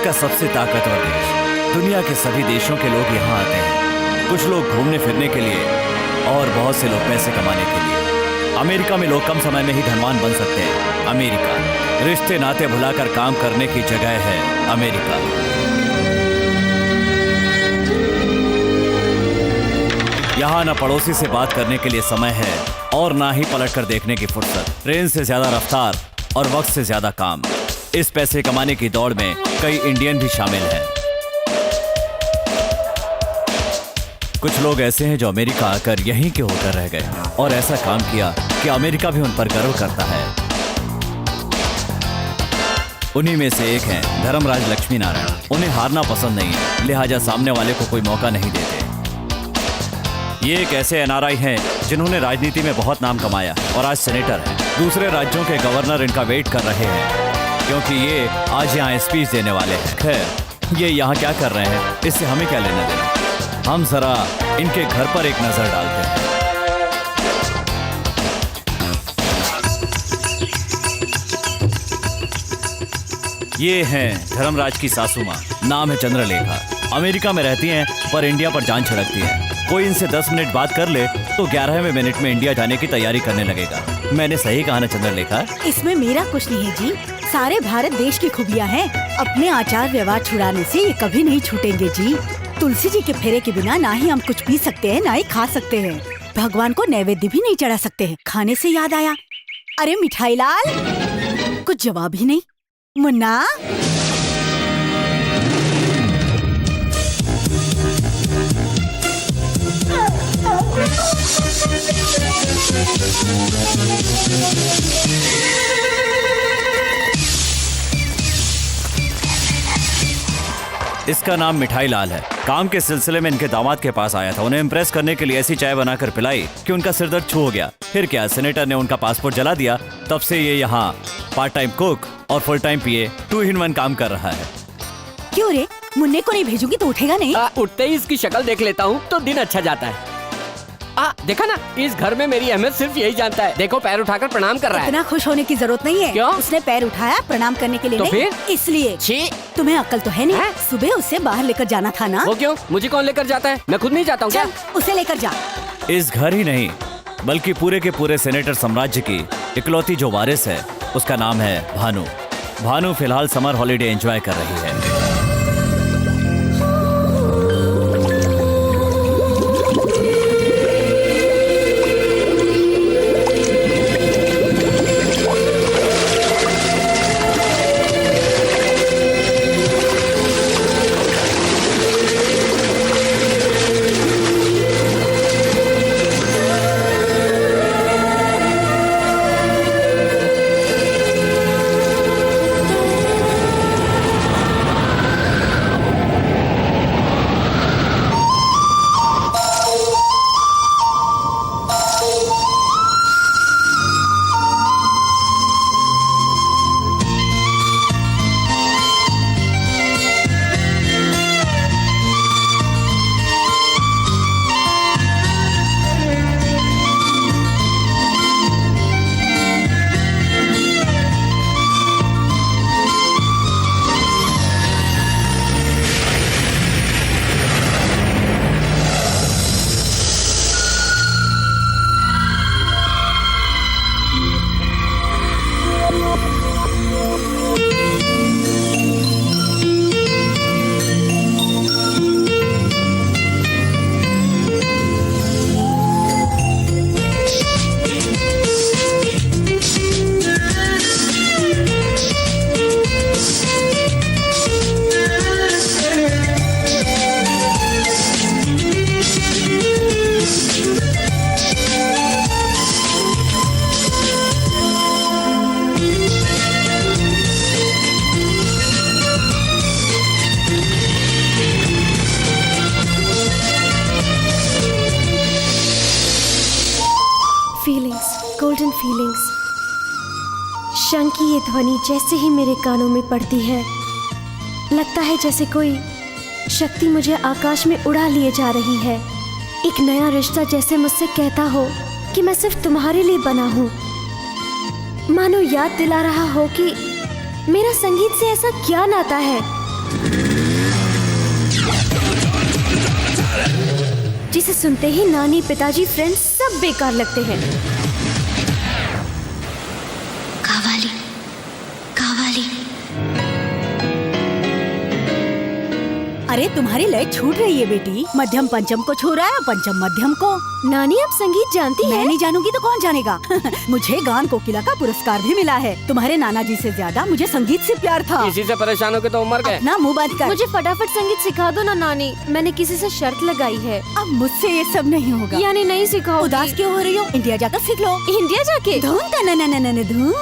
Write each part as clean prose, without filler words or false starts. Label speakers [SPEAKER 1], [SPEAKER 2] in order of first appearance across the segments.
[SPEAKER 1] का सबसे ताकतवर देश। दुनिया के सभी देशों के लोग यहाँ आते हैं, कुछ लोग घूमने फिरने के लिए और बहुत से लोग पैसे कमाने के लिए। अमेरिका में लोग कम समय में ही धनवान बन सकते हैं। अमेरिका रिश्ते नाते भुलाकर काम करने की जगह है। अमेरिका यहाँ न पड़ोसी से बात करने के लिए समय है और ना ही पलट कर देखने की फुर्सत। ट्रेन से ज्यादा रफ्तार और वक्त से ज्यादा काम। इस पैसे कमाने की दौड़ में कई इंडियन भी शामिल हैं। कुछ लोग ऐसे हैं जो अमेरिका आकर यहीं के होकर रह गए और ऐसा काम किया कि अमेरिका भी उन पर गर्व करता है। उन्हीं में से एक हैं धर्मराज लक्ष्मी नारायण। उन्हें हारना पसंद नहीं है, लिहाजा सामने वाले को कोई मौका नहीं देते। ये एक ऐसे एनआरआई हैं जिन्होंने राजनीति में बहुत नाम कमाया और आज सेनेटर हैं। दूसरे राज्यों के गवर्नर इनका वेट कर रहे हैं क्योंकि ये आज यहाँ स्पीच देने वाले हैं। खैर, ये यहाँ क्या कर रहे हैं इससे हमें क्या लेना देना। हम जरा इनके घर पर एक नजर डालते हैं। ये हैं धर्मराज की सासू माँ, नाम है चंद्रलेखा। अमेरिका में रहती हैं पर इंडिया पर जान छिड़कती हैं। कोई इनसे 10 मिनट बात कर ले तो 11वें मिनट में इंडिया जाने की तैयारी करने लगेगा। मैंने सही कहा ना चंद्रलेखा?
[SPEAKER 2] इसमें मेरा कुछ नहीं है जी, सारे भारत देश की खूबियाँ हैं। अपने आचार व्यवहार छुड़ाने से ये कभी नहीं छूटेंगे जी। तुलसी जी के फेरे के बिना ना ही हम कुछ पी सकते हैं ना ही खा सकते हैं। भगवान को नैवेद्य भी नहीं चढ़ा सकते हैं। खाने से याद आया, अरे मिठाई लाल, कुछ जवाब ही नहीं। मुन्ना,
[SPEAKER 1] इसका नाम मिठाई लाल है। काम के सिलसिले में इनके दामाद के पास आया था। उन्हें इम्प्रेस करने के लिए ऐसी चाय बनाकर पिलाई कि उनका सिरदर्द छू हो गया। फिर क्या, सेनेटर ने उनका पासपोर्ट जला दिया। तब से ये यहाँ पार्ट टाइम कुक और फुल टाइम पीए 2 in 1 काम कर रहा है।
[SPEAKER 2] क्यों रे, मुन्ने को नहीं भेजूंगी तो उठेगा नहीं?
[SPEAKER 3] उठते ही इसकी शक्ल देख लेता हूँ तो दिन अच्छा जाता है। देखा ना, इस घर में मेरी अहमियत सिर्फ यही जानता है। देखो, पैर उठाकर प्रणाम कर रहा है।
[SPEAKER 2] इतना खुश होने की जरूरत नहीं है।
[SPEAKER 3] क्यों?
[SPEAKER 2] उसने पैर उठाया प्रणाम करने के लिए
[SPEAKER 3] तो
[SPEAKER 2] नहीं,
[SPEAKER 3] फिर?
[SPEAKER 2] इसलिए।
[SPEAKER 3] छी,
[SPEAKER 2] तुम्हें अक्ल तो है नहीं? सुबह उसे बाहर लेकर जाना था ना।
[SPEAKER 3] वो क्यों? मुझे कौन लेकर जाता है? मैं खुद नहीं जाता हूँ क्या?
[SPEAKER 2] उसे लेकर जा।
[SPEAKER 1] इस घर ही नहीं बल्कि पूरे के पूरे सेनेटर साम्राज्य की इकलौती जो वारिस है उसका नाम है भानु। भानु फिलहाल समर हॉलिडे एंजॉय कर रही है।
[SPEAKER 4] Golden feelings. शंख की ये ध्वनि जैसे ही मेरे कानों में पड़ती है, लगता है जैसे कोई शक्ति मुझे आकाश में उड़ा लिए जा रही है। एक नया रिश्ता जैसे मुझसे कहता हो कि मैं सिर्फ तुम्हारे लिए बना हूँ। मानो याद दिला रहा हो कि मेरा संगीत से ऐसा क्या नाता है जिसे सुनते ही नानी, पिताजी, फ्रेंड्स सब बेकार लगते हैं। कावाली, कावाली।
[SPEAKER 2] अरे तुम्हारी लय छूट रही है बेटी। मध्यम पंचम को छू रहा है, पंचम मध्यम को।
[SPEAKER 4] नानी आप संगीत जानती
[SPEAKER 2] मैं
[SPEAKER 4] हैं?
[SPEAKER 2] नहीं जानूंगी तो कौन जानेगा। मुझे गान कोकिला का पुरस्कार भी मिला है। तुम्हारे नाना जी से ज्यादा मुझे संगीत से प्यार था।
[SPEAKER 3] इसी से परेशान होके तो उमर गए।
[SPEAKER 2] अपना मुंह बंद कर।
[SPEAKER 4] मुझे फटाफट संगीत सिखा दो ना नानी, मैंने किसी से शर्त लगाई है।
[SPEAKER 2] अब मुझसे ये सब नहीं होगा।
[SPEAKER 4] यानी नहीं सिखाओगी?
[SPEAKER 2] उदास क्यों हो रही हो? इंडिया जाकर सीख लो।
[SPEAKER 4] इंडिया जाके?
[SPEAKER 2] धूम तनननननन धूम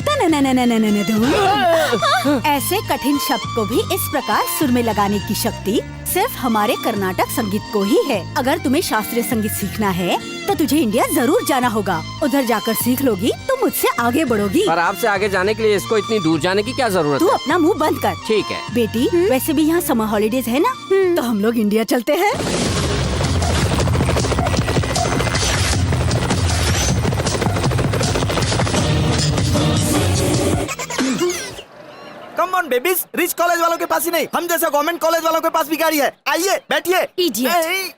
[SPEAKER 2] तनननननन धूम। ऐसे कठिन शब्द को भी इस प्रकार सुर में लगाने की शक्ति सिर्फ हमारे कर्नाटक संगीत को ही है। अगर तुम्हें शास्त्रीय संगीत सीखना है तो तुझे इंडिया जरूर जाना होगा। उधर जाकर सीख लोगी तो मुझसे आगे बढ़ोगी।
[SPEAKER 3] पर आपसे आगे जाने के लिए इसको इतनी दूर जाने की क्या जरूरत
[SPEAKER 2] तू
[SPEAKER 3] है?
[SPEAKER 2] अपना मुंह बंद कर।
[SPEAKER 3] ठीक है।
[SPEAKER 2] बेटी वैसे भी यहाँ समर हॉलीडेज है ना, तो हम लोग इंडिया चलते हैं।
[SPEAKER 5] Come on babies, rich college वालों के पास ही नहीं, हम जैसे गवर्नमेंट कॉलेज वालों के पास भी गाड़ी है। आइए बैठिए।
[SPEAKER 2] Idiot.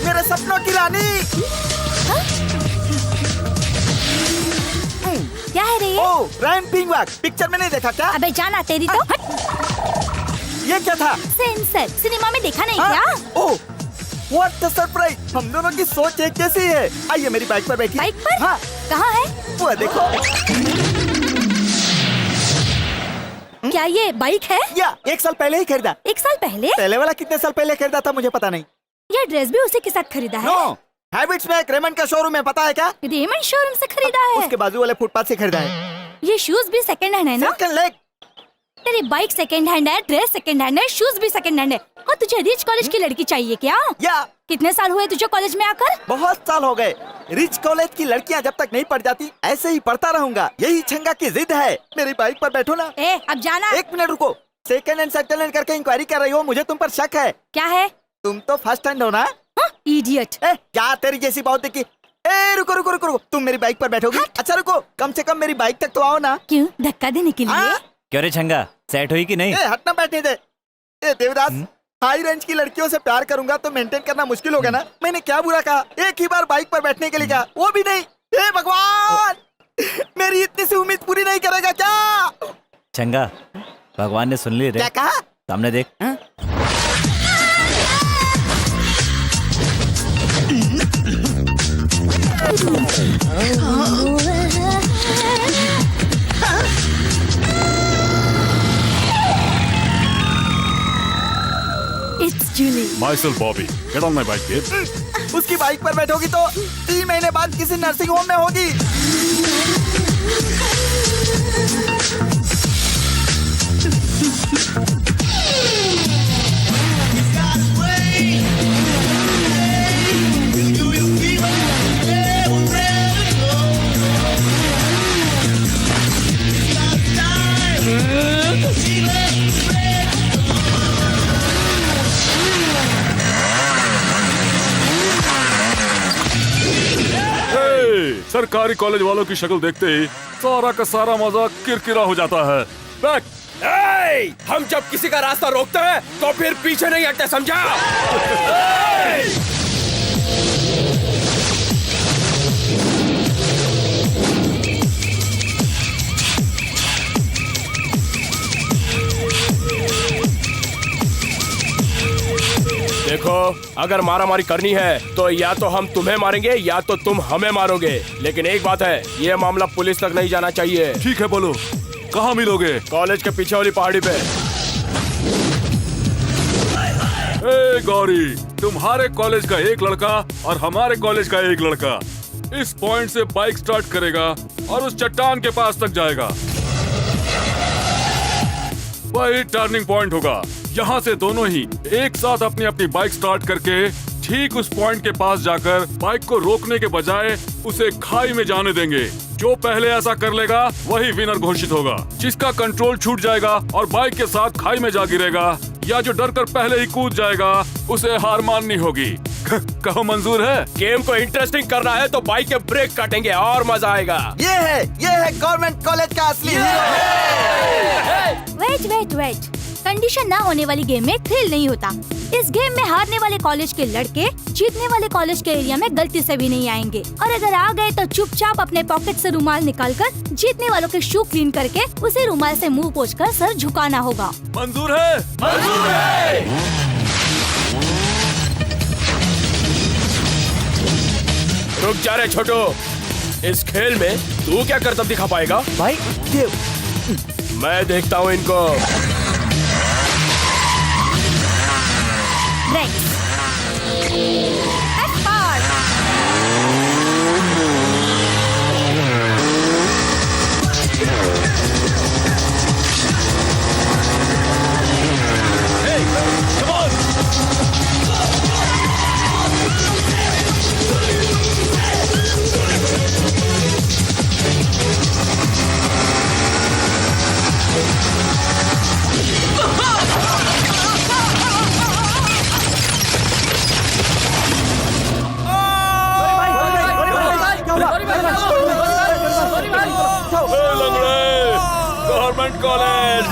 [SPEAKER 5] मेरे सपनों की रानी।
[SPEAKER 2] क्या है रे?
[SPEAKER 5] ओ रैंपिंग वॉक, पिक्चर में नहीं देखा क्या?
[SPEAKER 2] अबे जाना तेरी तो।
[SPEAKER 5] ये क्या था?
[SPEAKER 2] सेंसर सिनेमा में देखा नहीं
[SPEAKER 5] हाँ?
[SPEAKER 2] क्या?
[SPEAKER 5] ओह व्हाट द सरप्राइज, हम दोनों की सोच एक जैसी है। आइए मेरी बाइक पर बैठिए।
[SPEAKER 2] बाइक पर?
[SPEAKER 5] हाँ
[SPEAKER 2] कहाँ है?
[SPEAKER 5] वो देखो।
[SPEAKER 2] क्या ये बाइक है?
[SPEAKER 5] या 1 साल पहले ही खरीदा।
[SPEAKER 2] 1 साल पहले?
[SPEAKER 5] पहले वाला कितने साल पहले खरीदा था मुझे पता नहीं।
[SPEAKER 2] ये ड्रेस भी उसी के साथ खरीदा है?
[SPEAKER 5] नो, हैबिट्स में एक रेमंड का शोरूम है, पता है क्या?
[SPEAKER 2] रेमंड शोरूम से खरीदा है?
[SPEAKER 5] उसके बाजू वाले फुटपाथ से खरीदा है।
[SPEAKER 2] ये शूज भी सेकंड हैंड है ना?
[SPEAKER 5] Second leg.
[SPEAKER 2] तेरी बाइक सेकंड हैंड है, ड्रेस सेकंड हैंड है, शूज भी सेकंड हैंड है। और तुझे रिच कॉलेज की लड़की चाहिए क्या?
[SPEAKER 5] या
[SPEAKER 2] कितने साल हुए तुझे कॉलेज में आकर?
[SPEAKER 5] बहुत साल हो गए। रिच कॉलेज की लड़कियां जब तक नहीं पढ़ जाती ऐसे ही पढ़ता रहूंगा, यही छंगा की जिद है। मेरी बाइक पर बैठो ना।
[SPEAKER 2] ए अब जाना।
[SPEAKER 5] 1 मिनट रुको, सेकंड हैंड करके इंक्वायरी कर रही हो, मुझे तुम पर शक है।
[SPEAKER 2] क्या है?
[SPEAKER 5] तुम तो फर्स्ट हैंड हो ना?
[SPEAKER 2] इडियट।
[SPEAKER 5] ए, क्या तेरी जैसी बहुत देखी। ए रुको रुको रुको रुको, तुम मेरी बाइक पर बैठोगी? अच्छा रुको, कम से कम मेरी बाइक तक तो आओ ना।
[SPEAKER 2] क्यों धक्का देने के लिए?
[SPEAKER 5] हाँ?
[SPEAKER 1] क्यों रे छंगा, सेट हुई कि नहीं?
[SPEAKER 5] ए हटना, बैठने दे। ए देवदास, हाई रेंज की लड़कियों से प्यार करूंगा तो मेंटेन करना मुश्किल होगा ना। मैंने क्या बुरा कहा? एक ही बार बाइक पर बैठने के लिए कहा, वो भी नहीं। ए भगवान, मेरी इतनी सी उम्मीद पूरी नहीं करेगा क्या?
[SPEAKER 1] छंगा, भगवान ने सुन ली रे।
[SPEAKER 5] क्या कहा?
[SPEAKER 1] सामने देख।
[SPEAKER 2] It's Julie.
[SPEAKER 6] Myself Bobby. Get on my bike, babe.
[SPEAKER 5] उसकी बाइक पर बैठोगी तो 3 महीने बाद किसी नर्सिंग होम में होगी।
[SPEAKER 6] Hey, सरकारी कॉलेज वालों की शक्ल देखते ही सारा का सारा मजा किरकिरा हो जाता है। बैक।
[SPEAKER 7] हम जब किसी का रास्ता रोकते हैं तो फिर पीछे नहीं हटते, समझा? देखो, अगर मारामारी करनी है तो या तो हम तुम्हें मारेंगे या तो तुम हमें मारोगे। लेकिन एक बात है, ये मामला पुलिस तक नहीं जाना चाहिए।
[SPEAKER 6] ठीक है, बोलो कहाँ मिलोगे?
[SPEAKER 7] कॉलेज के पीछे वाली पहाड़ी पे।
[SPEAKER 6] ए गौरी, तुम्हारे कॉलेज का एक लड़का और हमारे कॉलेज का एक लड़का इस पॉइंट से बाइक स्टार्ट करेगा और उस चट्टान के पास तक जाएगा। वही टर्निंग पॉइंट होगा। यहाँ से दोनों ही एक साथ अपनी अपनी बाइक स्टार्ट करके ठीक उस पॉइंट के पास जाकर बाइक को रोकने के बजाय उसे खाई में जाने देंगे। जो पहले ऐसा कर लेगा वही विनर घोषित होगा। जिसका कंट्रोल छूट जाएगा और बाइक के साथ खाई में जा गिरेगा या जो डर कर पहले ही कूद जाएगा उसे हार माननी होगी। कहो मंजूर है?
[SPEAKER 7] गेम को इंटरेस्टिंग करना है तो बाइक के ब्रेक काटेंगे और मजा आएगा।
[SPEAKER 5] ये है गवर्नमेंट कॉलेज का असली hero.
[SPEAKER 2] Wait wait wait,
[SPEAKER 8] condition ना होने वाली गेम में थ्रिल नहीं होता। इस गेम में हारने वाले कॉलेज के लड़के जीतने वाले कॉलेज के एरिया में गलती से भी नहीं आएंगे, और अगर आ गए तो चुपचाप अपने पॉकेट से रुमाल निकालकर जीतने वालों के शू क्लीन करके उसी रुमाल से मुंह पोंछकर सर झुकाना होगा।
[SPEAKER 6] मंजूर है? मंजूर है।
[SPEAKER 7] रुक जा रे छोटू, इस खेल में तू क्या करतब दिखा पाएगा?
[SPEAKER 5] भाई देव,
[SPEAKER 7] मैं देखता हूँ इनको।
[SPEAKER 8] Rex. F-Part.
[SPEAKER 6] Government college.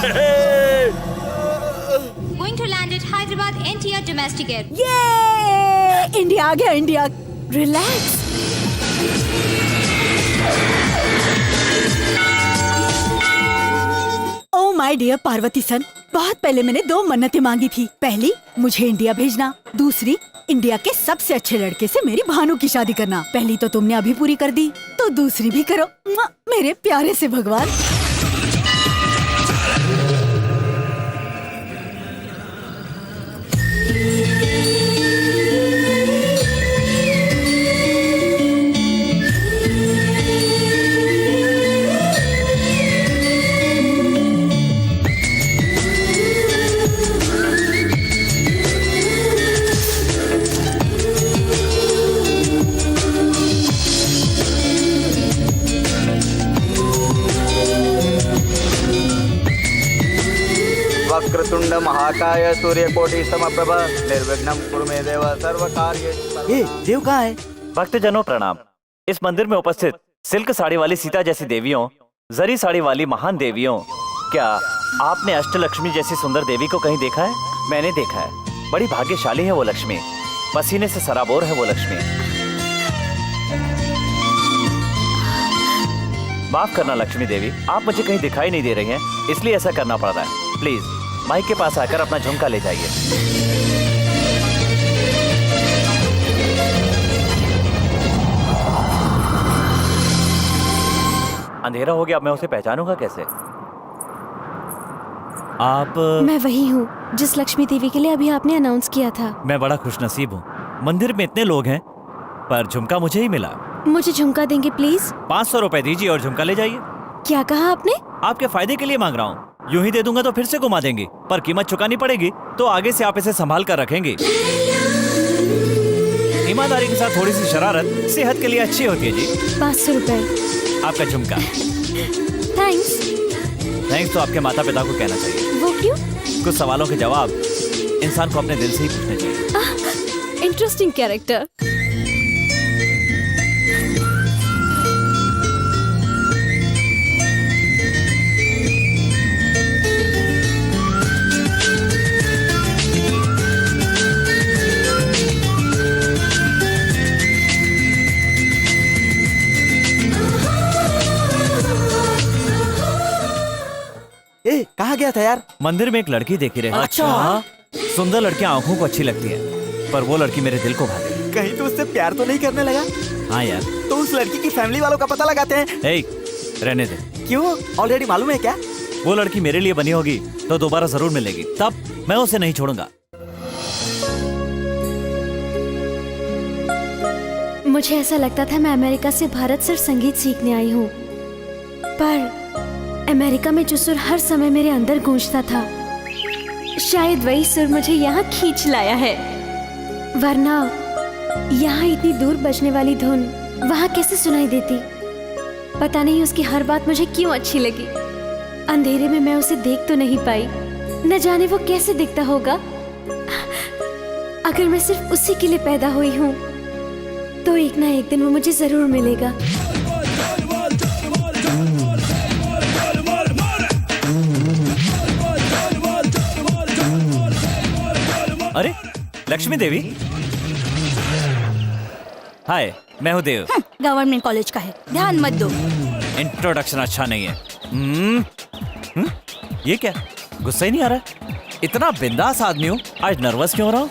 [SPEAKER 8] Going to land at Hyderabad NTR domestic air.
[SPEAKER 2] ये इंडिया आ गया, India. Relax. Oh my dear Parvati son, बहुत पहले मैंने 2 मन्नतें मांगी थी। पहली, मुझे इंडिया भेजना। दूसरी, इंडिया के सबसे अच्छे लड़के से मेरी भानु की शादी करना। पहली तो तुमने अभी पूरी कर दी, तो दूसरी भी करो मेरे प्यारे से भगवान।
[SPEAKER 5] वक्रतुंड महाकाय सूर्यकोटि समप्रभ निर्विघ्नं कुरु मे देव सर्व कार्येषु। ए देव कहाँ है?
[SPEAKER 1] भक्तजनों प्रणाम। इस मंदिर में उपस्थित सिल्क साड़ी वाली सीता जैसी देवियों, जरी साड़ी वाली महान देवियों, क्या आपने अष्टलक्ष्मी जैसी सुंदर देवी को कहीं देखा है? मैंने देखा है। बड़ी भाग्यशाली है वो लक्ष्मी, पसीने से सराबोर है वो लक्ष्मी। माफ करना लक्ष्मी देवी, आप मुझे कहीं दिखाई नहीं दे रही हैं, इसलिए ऐसा करना पड़ रहा है। प्लीज माइक के पास आकर अपना झुमका ले जाइए। अंधेरा हो गया, अब मैं उसे पहचानूंगा कैसे? आप?
[SPEAKER 4] मैं वही हूँ जिस लक्ष्मी देवी के लिए अभी आपने अनाउंस किया था।
[SPEAKER 1] मैं बड़ा खुशनसीब हूँ, मंदिर में इतने लोग हैं पर झुमका मुझे ही मिला।
[SPEAKER 4] मुझे झुमका देंगे प्लीज?
[SPEAKER 1] 500 रुपए दीजिए और झुमका ले जाइए।
[SPEAKER 4] क्या कहा आपने?
[SPEAKER 1] आपके फायदे के लिए मांग रहा हूँ। यूं ही दे दूंगा तो फिर से घुमा देंगे, पर कीमत चुकानी पड़ेगी, तो आगे से आप इसे संभाल कर रखेंगे। ईमानदारी के साथ थोड़ी सी शरारत सेहत के लिए अच्छी होती है जी।
[SPEAKER 4] 500 रुपए
[SPEAKER 1] आपका झुमका।
[SPEAKER 4] थैंक्स।
[SPEAKER 1] थैंक्स तो आपके माता पिता को कहना चाहिए।
[SPEAKER 4] वो क्यों?
[SPEAKER 1] कुछ सवालों के जवाब इंसान को अपने दिल से ही पूछने चाहिए।
[SPEAKER 4] Interesting character.
[SPEAKER 5] ए कहाँ गया था यार?
[SPEAKER 1] मंदिर में एक लड़की देखी रही।
[SPEAKER 5] अच्छा।
[SPEAKER 1] सुंदर लड़कियां आंखों को अच्छी लगती है, पर वो लड़की मेरे दिल को भा गई।
[SPEAKER 5] कहीं तो उससे प्यार तो नहीं करने लगा?
[SPEAKER 1] हाँ यार।
[SPEAKER 5] तो उस लड़की की फैमिली वालों का पता लगाते हैं।
[SPEAKER 1] ए, रहने दे।
[SPEAKER 5] क्यों? ऑलरेडी मालूम है क्या?
[SPEAKER 1] वो लड़की मेरे लिए बनी होगी तो दोबारा जरूर मिलेगी, तब मैं उसे नहीं छोड़ूंगा।
[SPEAKER 4] मुझे ऐसा लगता था मैं अमेरिका से भारत सिर्फ संगीत सीखने आई हूँ, पर अमेरिका में जो सुर हर समय मेरे अंदर गूंजता था, शायद वही सुर मुझे यहाँ खींच लाया है। वरना यहाँ इतनी दूर बजने वाली धुन वहाँ कैसे सुनाई देती? पता नहीं उसकी हर बात मुझे क्यों अच्छी लगी। अंधेरे में मैं उसे देख तो नहीं पाई, न जाने वो कैसे दिखता होगा। अगर मैं सिर्फ उसी के लिए पैदा हुई हूँ तो एक ना एक दिन वो मुझे जरूर मिलेगा।
[SPEAKER 1] अरे लक्ष्मी देवी, हाय, मैं हूँ देव।
[SPEAKER 8] गवर्नमेंट कॉलेज का है, ध्यान मत दो।
[SPEAKER 1] इंट्रोडक्शन अच्छा नहीं है। ये क्या, गुस्सा ही नहीं आ रहा? इतना बिंदास आदमी हूँ, आज नर्वस क्यों हो रहा हूँ?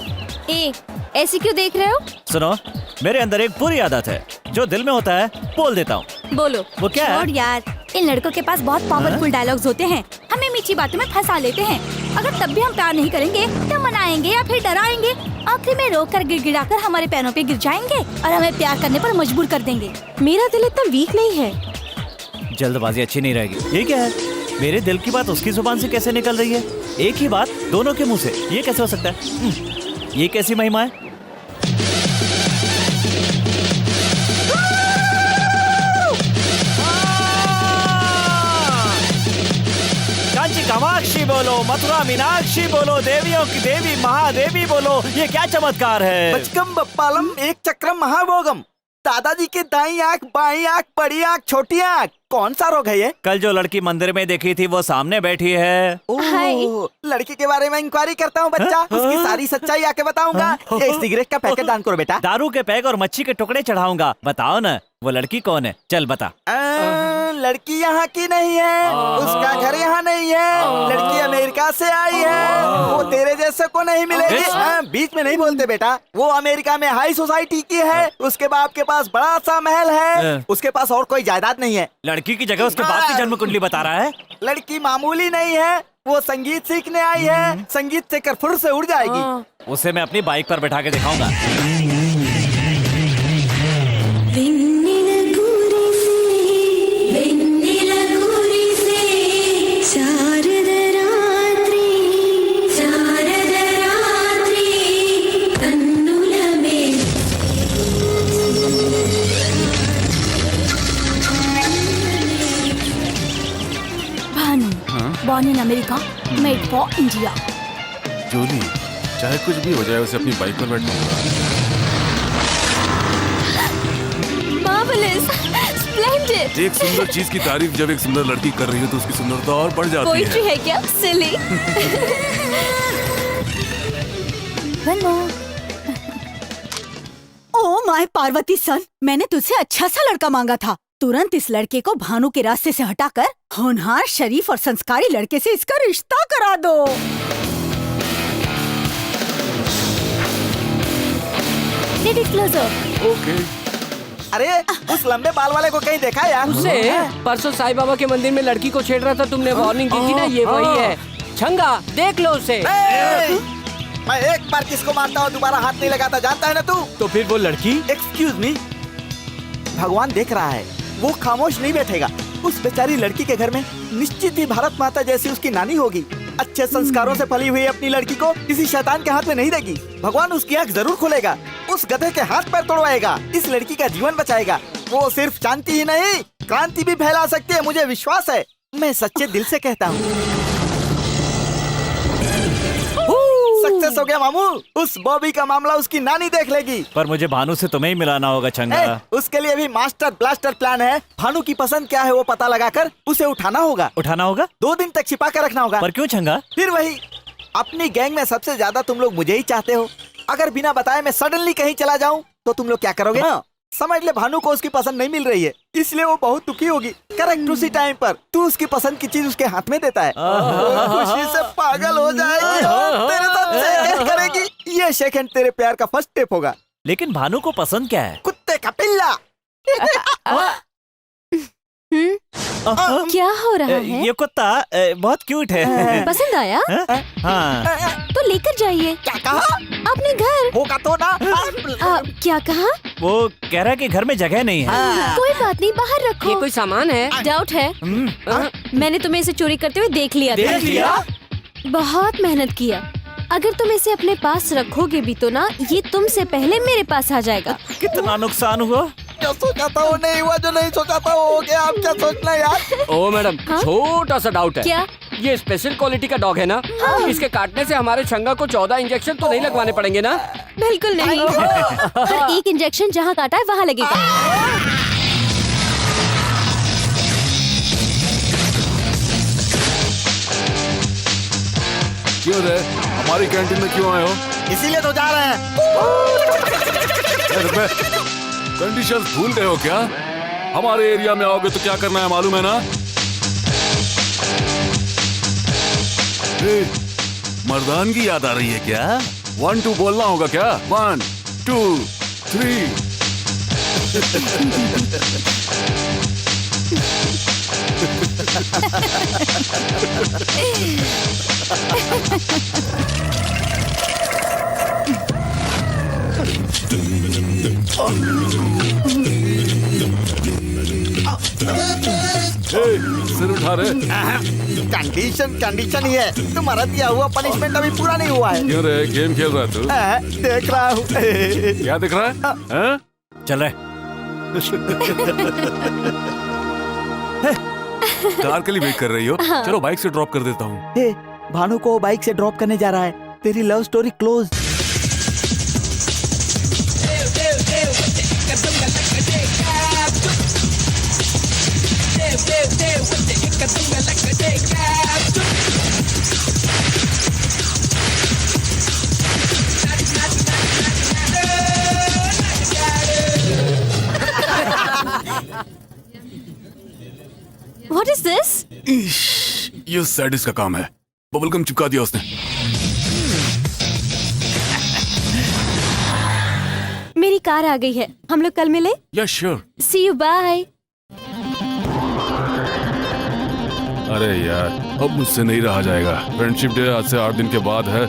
[SPEAKER 4] ए, ऐसे क्यों देख रहे हो?
[SPEAKER 1] सुनो, मेरे अंदर एक बुरी आदत है, जो दिल में होता है बोल देता हूँ।
[SPEAKER 4] बोलो।
[SPEAKER 1] वो क्या है?
[SPEAKER 8] छोड़ यार, इन लड़कों के पास बहुत पावरफुल डायलॉग्स होते हैं, हमें मीठी बातों में फंसा लेते हैं। अगर तब भी हम प्यार नहीं करेंगे तो मनाएंगे या फिर डराएंगे, आखिर में रोक कर गिड़गिड़ाकर हमारे पैरों पे गिर जाएंगे और हमें प्यार करने पर मजबूर कर देंगे।
[SPEAKER 4] मेरा दिल इतना वीक नहीं है।
[SPEAKER 1] जल्दबाजी अच्छी नहीं रहेगी। ये क्या है, मेरे दिल की बात उसकी जुबान से कैसे निकल रही है? एक ही बात दोनों के मुंह से, ये कैसे हो सकता है? ये कैसी महिमा है? कांची कामाक्षी बोलो, मथुरा मीनाक्षी बोलो, देवियों की देवी महादेवी बोलो, ये क्या चमत्कार है?
[SPEAKER 5] बचकम बप्पालम एक चक्रम महाभोगम। दादाजी की दाई आंख, बाई आंख, बड़ी आंख, छोटी आंख, कौन सा रोग है ये?
[SPEAKER 1] कल जो लड़की मंदिर में देखी थी वो सामने बैठी है।
[SPEAKER 5] ओह, लड़की के बारे में इंक्वायरी करता हूँ बच्चा, उसकी सारी सच्चाई आके बताऊंगा। ये सिगरेट का पैकेट दान करो बेटा।
[SPEAKER 1] दारू के पैक और मच्छी के टुकड़े चढ़ाऊंगा। बताओ ना, वो लड़की कौन है? चल बता।
[SPEAKER 5] लड़की यहाँ की नहीं है, उसका घर यहाँ नहीं है, लड़की अमेरिका से आई है, वो तेरे जैसे को नहीं मिलेगी। बीच में नहीं बोलते बेटा, वो अमेरिका में हाई सोसाइटी की है, उसके बाप के पास बड़ा सा महल है, उसके पास और कोई जायदाद नहीं है।
[SPEAKER 1] लड़की की जगह उसके बाप की जन्म कुंडली बता रहा है।
[SPEAKER 5] लड़की मामूली नहीं है, वो संगीत सीखने आई है, संगीत सीखकर फुर से उड़ जाएगी।
[SPEAKER 1] उसे मैं अपनी बाइक पर बैठा के दिखाऊंगा।
[SPEAKER 8] Born in America, made for India.
[SPEAKER 6] Jully, चाहे कुछ भी हो जाए उसे अपनी बाइक पर बैठना होगा।
[SPEAKER 8] Marvelous, splendid.
[SPEAKER 6] एक सुंदर चीज की तारीफ जब एक सुंदर लड़की कर रही हो तो उसकी सुंदरता और बढ़ जाती
[SPEAKER 8] Poetry
[SPEAKER 6] है।
[SPEAKER 8] है क्या? Silly. One more.
[SPEAKER 2] Oh my Parvati son, मैंने तुझसे अच्छा सा लड़का मांगा था। तुरंत इस लड़के को भानु के रास्ते से हटाकर होनहार, शरीफ और संस्कारी लड़के से इसका रिश्ता करा दो।
[SPEAKER 8] Get it closer.
[SPEAKER 6] ओके।
[SPEAKER 5] अरे उस लंबे बाल वाले को कहीं देखा यार?
[SPEAKER 3] उसे परसों साईं बाबा के मंदिर में लड़की को छेड़ रहा था, तुमने वार्निंग दी थी ना, ये वही है। छंगा, देख लो उसे।
[SPEAKER 5] मैं एक बार किसको मारता हूँ दोबारा हाथ नहीं लगाता, जानता है ना तू?
[SPEAKER 3] तो फिर वो लड़की?
[SPEAKER 5] एक्सक्यूज मी, भगवान देख रहा है, वो खामोश नहीं बैठेगा। उस बेचारी लड़की के घर में निश्चित ही भारत माता जैसी उसकी नानी होगी। अच्छे संस्कारों से पली हुई अपनी लड़की को किसी शैतान के हाथ में नहीं देगी। भगवान उसकी आंख जरूर खोलेगा, उस गधे के हाथ पैर तोड़वाएगा, इस लड़की का जीवन बचाएगा। वो सिर्फ शांति ही नहीं, क्रांति भी फैला सकती है, मुझे विश्वास है। मैं सच्चे दिल से कहता हूँ। सक्सेस हो गया मामू, उस बॉबी का मामला उसकी नानी देख लेगी।
[SPEAKER 1] पर मुझे भानु से तुम्हें ही मिलाना होगा छंगा।
[SPEAKER 5] उसके लिए भी मास्टर ब्लास्टर प्लान है। भानु की पसंद क्या है वो पता लगाकर उसे उठाना होगा।
[SPEAKER 1] उठाना होगा?
[SPEAKER 5] 2 दिन तक छिपा कर रखना होगा।
[SPEAKER 1] पर क्यों छंगा?
[SPEAKER 5] फिर वही, अपनी गैंग में सबसे ज्यादा तुम लोग मुझे ही चाहते हो। अगर बिना बताए मैं सडनली कहीं चला जाऊं तो तुम लोग क्या करोगे? समझ ले, भानु को उसकी पसंद नहीं मिल रही है, इसलिए वो बहुत दुखी होगी। करेक्ट उसी टाइम पर तू उसकी पसंद की चीज उसके हाथ में देता है, वो खुशी से पागल हो जाएगी और तेरे साथ शेक हैंड करेगी। ये शेक हैंड तेरे प्यार का फर्स्ट स्टेप होगा।
[SPEAKER 1] लेकिन भानु को पसंद क्या है?
[SPEAKER 5] कुत्ते का पिल्ला।
[SPEAKER 4] क्या हो रहा है?
[SPEAKER 1] ये कुत्ता बहुत क्यूट है।
[SPEAKER 4] पसंद आया?
[SPEAKER 1] हाँ।
[SPEAKER 4] तो लेकर जाइए।
[SPEAKER 5] क्या कहा?
[SPEAKER 4] अपने घर।
[SPEAKER 5] होगा तो ना।
[SPEAKER 4] क्या कहा?
[SPEAKER 1] वो कह रहा है कि घर में जगह नहीं है।
[SPEAKER 4] कोई बात नहीं, बाहर रखो।
[SPEAKER 3] ये कोई सामान है?
[SPEAKER 4] डाउट है? मैंने तुम्हें इसे चोरी करते हुए देख लिया था।
[SPEAKER 3] देख लिया?
[SPEAKER 4] बहुत मेहनत किया। अगर तुम इसे अपने पास रखोगे भी तो ना, ये तुमसे पहले मेरे पास आ जाएगा।
[SPEAKER 1] कितना नुकसान हुआ?
[SPEAKER 5] जो सोचा था वो नहीं हुआ, जो नहीं सोचा था वो हो गया। आप क्या सोचना यार?
[SPEAKER 3] ओ मैडम, छोटा सा डाउट है।
[SPEAKER 4] क्या?
[SPEAKER 3] ये स्पेशल क्वालिटी का डॉग है ना? इसके काटने से हमारे छंगा को 14 इंजेक्शन तो नहीं लगवाने पड़ेंगे ना?
[SPEAKER 4] बिल्कुल नहीं। पर एक इंजेक्शन जहाँ काटा है वहाँ लगेगा।
[SPEAKER 6] क्यों रे, हमारी कैंटीन में क्यों आए हो?
[SPEAKER 5] इसीलिए तो जा रहे हैं।
[SPEAKER 6] कंडीशन भूल गए हो क्या? हमारे एरिया में आओगे तो क्या करना है मालूम है ना? मर्दानगी याद आ रही है क्या? 1 2 बोलना होगा क्या? 1 2 3। सिर उठा रे।
[SPEAKER 5] कंडीशन ही है। तुम्हारा दिया हुआ पनिशमेंट अभी पूरा नहीं हुआ है।
[SPEAKER 6] क्यों रे, गेम खेल रहा है तू?
[SPEAKER 5] देख रहा हूँ।
[SPEAKER 6] क्या दिख रहा है? हाँ?
[SPEAKER 1] चल रहे।
[SPEAKER 6] कार के लिए वेट कर रही हो? चलो बाइक से ड्रॉप कर देता हूँ।
[SPEAKER 5] भानु को बाइक से ड्रॉप करने जा रहा है। तेरी love story close.
[SPEAKER 8] What is this?
[SPEAKER 6] ये सैडिस्ट का काम है। बबलगम चिपका दिया उसने।
[SPEAKER 4] मेरी कार आ गई है, हम लोग कल मिले।
[SPEAKER 6] Yes sure.
[SPEAKER 4] See you, bye.
[SPEAKER 6] अरे यार, अब मुझसे नहीं रहा जाएगा। फ्रेंडशिप डे आज से 8 दिन के बाद है,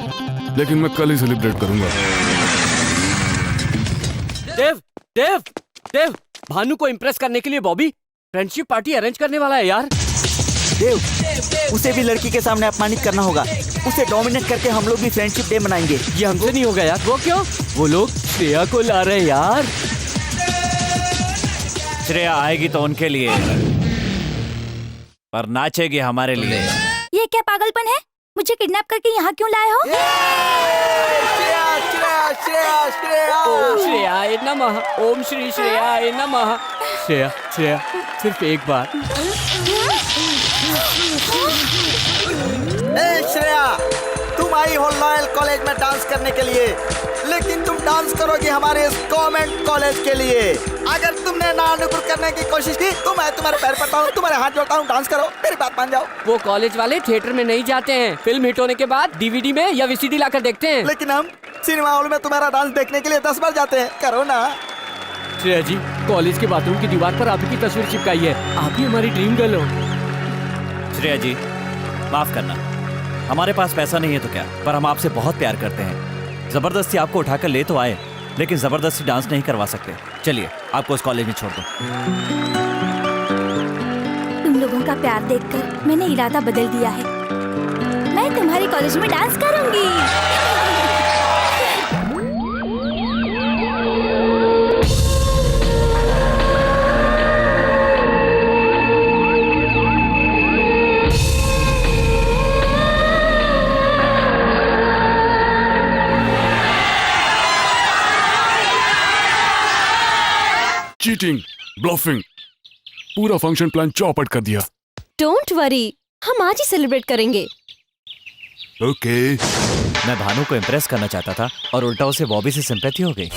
[SPEAKER 6] लेकिन मैं कल ही सेलिब्रेट करूंगा।
[SPEAKER 3] देव, भानु को इम्प्रेस करने के लिए बॉबी फ्रेंडशिप पार्टी अरेंज करने वाला है यार।
[SPEAKER 5] देव, उसे भी लड़की के सामने अपमानित करना होगा। उसे डोमिनेट करके हम लोग भी फ्रेंडशिप डे मनाएंगे।
[SPEAKER 3] ये हमसे नहीं होगा यार। वो क्यों? वो लोग श्रेया को ला रहे हैं यार।
[SPEAKER 1] श्रेया आएगी तो उनके लिए, पर नाचेगी हमारे लिए।
[SPEAKER 8] ये क्या पागलपन है? मुझे किडनैप करके यहाँ क्यों लाए हो?
[SPEAKER 3] ओम श्रेयाय नमः। ओम श्री श्रेयाय नमः। श्रेया सिर्फ एक बार।
[SPEAKER 5] श्रेया, तुम आई हो लॉयल कॉलेज में डांस करने के लिए, लेकिन तुम डांस करोगी हमारे इस गवर्नमेंट कॉलेज के लिए। अगर तुमने नानुपुर करने की कोशिश की तो मैं तुम्हारे पैर पड़ता हूँ, तुम्हारे हाथ जोड़ता हूँ। डांस करो, मेरी बात मान जाओ।
[SPEAKER 3] वो कॉलेज वाले थिएटर में नहीं जाते हैं, फिल्म हिट होने के बाद डीवीडी में या वीसीडी लाकर देखते हैं।
[SPEAKER 5] लेकिन हम सिनेमा हॉल में तुम्हारा डांस देखने के लिए 10 बार जाते हैं। करो ना।
[SPEAKER 3] श्रेया जी, कॉलेज के बाथरूम की दीवार पर आप ही की तस्वीर चिपकाई है। आप ही हमारी ड्रीम गर्ल हो।
[SPEAKER 1] श्रेया जी, माफ करना, हमारे पास पैसा नहीं है तो क्या, पर हम आपसे बहुत प्यार करते हैं। जबरदस्ती आपको उठाकर ले तो आए, लेकिन जबरदस्ती डांस नहीं करवा सकते। चलिए, आपको इस कॉलेज में छोड़ दो।
[SPEAKER 8] तुम लोगों का प्यार देखकर मैंने इरादा बदल दिया है। मैं तुम्हारे कॉलेज में डांस करूंगी।
[SPEAKER 6] चीटिंग, ब्लफिंग, पूरा फंक्शन प्लान चौपट कर दिया।
[SPEAKER 4] डोंट वरी, हम आज ही सेलिब्रेट करेंगे।
[SPEAKER 6] ओके।
[SPEAKER 1] मैं भानु को इम्प्रेस करना चाहता था और उल्टा उसे बॉबी से सिंपैथी हो गई।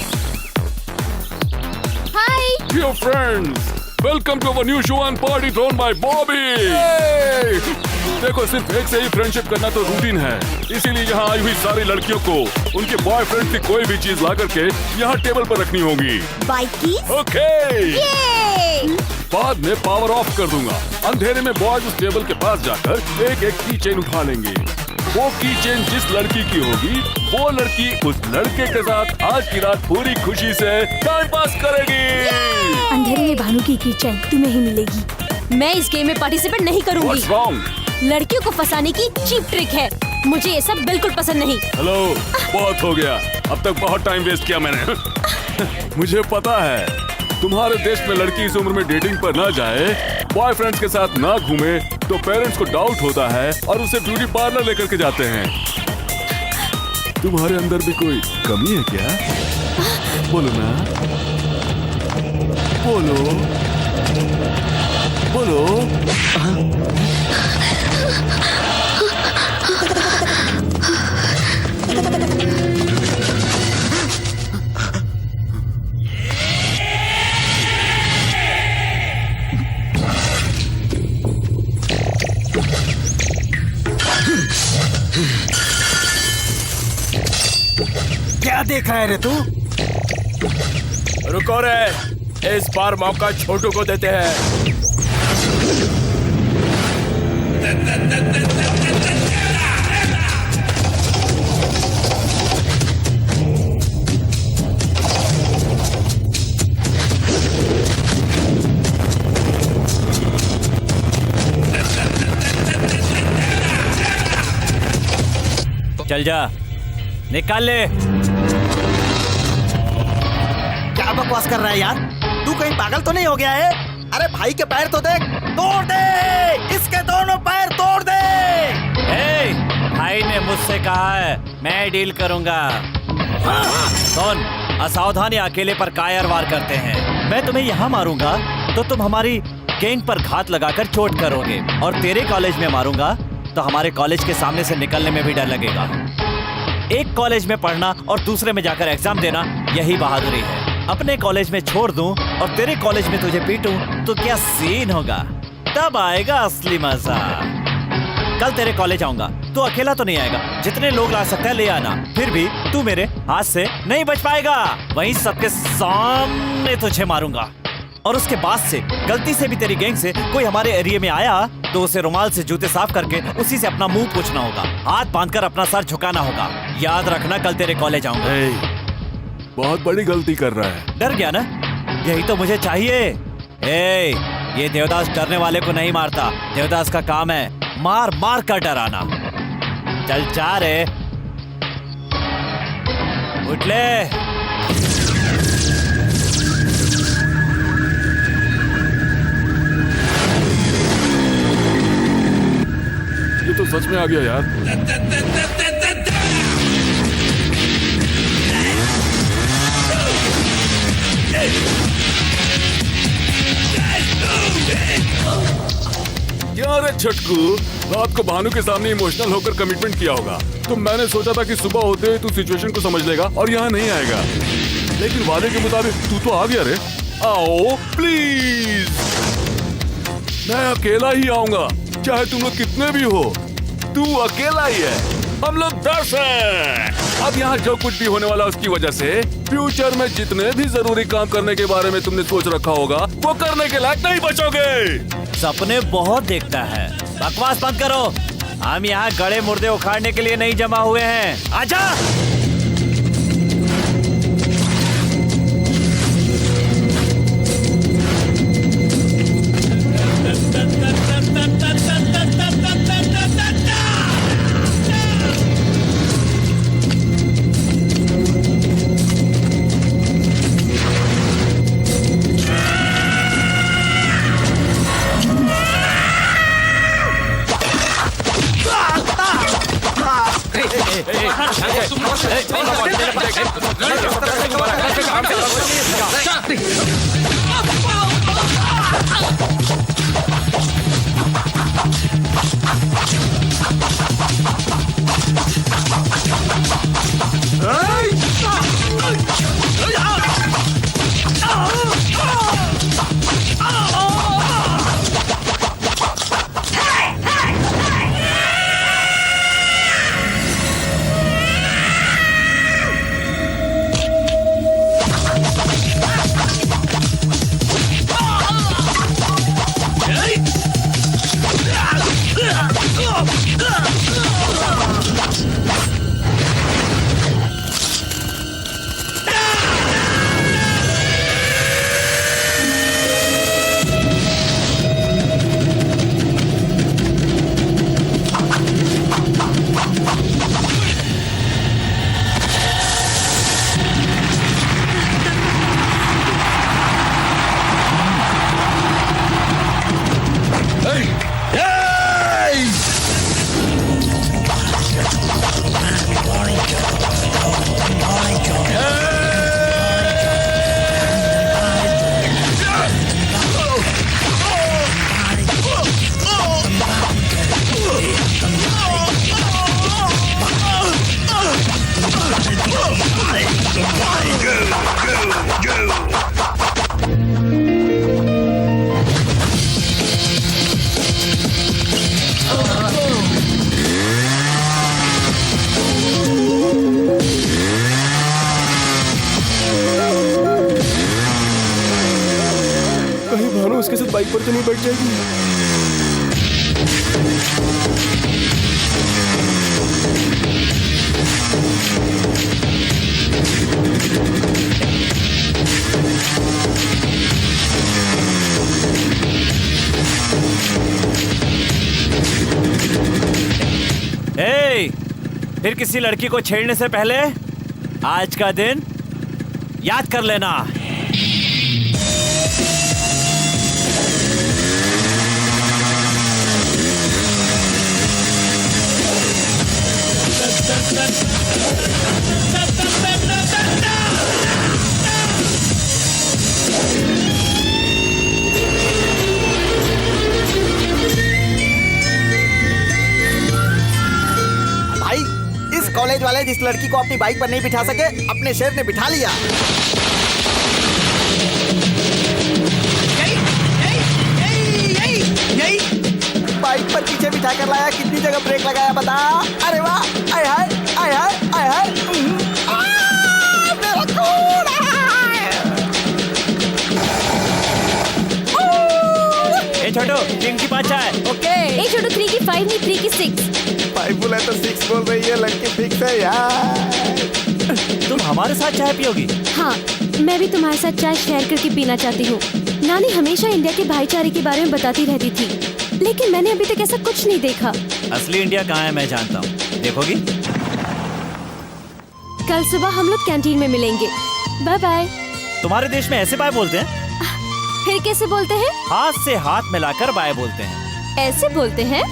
[SPEAKER 6] Dear friends, welcome to our new show and party thrown by Bobby. देखो, सिर्फ एक से ही फ्रेंडशिप करना तो रूटीन है, इसीलिए यहाँ आई हुई सारी लड़कियों को उनके बॉयफ्रेंड की कोई भी चीज ला करके यहाँ टेबल पर रखनी होगी।
[SPEAKER 8] बाइकी?
[SPEAKER 6] ओके। बाद में पावर ऑफ कर दूंगा। अंधेरे में बॉयज उस टेबल के पास जाकर एक एक की चेन उठा लेंगे। वो की चेन जिस लड़की की होगी, वो लड़की उस लड़के के साथ आज की रात पूरी खुशी से टाइम पास करेगी।
[SPEAKER 8] अंधेरे में भानु की चैन तुम्हें ही मिलेगी।
[SPEAKER 4] मैं इस गेम में पार्टिसिपेट नहीं करूंगी।
[SPEAKER 6] What's wrong?
[SPEAKER 4] लड़कियों को फंसाने की चीप ट्रिक है, मुझे ये सब बिल्कुल पसंद नहीं।
[SPEAKER 6] हेलो, बहुत हो गया। अब तक बहुत टाइम वेस्ट किया मैंने। मुझे पता है, तुम्हारे देश में लड़की इस उम्र में डेटिंग पर ना जाए, बॉयफ्रेंड्स के साथ ना घूमे तो पेरेंट्स को डाउट होता है और उसे ब्यूटी पार्लर लेकर के जाते हैं। तुम्हारे अंदर भी कोई कमी है क्या? बोलो ना, बोलो बोलो।
[SPEAKER 5] क्या देख रहा है रे तू?
[SPEAKER 7] रुको रे, इस बार मौका छोटू को देते हैं।
[SPEAKER 1] चल जा, निकाल ले।
[SPEAKER 5] क्या बकवास कर रहा है यार? तू कहीं पागल तो नहीं हो गया है? अरे भाई के पैर तो देख, तोड़ दे, इसके दोनों पैर तोड़ दे।
[SPEAKER 1] ए, भाई ने मुझसे कहा है मैं डील करूंगा। कौन असावधानी अकेले पर कायर वार करते हैं। मैं तुम्हें यहाँ मारूंगा तो तुम हमारी गैंग पर घात लगाकर चोट करोगे, और तेरे कॉलेज में मारूंगा तो हमारे कॉलेज के सामने से निकलने में भी डर लगेगा। एक कॉलेज में पढ़ना और दूसरे में जाकर एग्जाम देना, यही बहादुरी है। अपने कॉलेज में छोड़ दूं और तेरे कॉलेज में तुझे पीटूं तो क्या सीन होगा? तब आएगा असली मजा। कल तेरे कॉलेज आऊंगा, तू अकेला तो नहीं आएगा, जितने लोग ला सकता है ले आना। फिर भी तू मेरे हाथ से नहीं बच पाएगा, वहीं सबके सामने तुझे मारूंगा। और उसके बाद से गलती से भी तेरी गैंग से कोई हमारे एरिया में आया तो उसे रुमाल से जूते साफ करके उसी से अपना मुंह पोंछना होगा, हाथ बांधकर अपना सर झुकाना होगा। याद रखना, कल तेरे कॉलेज आऊंगा।
[SPEAKER 6] बहुत बड़ी गलती कर रहा है।
[SPEAKER 1] डर गया ना? यही तो मुझे चाहिए। ये देवदास डरने वाले को नहीं मारता। देवदास का काम है मार मार कर डराना। चल जा रे, उठ ले।
[SPEAKER 6] ये तो सच में आ गया यार। यार छटकू, रात को भानु के सामने इमोशनल होकर कमिटमेंट किया होगा, तो मैंने सोचा था कि सुबह होते हुए तू सिचुएशन को समझ लेगा और यहाँ नहीं आएगा, लेकिन वादे के मुताबिक तू तो आ गया रे। आओ प्लीज, मैं अकेला ही आऊंगा, चाहे तुम लोग कितने भी हो। तू अकेला ही है, हम लोग 10 हैं। अब यहाँ जो कुछ भी होने वाला उसकी वजह से फ्यूचर में जितने भी जरूरी काम करने के बारे में तुमने सोच रखा होगा वो करने के लायक नहीं बचोगे।
[SPEAKER 1] सपने बहुत देखता है, बकवास बंद करो। हम यहाँ गड़े मुर्दे उखाड़ने के लिए नहीं जमा हुए हैं। आजा।
[SPEAKER 7] बाइक पर तो नहीं बैठ जाएगी?
[SPEAKER 1] ए, फिर किसी लड़की को छेड़ने से पहले आज का दिन याद कर लेना।
[SPEAKER 5] भाई, इस कॉलेज वाले जिस लड़की को अपनी बाइक पर नहीं बिठा सके, अपने शेर ने बिठा लिया। बाइक पर पीछे बिठा कर लाया, कितनी जगह ब्रेक लगाया बता। अरे वाह, आय हाय आय हाय आय हाय। मेरा खून।
[SPEAKER 1] ए छोटू, 3 की 5 है।
[SPEAKER 3] ओके।
[SPEAKER 4] ए छोटू 3 की 5 नहीं 3 की 6।
[SPEAKER 5] 5 बोला तो 6 बोल रही है, लड़की फिक्स है यार।
[SPEAKER 1] तुम हमारे साथ चाय पियोगी?
[SPEAKER 4] हाँ, मैं भी तुम्हारे साथ चाय शेयर करके पीना चाहती हूँ। नानी हमेशा इंडिया के भाईचारे के बारे में बताती रहती थी, लेकिन मैंने अभी तक ऐसा कुछ नहीं देखा।
[SPEAKER 1] असली इंडिया कहाँ है मैं जानता हूँ, देखोगी?
[SPEAKER 4] कल सुबह हम लोग कैंटीन में मिलेंगे। Bye bye.
[SPEAKER 1] तुम्हारे देश में ऐसे बाय बोलते हैं?
[SPEAKER 4] फिर कैसे बोलते हैं?
[SPEAKER 1] हाथ से हाथ मिलाकर बाय बोलते हैं।
[SPEAKER 4] ऐसे बोलते हैं?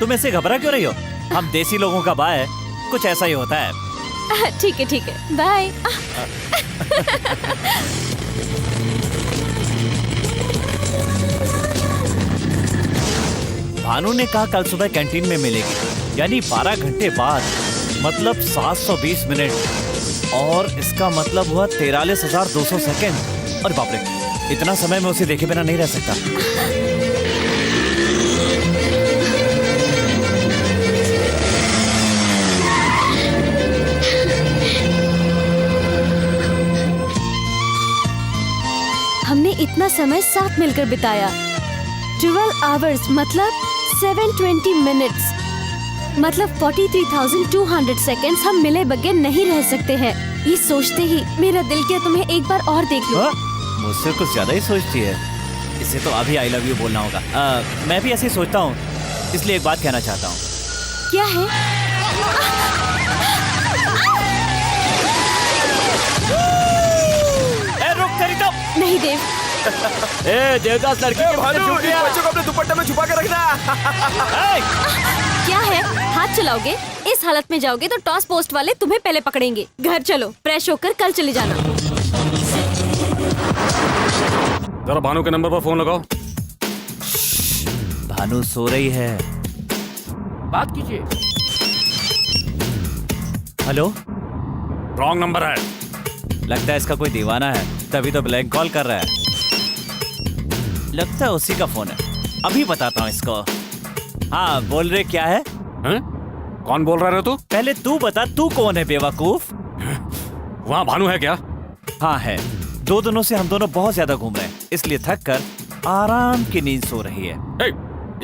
[SPEAKER 1] तुम ऐसे घबरा क्यों रही हो? हम देसी लोगों का बाय कुछ ऐसा ही होता है।
[SPEAKER 4] ठीक है, बाय।
[SPEAKER 1] भानु ने कहा कल सुबह कैंटीन में मिलेगी, यानी 12 घंटे बाद, मतलब 720 मिनट, और इसका मतलब हुआ 43,200 सेकेंड। और बाप रे, इतना समय मैं उसे देखे बिना नहीं रह सकता।
[SPEAKER 4] हमने इतना समय साथ मिलकर बिताया। 12 आवर्स मतलब 720 मिनट्स, मतलब 43,200 सेकेंड्स हम मिले बगैर नहीं रह सकते हैं। ये सोचते ही मेरा दिल किया तुम्हें एक बार और देख लो।
[SPEAKER 1] मुझसे कुछ ज्यादा ही सोचती है। इसे तो अभी आई लव यू बोलना होगा। मैं भी ऐसे ही सोचता हूँ, इसलिए एक बात कहना चाहता हूँ।
[SPEAKER 4] क्या है?
[SPEAKER 1] रुक तेरी तो।
[SPEAKER 4] नहीं देव।
[SPEAKER 3] ए देवदास, लड़की के
[SPEAKER 7] भानु,
[SPEAKER 3] छूट
[SPEAKER 7] इन
[SPEAKER 3] गया।
[SPEAKER 7] बच्चों को अपने दुपट्टे में छुपा के रखना।
[SPEAKER 4] क्या है? हाथ चलाओगे? इस हालत में जाओगे तो टॉस पोस्ट वाले तुम्हें पहले पकड़ेंगे। घर चलो, फ्रेश होकर कल चले जाना।
[SPEAKER 6] जरा भानु के नंबर पर फोन लगाओ।
[SPEAKER 1] भानु सो रही है।
[SPEAKER 3] बात कीजिए।
[SPEAKER 1] हेलो,
[SPEAKER 6] रॉन्ग नंबर है।
[SPEAKER 1] लगता है इसका कोई दीवाना है, तभी तो ब्लैंक कॉल कर रहा है। लगता है उसी का फोन है। अभी बताता हूँ इसको। हाँ, बोल रहे क्या है?
[SPEAKER 6] हैं? कौन बोल रहा है तू?
[SPEAKER 1] पहले तू बता, तू कौन है बेवकूफ?
[SPEAKER 6] वहाँ भानु है क्या?
[SPEAKER 1] हाँ है। 2 दिनों से हम दोनों बहुत ज्यादा घूम रहे हैं, इसलिए थक कर आराम की नींद सो रही है।
[SPEAKER 6] ए,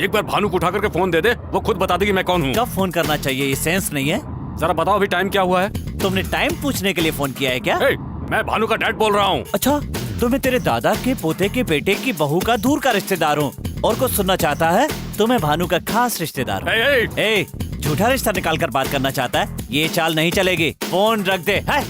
[SPEAKER 6] एक बार भानु को उठा करके फोन दे दे, वो खुद बता देगी मैं कौन हूँ।
[SPEAKER 1] कब फोन करना चाहिए, ये सेंस नहीं है?
[SPEAKER 6] जरा बताओ अभी टाइम क्या हुआ है?
[SPEAKER 1] तुमने टाइम पूछने के लिए फोन किया है क्या?
[SPEAKER 6] ए, मैं भानु का डैड बोल रहा हूँ।
[SPEAKER 1] अच्छा, तो मैं तेरे दादा के पोते के बेटे की बहू का दूर का रिश्तेदार हूँ, और कुछ सुनना चाहता है तो मैं भानु का खास रिश्तेदार हूँ। ए, झूठा रिश्ता निकाल कर बात करना चाहता है? ये चाल नहीं चलेगी। फोन रख दे। है?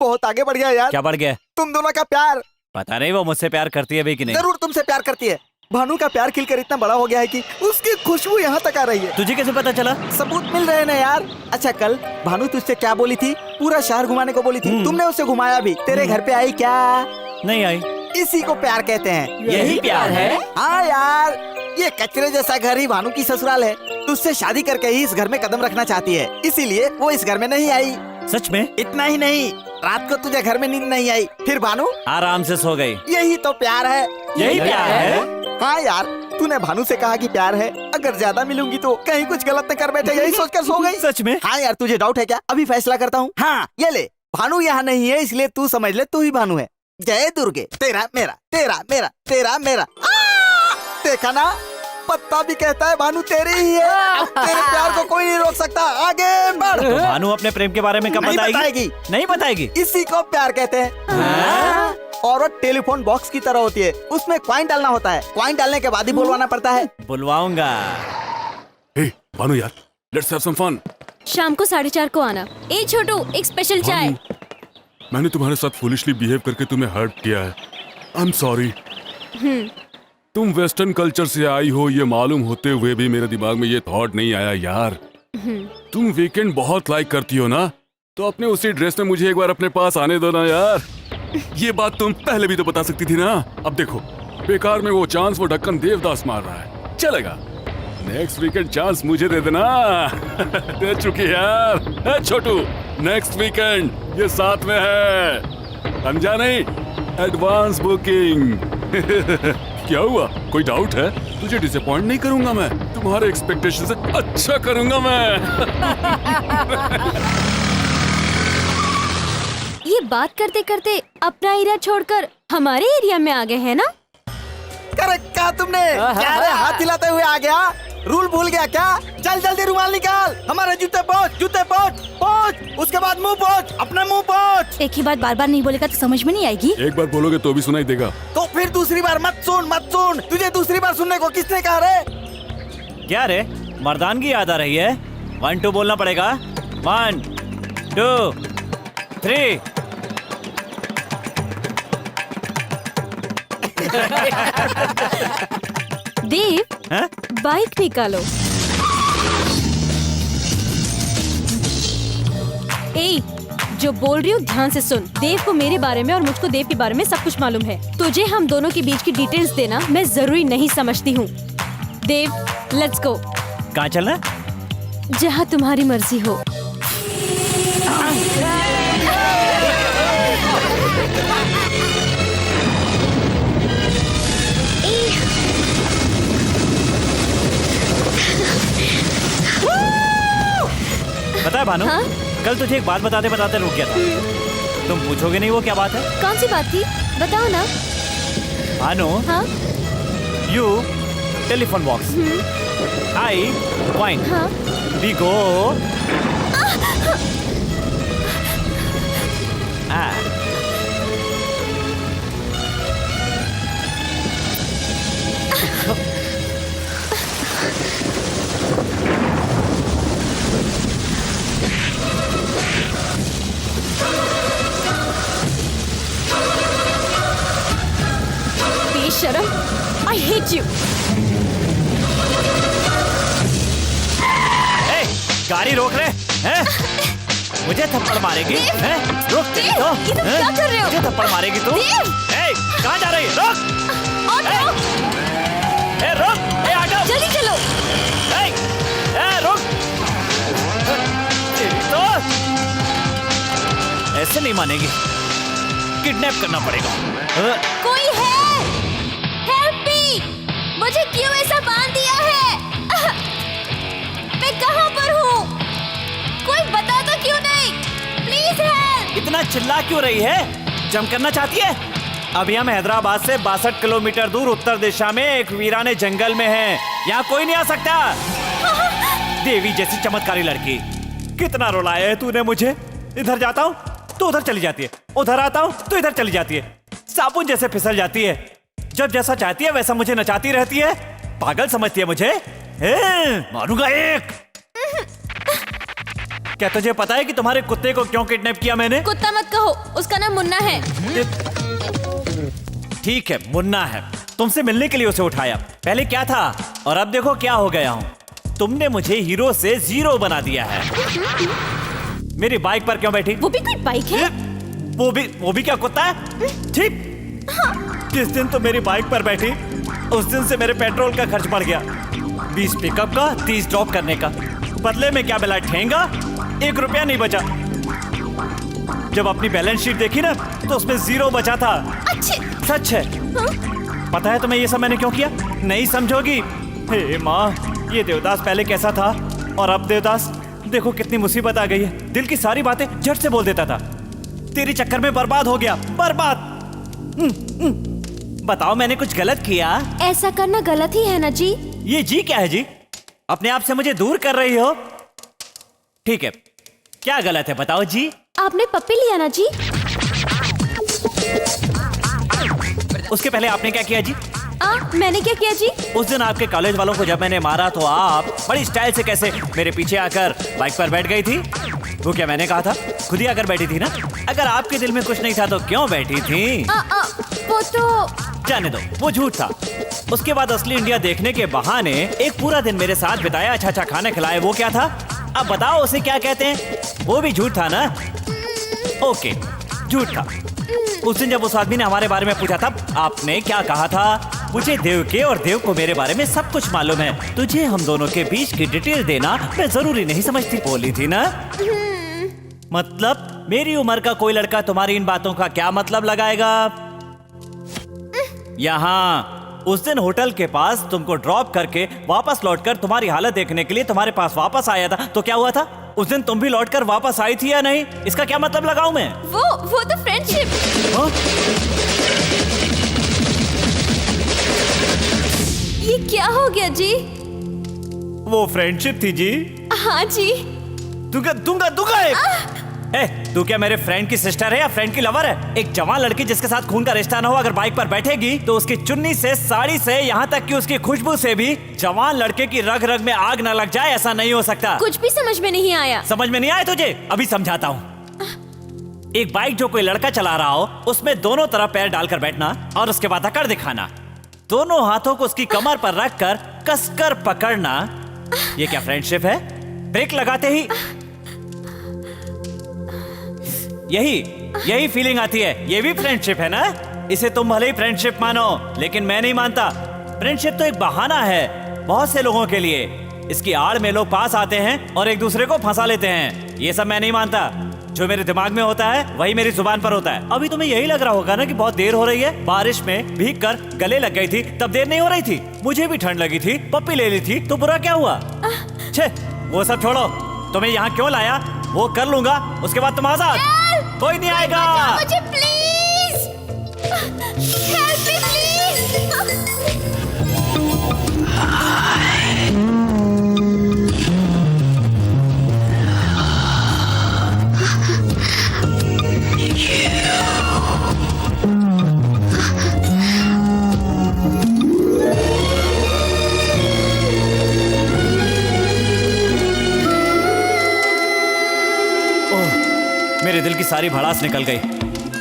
[SPEAKER 5] बहुत आगे बढ़ गया यार।
[SPEAKER 1] क्या बढ़ गया?
[SPEAKER 5] तुम दोनों का प्यार।
[SPEAKER 1] पता नहीं वो मुझसे प्यार करती है भी कि नहीं।
[SPEAKER 5] जरूर तुमसे प्यार करती है। भानु का प्यार खिलकर इतना बड़ा हो गया है कि उसकी खुशबू यहाँ तक आ रही है।
[SPEAKER 1] तुझे कैसे पता चला?
[SPEAKER 5] सबूत मिल रहे हैं ना यार। अच्छा, कल भानु तुझसे क्या बोली थी? पूरा शहर घुमाने को बोली थी। तुमने उसे घुमाया भी। तेरे घर पे आई क्या?
[SPEAKER 1] नहीं आई।
[SPEAKER 5] इसी को प्यार कहते हैं।
[SPEAKER 3] यही प्यार है।
[SPEAKER 5] हाँ यार, ये कचरे जैसा घर ही भानु की ससुराल है। तुझसे शादी करके ही इस घर में कदम रखना चाहती है, इसीलिए वो इस घर में नहीं आई।
[SPEAKER 1] सच में?
[SPEAKER 5] इतना ही नहीं, रात को तुझे घर में नींद नहीं आई, फिर भानु
[SPEAKER 1] आराम से सो गई।
[SPEAKER 5] यही तो प्यार है।
[SPEAKER 1] यही प्यार है?
[SPEAKER 5] हाँ यार, तूने भानु से कहा कि प्यार है, अगर ज्यादा मिलूंगी तो कहीं कुछ गलत न कर बैठे, यही सोचकर सो गई।
[SPEAKER 1] सच में?
[SPEAKER 5] हाँ यार, तुझे डाउट है क्या? अभी फैसला करता हूँ। हाँ, ये ले, भानु यहाँ नहीं है, इसलिए तू समझ ले तू ही भानु है। जय दुर्गे, तेरा मेरा तेरा मेरा तेरा मेरा। देखा ना, पत्ता भी कहता है भानु तेरी ही है। तेरे प्यार को कोई नहीं रोक सकता, आगे बढ़।
[SPEAKER 1] तो भानु अपने प्रेम के बारे में कब
[SPEAKER 5] नहीं
[SPEAKER 1] बताएगी?
[SPEAKER 5] बताएगी।
[SPEAKER 1] नहीं बताएगी।
[SPEAKER 5] इसी को प्यार कहते हैं। और वो टेलीफोन बॉक्स की तरह होती है, उसमें कॉइन डालना होता है, कॉइन डालने के बाद ही बुलवाना पड़ता है।
[SPEAKER 1] बुलवाऊंगा।
[SPEAKER 6] हे भानु यार, लेट्स हैव सम फन।
[SPEAKER 4] शाम को 4:30 को आना। ए छोटू, एक स्पेशल चाय।
[SPEAKER 6] मैंने तुम्हारे साथ फुलिशली बिहेव करके तुम्हें हर्ट किया है। I am sorry. तुम वेस्टर्न कल्चर से आई हो ये मालूम होते हुए भी मेरे दिमाग में ये थॉट नहीं आया यार। तुम वीकेंड बहुत लाइक करती हो ना, तो अपने उसी ड्रेस में मुझे एक बार अपने पास आने दो ना यार। ये बात तुम पहले भी तो बता सकती थी ना। अब देखो, बेकार में वो चांस वो ढक्कन देवदास मार रहा है। चलेगा, नेक्स्ट वीकेंड चांस मुझे दे देना। दे चुकी यार। छोटू, नेक्स्ट वीकेंड ये साथ में है, समझा नहीं? Advance booking. क्या हुआ, कोई डाउट है? तुझे डिसअपॉइंट नहीं करूंगा मैं, तुम्हारे एक्सपेक्टेशन से अच्छा करूंगा मैं।
[SPEAKER 4] ये बात करते करते अपना एरिया छोड़कर हमारे एरिया में आ गए हैं ना?
[SPEAKER 5] करेक्ट कहा तुमने। क्या रे, हाथ हिलाते हुए आ गया? रूल भूल गया क्या? चल जल्दी रुमाल निकाल, हमारे जूते पोंछ, जूते पोंछ, पोंछ, उसके बाद मुंह पोंछ, अपना मुंह पोंछ।
[SPEAKER 8] एक ही बात बार बार नहीं बोलेगा तो समझ में नहीं आएगी।
[SPEAKER 6] एक बार बोलोगे तो भी सुनाई देगा।
[SPEAKER 5] तो फिर दूसरी बार मत सुन, मत सुन। तुझे दूसरी बार सुनने को किसने कहा रे?
[SPEAKER 1] क्या रे, मर्दानगी याद आ रही है? 1 2 बोलना पड़ेगा। 1 2 3।
[SPEAKER 4] देव,
[SPEAKER 1] हैं?
[SPEAKER 4] बाइक निकालो। ए, जो बोल रही हूँ ध्यान से सुन। देव को मेरे बारे में और मुझको देव के बारे में सब कुछ मालूम है। तुझे हम दोनों के बीच की डिटेल्स देना मैं जरूरी नहीं समझती हूँ। देव, लेट्स गो।
[SPEAKER 1] कहाँ चलना है?
[SPEAKER 4] जहाँ तुम्हारी मर्जी हो।
[SPEAKER 1] पता है भानु,
[SPEAKER 4] हाँ?
[SPEAKER 1] कल तुझे एक बात बताते बताते रुक गया था। तुम पूछोगे नहीं वो क्या बात है?
[SPEAKER 4] कौन सी बात थी, बताओ ना।
[SPEAKER 1] भानु,
[SPEAKER 4] हाँ
[SPEAKER 1] you telephone box, I coin,
[SPEAKER 4] हाँ
[SPEAKER 1] वी गो।
[SPEAKER 4] बेशरम, आई हेट यू।
[SPEAKER 1] गाड़ी रोक रहे हैं? मुझे थप्पड़ मारेगी? हैं? रुक तेरी तो।
[SPEAKER 4] ये तुम
[SPEAKER 1] हैं?
[SPEAKER 4] क्या कर रहे हो?
[SPEAKER 1] मुझे थप्पड़ मारेगी तू?
[SPEAKER 4] देव!
[SPEAKER 1] कहाँ जा रही है? रुक! रुक! ऑटो!
[SPEAKER 4] जल्दी चलो।
[SPEAKER 1] रुक! तेरी तो ऐसे नहीं मानेगी, किडनैप करना पड़ेगा।
[SPEAKER 8] कोई है? Help me! मुझे क्यों ऐसा बांध दिया है? मैं कहाँ पर हूँ? कोई बता तो क्यों नहीं? Please help!
[SPEAKER 1] इतना चिल्ला क्यों रही है? जम करना चाहती है? अभी हम हैदराबाद से 62 किलोमीटर दूर उत्तर दिशा में एक वीराने जंगल में हैं। यहाँ कोई नहीं आ सकता। देवी जैसी चमत्कारी लड़की, कितना रुलाया है तूने मुझे। इधर जाता हूँ तो उधर चली जाती है, उधर आता हूँ तो इधर चली जाती है, साबुन जैसे फिसल जाती है। जब जैसा चाहती है वैसा मुझे नचाती रहती है। पागल समझती है मुझे। मारूंगा एक। क्या तुझे पता है कि तुम्हारे कुत्ते को क्यों किडनैप किया मैंने?
[SPEAKER 4] कुत्ता मत कहो, उसका नाम मुन्ना है।
[SPEAKER 1] ठीक है, मुन्ना है। तुमसे मिलने के लिए उसे उठाया। पहले क्या था और अब देखो क्या हो गया हूँ। तुमने मुझे हीरो से जीरो बना दिया है। मेरी बाइक पर क्यों बैठी?
[SPEAKER 4] वो भी कोई बाइक है?
[SPEAKER 1] वो भी क्या कुत्ता है? ठीक। जिस दिन तो मेरी बाइक पर बैठी उस दिन से मेरे पेट्रोल का खर्च बढ़ गया। 20 पिकअप का, 30 ड्रॉप करने का। बदले में क्या मिला? ठेंगा। 1 रुपया नहीं बचा। जब अपनी बैलेंस शीट देखी ना तो उसमें 0 बचा था। सच है। पता है तुम्हें ये सब मैंने क्यों किया? नहीं समझोगी। हे माँ, ये देवदास पहले कैसा था और अब देवदास देखो कितनी मुसीबत आ गई है। दिल की सारी बातें झट से बोल देता था। तेरे चक्कर में बर्बाद हो गया, बर्बाद। बताओ मैंने कुछ गलत किया?
[SPEAKER 4] ऐसा करना गलत ही है ना जी।
[SPEAKER 1] ये जी क्या है जी? अपने आप से मुझे दूर कर रही हो? ठीक है, क्या गलत है बताओ जी?
[SPEAKER 4] आपने पप्पी लिया ना जी।
[SPEAKER 1] उसके पहले आपने क्या किया जी?
[SPEAKER 4] मैंने क्या किया जी?
[SPEAKER 1] उस दिन आपके कॉलेज वालों को जब मैंने मारा तो आप बड़ी स्टाइल से कैसे मेरे पीछे आकर बाइक पर बैठ गई थी। वो क्या मैंने कहा था? खुद ही आकर बैठी थी ना। अगर आपके दिल में कुछ नहीं था तो क्यों बैठी थी?
[SPEAKER 4] वो तो
[SPEAKER 1] जाने दो, वो झूठ था। उसके बाद असली इंडिया देखने के बहाने एक पूरा दिन मेरे साथ बिताया, अच्छा अच्छा खाना खिलाए, वो क्या था? अब बताओ उसे क्या कहते हैं? वो भी झूठ था ना? ओके, झूठ था। उस दिन जब उस आदमी ने हमारे बारे में पूछा था, आपने क्या कहा था? मुझे देव के और देव को मेरे बारे में सब कुछ मालूम है, तुझे हम दोनों के बीच की डिटेल देना मैं जरूरी नहीं समझती, बोली थी ना? मतलब मेरी उम्र का कोई लड़का तुम्हारी इन बातों का क्या मतलब लगाएगा? यहाँ उस दिन होटल के पास तुमको ड्रॉप करके वापस लौटकर तुम्हारी हालत देखने के लिए तुम्हारे पास वापस आया था, तो क्या हुआ था? उस दिन तुम भी लौटकर वापस आई थी या नहीं? इसका क्या मतलब लगाऊं मैं?
[SPEAKER 4] वो तो फ्रेंडशिप।
[SPEAKER 1] हाँ?
[SPEAKER 4] ये क्या हो गया जी?
[SPEAKER 1] वो फ्रेंडशिप थी जी।
[SPEAKER 4] हाँ जी।
[SPEAKER 1] दूंगा एक। तू क्या मेरे फ्रेंड की सिस्टर है या फ्रेंड की लवर है? एक जवान लड़की जिसके साथ खून का रिश्ता ना हो अगर बाइक पर बैठेगी तो उसकी चुन्नी से, साड़ी से, यहाँ तक कि उसकी खुशबू से भी जवान लड़के की रग रग में आग न लग जाए, ऐसा नहीं हो सकता।
[SPEAKER 4] कुछ भी समझ में नहीं आया।
[SPEAKER 1] समझ में नहीं आया तुझे? अभी समझाता हूँ। एक बाइक जो कोई लड़का चला रहा हो उसमें दोनों तरफ पैर डालकर बैठना और उसके बाद अकड़ दिखाना, दोनों हाथों को उसकी कमर पर रखकर कसकर पकड़ना, ये क्या फ्रेंडशिप है? ब्रेक लगाते ही यही फीलिंग आती है, ये भी फ्रेंडशिप है ना? इसे तुम भले ही फ्रेंडशिप मानो, लेकिन मैं नहीं मानता। फ्रेंडशिप तो एक बहाना है बहुत से लोगों के लिए। इसकी आड़ में लोग पास आते हैं और एक दूसरे को फंसा लेते हैं। ये सब मैं नहीं मानता। जो मेरे दिमाग में होता है वही मेरी जुबान पर होता है। अभी तुम्हें यही लग रहा होगा ना कि बहुत देर हो रही है। बारिश में भीग कर गले लग गई थी तब देर नहीं हो रही थी। मुझे भी ठंड लगी थी, पप्पी ले ली थी तो बुरा क्या हुआ? छे, वो सब छोड़ो। तुम्हें यहाँ क्यों लाया वो कर लूंगा, उसके बाद तुम आजाद। कोई नहीं आएगा।
[SPEAKER 4] मुझे प्लीज हेल्प मी प्लीज।
[SPEAKER 1] मेरे दिल की सारी भड़ास निकल गई।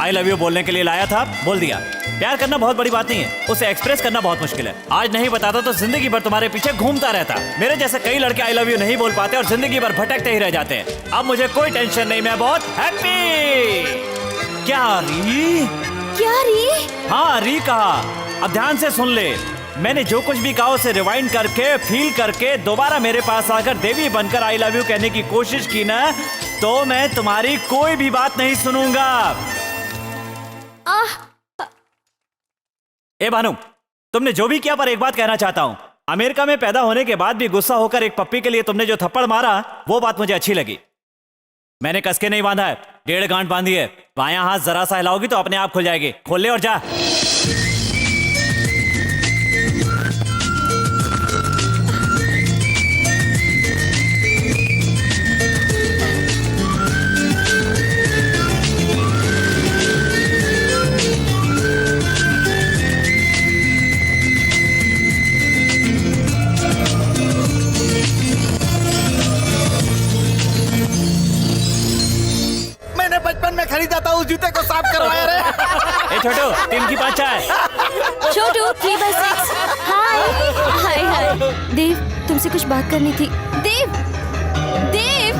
[SPEAKER 1] आई लव यू बोलने के लिए लाया था, बोल दिया। प्यार करना बहुत बड़ी बात नहीं है, उसे एक्सप्रेस करना बहुत मुश्किल है। आज नहीं बताता तो जिंदगी भर तुम्हारे पीछे घूमता रहता। मेरे जैसे कई लड़के आई लव यू नहीं बोल पाते और जिंदगी भर भटकते ही रह जाते हैं। अब मुझे कोई टेंशन नहीं, मैं बहुत हैप्पी। क्या री? हाँ री कहा। अब ध्यान से सुन ले, मैंने जो कुछ भी कहा उसे रिवाइंड करके, फील करके दोबारा मेरे पास आकर देवी बनकर आई लव यू कहने की कोशिश की ना, तो मैं तुम्हारी कोई भी बात नहीं सुनूंगा। ए भानु, तुमने जो भी किया पर एक बात कहना चाहता हूं। अमेरिका में पैदा होने के बाद भी गुस्सा होकर एक पप्पी के लिए तुमने जो थप्पड़ मारा वो बात मुझे अच्छी लगी। मैंने कसके नहीं बांधा है, 1.5 गांठ बांधी है। बायां हाथ जरा सा हिलाओगी तो अपने आप खुल जाएगी। खोल ले और जा।
[SPEAKER 5] बचपन में खरीदा था उस जूते को साफ करवाया रे।
[SPEAKER 1] ए छोटू, 3 की 5 चाय।
[SPEAKER 4] छोटू 3/6। हाय हाय हाय। देव, तुमसे कुछ बात करनी थी। देव, देव।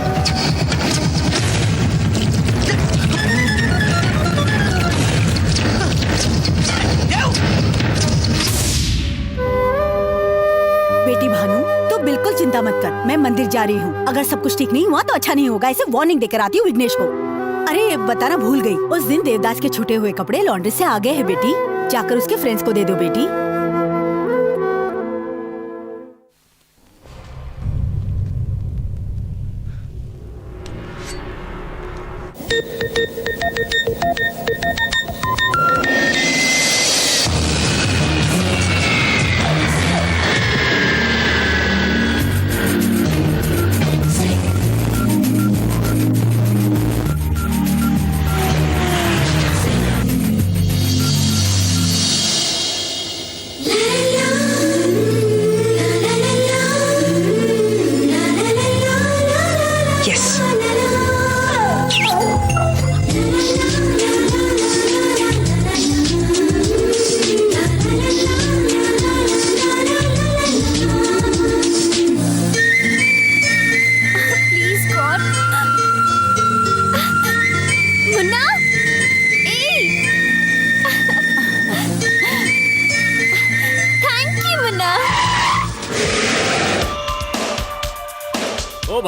[SPEAKER 2] बेटी भानु, तो बिल्कुल चिंता मत कर, मैं मंदिर जा रही हूँ। अगर सब कुछ ठीक नहीं हुआ तो अच्छा नहीं होगा, ऐसे वार्निंग देकर आती हूँ विघ्नेश को। अरे बताना भूल गई, उस दिन देवदास के छूटे हुए कपड़े लॉन्ड्री से आ गए हैं बेटी, जाकर उसके फ्रेंड्स को दे दो बेटी।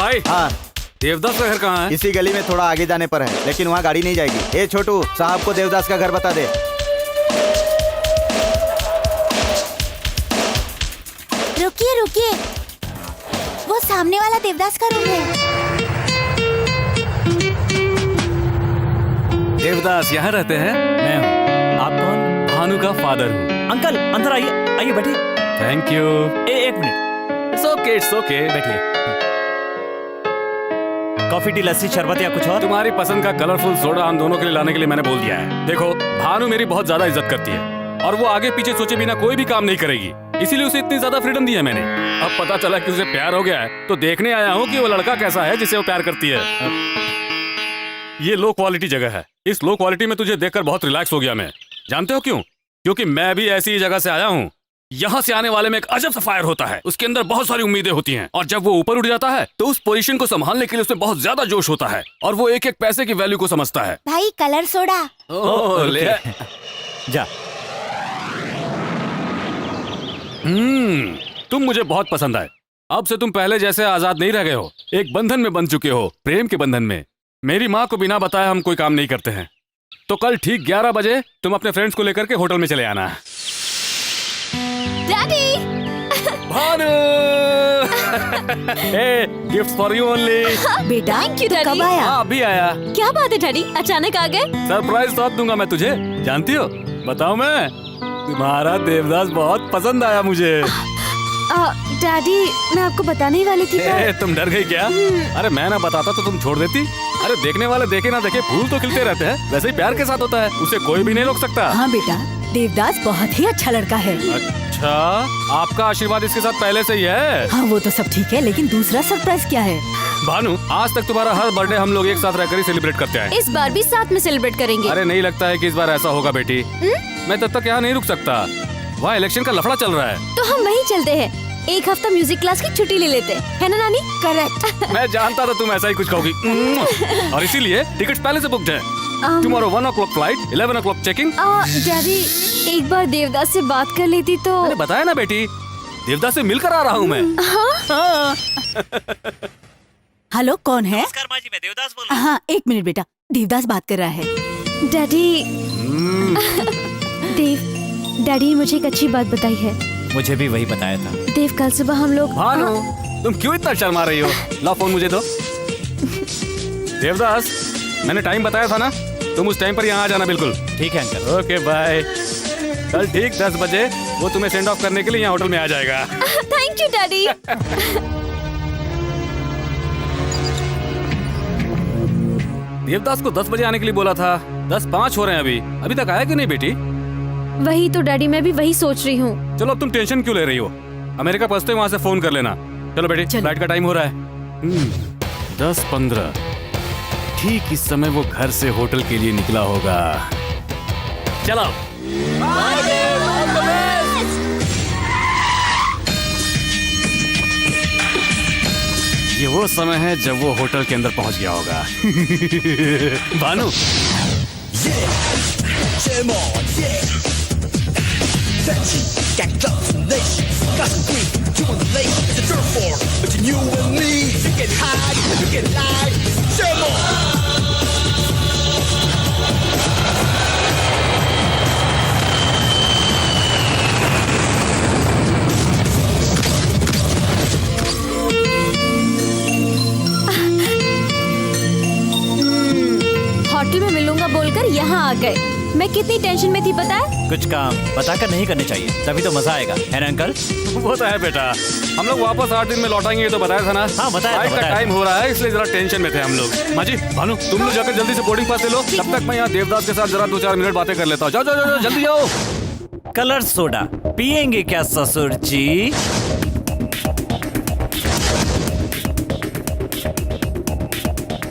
[SPEAKER 6] भाई
[SPEAKER 5] हाँ,
[SPEAKER 6] देवदास का घर कहाँ है?
[SPEAKER 5] इसी गली में थोड़ा आगे जाने पर है, लेकिन वहाँ गाड़ी नहीं जाएगी। ए छोटू, साहब को देवदास का घर बता दे।
[SPEAKER 8] रुकिए रुकिए, वो सामने वाला देवदास का रूम है।
[SPEAKER 6] देवदास यहाँ रहते हैं?
[SPEAKER 1] मैं हूँ। आप कौन?
[SPEAKER 6] भानु का फादर हूँ।
[SPEAKER 1] अंकल अंदर आइए, आइए बैठिए।
[SPEAKER 6] Thank you.
[SPEAKER 1] एक मिनट,
[SPEAKER 6] इट्स ओके।
[SPEAKER 1] बैठिए। कॉफी, टी, लस्सी, शरबत या कुछ और?
[SPEAKER 6] तुम्हारी पसंद का कलरफुल सोडा हम दोनों के लिए लाने के लिए मैंने बोल दिया है। देखो, भानु मेरी बहुत ज्यादा इज्जत करती है और वो आगे पीछे सोचे बिना कोई भी काम नहीं करेगी, इसीलिए उसे इतनी ज्यादा फ्रीडम दी है मैंने। अब पता चला कि उसे प्यार हो गया है, तो देखने आया हूँ कि वो लड़का कैसा है जिसे वो प्यार करती है। ये लो क्वालिटी जगह है। इस लो क्वालिटी में तुझे देखकर बहुत रिलैक्स हो गया मैं। जानते हो क्यों? क्योंकि मैं भी ऐसी ही जगह से आया हूँ। यहाँ से आने वाले में एक अजब सा फायर होता है, उसके अंदर बहुत सारी उम्मीदें होती हैं, और जब वो ऊपर उठ जाता है तो उस पोजीशन को संभालने के लिए उसमें बहुत ज्यादा जोश होता है, और वो एक एक पैसे की वैल्यू को समझता है।
[SPEAKER 8] भाई कलर सोडा।
[SPEAKER 6] ले।
[SPEAKER 1] जा।
[SPEAKER 6] तुम मुझे बहुत पसंद आए। अब से तुम पहले जैसे आजाद नहीं रह गए हो, एक बंधन में बंध चुके हो, प्रेम के बंधन में। मेरी माँ को बिना बताए हम कोई काम नहीं करते हैं, तो कल ठीक 11 बजे तुम अपने फ्रेंड्स को लेकर के होटल में चले आना।
[SPEAKER 8] Daddy.
[SPEAKER 6] Bhanu. hey, gift for you only.
[SPEAKER 2] बेटा
[SPEAKER 8] Thank you,
[SPEAKER 2] तू
[SPEAKER 8] Daddy.
[SPEAKER 2] कब आया?
[SPEAKER 6] हाँ, अभी आया।
[SPEAKER 8] क्या बात है डैडी, अचानक आ गए?
[SPEAKER 6] सरप्राइज तो अब दूंगा मैं तुझे, जानती हो? बताऊं मैं? तुम्हारा देवदास बहुत पसंद आया मुझे।
[SPEAKER 4] डैडी, मैं आपको बताने ही वाली थी पर...
[SPEAKER 6] तुम डर गई क्या? अरे मैं ना बताता तो तुम छोड़ देती। अरे देखने वाले देखे ना देखे, फूल तो खिलते रहते हैं, वैसे ही प्यार के साथ होता है, उसे कोई भी नहीं रोक सकता।
[SPEAKER 2] हाँ बेटा, देवदास बहुत ही अच्छा लड़का है।
[SPEAKER 6] अच्छा, आपका आशीर्वाद इसके साथ पहले से ही है।
[SPEAKER 2] हाँ वो तो सब ठीक है, लेकिन दूसरा सरप्राइज क्या है?
[SPEAKER 6] भानु, आज तक तुम्हारा हर बर्थडे हम लोग एक साथ रहकर ही सेलिब्रेट करते हैं।
[SPEAKER 4] इस बार भी साथ में सेलिब्रेट करेंगे।
[SPEAKER 6] अरे नहीं लगता है कि इस बार ऐसा होगा बेटी। मैं तब तक यहाँ नहीं रुक सकता, वहाँ इलेक्शन का लफड़ा चल रहा है।
[SPEAKER 4] तो हम वहीं चलते हैं, एक हफ्ता म्यूजिक क्लास की छुट्टी ले लेते हैं, है ना नानी? करेक्ट।
[SPEAKER 6] मैं जानता था तुम ऐसा ही कुछ कहोगी, और इसीलिए टिकट्स पहले से बुक्ड है। Tomorrow 1 o'clock flight, 11 o'clock checking.
[SPEAKER 4] Daddy, एक बार देवदास से बात कर लेती तो...
[SPEAKER 6] मैंने बताया ना बेटी, देवदास से मिलकर आ रहा हूँ मैं।
[SPEAKER 2] हाँ। हेलो, कौन है?
[SPEAKER 1] नमस्कार माँ जी, मैं देवदास बोल रहा हूँ।
[SPEAKER 2] हाँ एक मिनट बेटा, देवदास बात कर रहा है।
[SPEAKER 4] डैडी, डैडी ने मुझे एक अच्छी बात बताई है।
[SPEAKER 1] मुझे भी वही बताया था।
[SPEAKER 4] देव, कल सुबह हम लोग...
[SPEAKER 6] भानु, तुम क्यों इतना शर्मा रही हो? ला फोन मुझे दो। देवदास, मैंने टाइम बताया था ना, तुम उस टाइम पर यहाँ आ जाना बिल्कुल।
[SPEAKER 1] ठीक है अंकल।
[SPEAKER 6] Okay bye. कल ठीक 10 बजे वो तुम्हें सेंड ऑफ करने के लिए यहाँ होटल में आ जाएगा।
[SPEAKER 4] Thank you daddy.
[SPEAKER 6] देवदास को 10 बजे आने के लिए बोला था, 10:05 हो रहे हैं अभी तक आया क्यों नहीं बेटी?
[SPEAKER 4] वही तो डैडी, मैं भी वही सोच रही हूँ।
[SPEAKER 6] चलो अब तुम टेंशन क्यों ले रही हो? अमेरिका पहुंचते वहां से फोन कर लेना। चलो बेटी,
[SPEAKER 2] चलो।
[SPEAKER 6] फ्लाइट का टाइम हो रहा है। 10:15। ठीक इस समय वो घर से होटल के लिए निकला होगा। चलो। ये वो समय है जब वो होटल के अंदर पहुंच गया होगा। भानु,
[SPEAKER 4] होटल में मिलूंगा बोलकर यहाँ आ गए। मैं कितनी टेंशन में थी पता है?
[SPEAKER 1] कुछ काम बताकर नहीं करने चाहिए, तभी तो मजा आएगा, है ना अंकल?
[SPEAKER 6] वो तो है बेटा। हम लोग वापस 8 दिन में लौटाएंगे, ये तो बताया था ना।
[SPEAKER 1] हाँ, बताया था,
[SPEAKER 6] फ्लाइट का
[SPEAKER 1] बताया था।
[SPEAKER 6] टाइम हो रहा है, इसलिए जरा टेंशन में थे हम लोग। माँ जी, भानु, तुम लोग जाकर जल्दी से बोर्डिंग पास ले लो, तब तक मैं यहाँ देवदास के साथ जरा 2-4 मिनट बातें कर लेता हूँ। जाओ जाओ जाओ, जल्दी जाओ।
[SPEAKER 1] कलर सोडा पियेंगे क्या ससुर जी?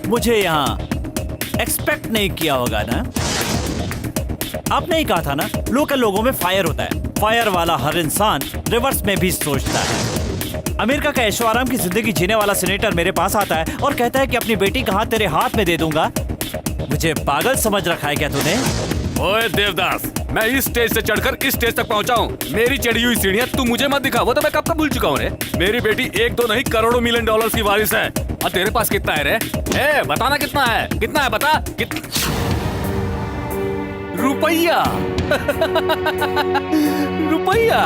[SPEAKER 1] मुझे यहाँ एक्सपेक्ट नहीं किया होगा ना? आपने ही कहा था ना, लोकल लोगों में फायर होता है। फायर वाला हर इंसान रिवर्स में भी सोचता है। अमेरिका का ऐशो आराम की जिंदगी जीने वाला सीनेटर मेरे पास आता है और कहता है कि अपनी बेटी का हाथ तेरे हाथ में दे दूंगा। मुझे पागल समझ रखा है क्या तूने?
[SPEAKER 6] ओए देवदास, मैं इस स्टेज से चढ़कर इस स्टेज तक पहुंचा हूँ। मेरी चढ़ी हुई सीढ़ियाँ तू मुझे मत दिखा, वो तो मैं कब का भूल चुका हूँ रे। मेरी बेटी एक दो नहीं करोड़ों मिलियन डॉलर्स की वारिस है। और तेरे पास कितना है रे? ए, बताना कितना है, कितना है बता। रुपया। रुपया।